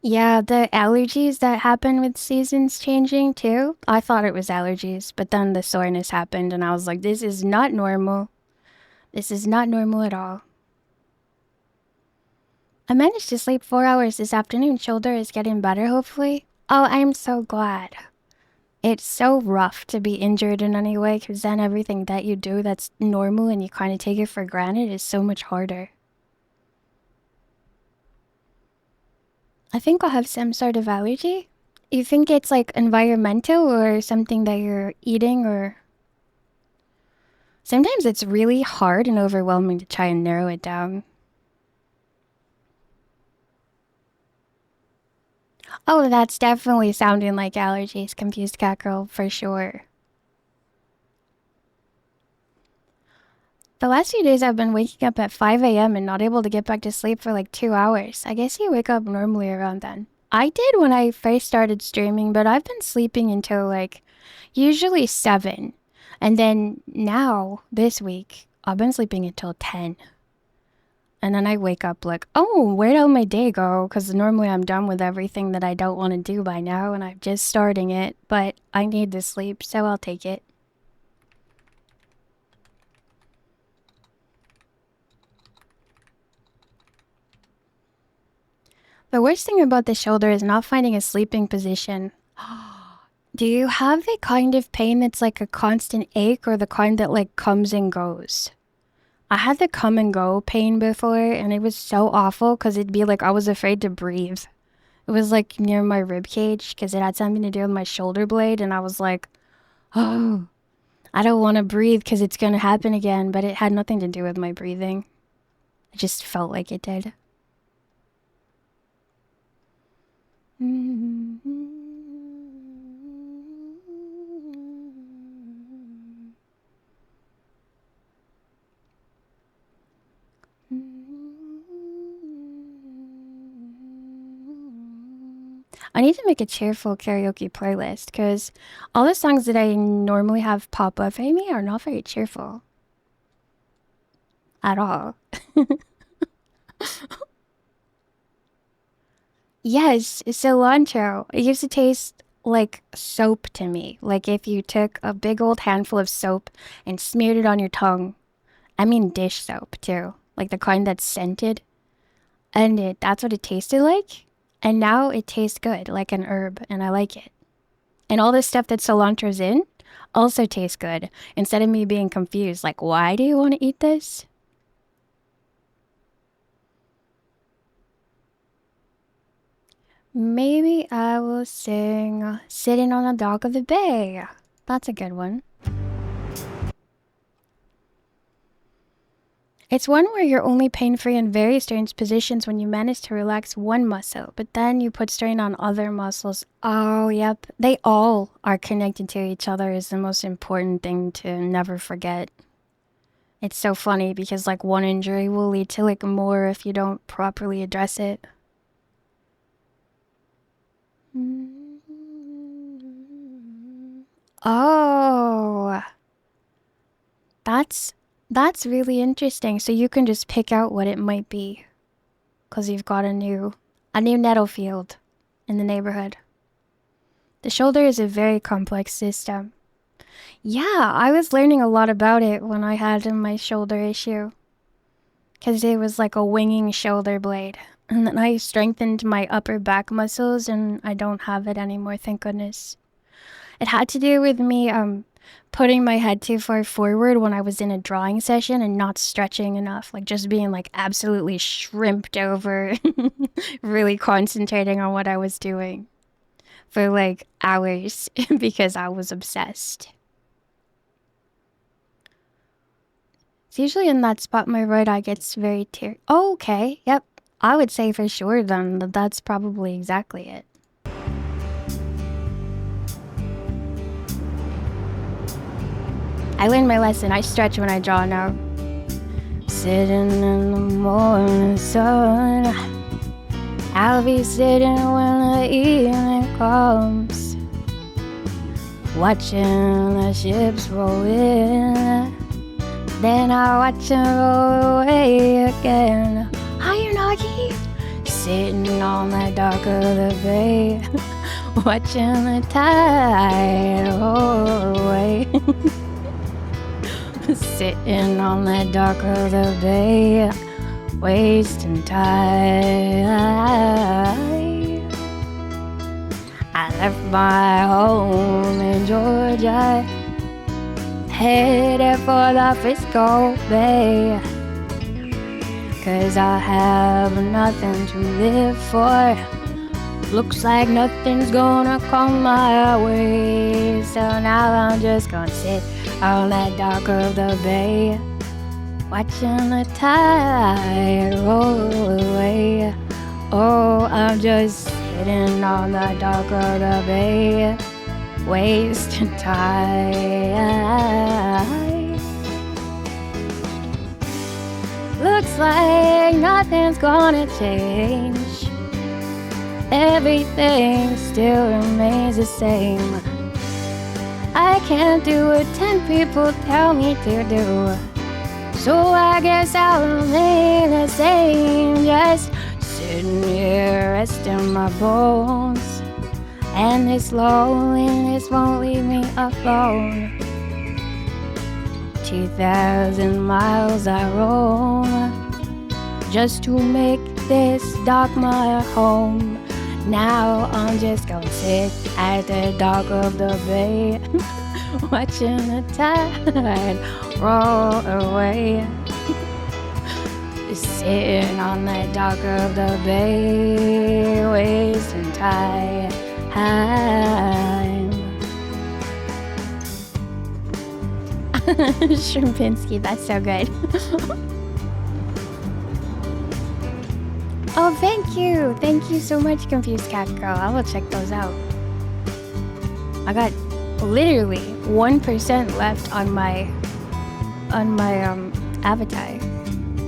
Yeah, the allergies that happen with seasons changing too. I thought it was allergies, but then the soreness happened and I was like, this is not normal. This is not normal at all. I managed to sleep 4 hours this afternoon. Shoulder is getting better, hopefully. Oh, I'm so glad. It's so rough to be injured in any way, because then everything that you do that's normal and you kind of take it for granted is so much harder. I think I'll have some sort of allergy. You think it's like environmental or something that you're eating, or... Sometimes it's really hard and overwhelming to try and narrow it down. Oh, that's definitely sounding like allergies, Confused Cat Girl, for sure. The last few days I've been waking up at 5 a.m. and not able to get back to sleep for like 2 hours. I guess you wake up normally around then. I did when I first started streaming, but I've been sleeping until like usually 7. And then now, this week, I've been sleeping until 10. And then I wake up like, oh, where'd all my day go? Because normally I'm done with everything that I don't want to do by now, and I'm just starting it. But I need to sleep, so I'll take it. The worst thing about the shoulder is not finding a sleeping position. Do you have the kind of pain that's like a constant ache, or the kind that like comes and goes? I had the come and go pain before, and it was so awful because it'd be like I was afraid to breathe. It was like near my rib cage because it had something to do with my shoulder blade, and I was like, oh, I don't want to breathe because it's going to happen again, but it had nothing to do with my breathing. I just felt like it did. I need to make a cheerful karaoke playlist because all the songs that I normally have pop up for me are not very cheerful. At all. Yes, cilantro. It used to taste like soap to me. Like if you took a big old handful of soap and smeared it on your tongue. I mean dish soap too. Like the kind that's scented. And that's what it tasted like. And now it tastes good, like an herb, and I like it. And all this stuff that cilantro's in also tastes good. Instead of me being confused, like, why do you want to eat this? Maybe I will sing Sitting on the Dock of the Bay. That's a good one. It's one where you're only pain-free in very strange positions when you manage to relax one muscle, but then you put strain on other muscles. Oh, yep. They all are connected to each other is the most important thing to never forget. It's so funny because like one injury will lead to like more if you don't properly address it. Oh, that's really interesting. So you can just pick out what it might be, because you've got a new nettle field in the neighborhood. The shoulder is a very complex system. Yeah, I was learning a lot about it when I had my shoulder issue, because it was like a winging shoulder blade. And then I strengthened my upper back muscles, and I don't have it anymore, thank goodness. It had to do with me putting my head too far forward when I was in a drawing session and not stretching enough, like just being like absolutely shrimped over, really concentrating on what I was doing for like hours because I was obsessed. It's usually in that spot my right eye gets very teary. Oh, okay, yep. I would say for sure then that that's probably exactly it. I learned my lesson. I stretch when I draw now. Sitting in the morning sun. I'll be sitting when the evening comes, watching the ships roll in. Then I'll watch them roll away again. Hi, Nagi! Sitting on the dock of the bay, watching the tide roll away. Sitting on the dock of the bay, wasting time. I left my home in Georgia, headed for the Frisco Bay, 'cause I have nothing to live for. Looks like nothing's gonna come my way, so now I'm just gonna sit on the dock of the bay, watching the tide roll away. Oh, I'm just sitting on the dock of the bay, wasting time. Looks like nothing's gonna change. Everything still remains the same. I can't do what 10 people tell me to do, so I guess I'll remain the same. Just sitting here resting my bones, and this loneliness won't leave me alone. 2,000 miles I roam just to make this dock my home. Now I'm just gonna sit at the dock of the bay, watching the tide roll away. Sitting on the dock of the bay, wasting time. Shrimpinsky, that's so good. Oh, thank you. Thank you so much, Confused Cat Girl. I will check those out. I got literally 1% left on my avatar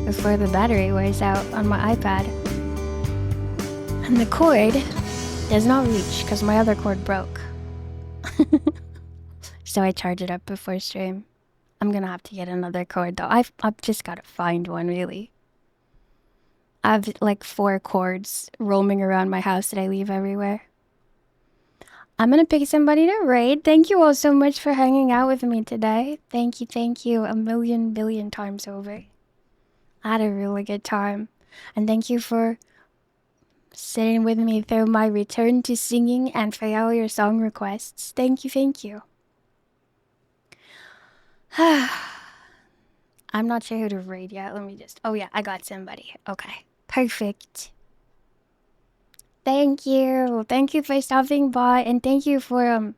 before the battery wears out on my iPad. And the cord does not reach because my other cord broke. So I charge it up before stream. I'm gonna have to get another cord though. I've just gotta find one, really. I have like 4 cords roaming around my house that I leave everywhere. I'm gonna pick somebody to raid. Thank you all so much for hanging out with me today. Thank you a million billion times over. I had a really good time. And thank you for sitting with me through my return to singing and for all your song requests. Thank you. I'm not sure who to raid yet. Let me just... Oh yeah, I got somebody. Okay. Perfect. Thank you. Thank you for stopping by, and thank you for, I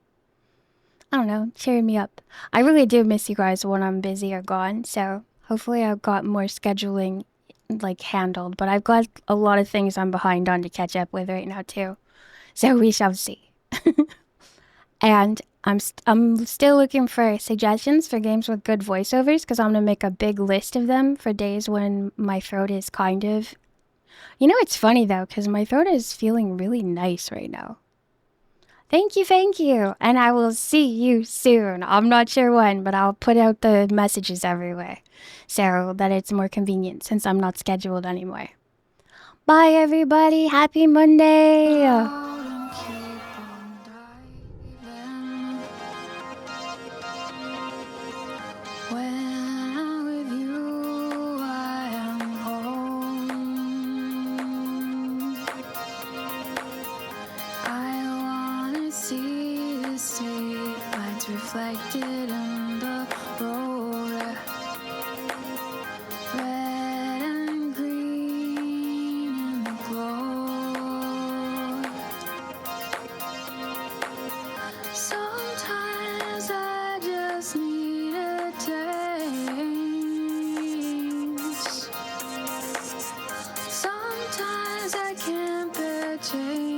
don't know, cheering me up. I really do miss you guys when I'm busy or gone, so hopefully I've got more scheduling, like, handled. But I've got a lot of things I'm behind on to catch up with right now, too. So we shall see. And I'm still looking for suggestions for games with good voiceovers, because I'm going to make a big list of them for days when my throat is kind of... You know, it's funny, though, because my throat is feeling really nice right now. Thank you. And I will see you soon. I'm not sure when, but I'll put out the messages everywhere so that it's more convenient since I'm not scheduled anymore. Bye, everybody. Happy Monday. Reflected in the road, red and green in the glow. Sometimes I just need a taste. Sometimes I can't bear change.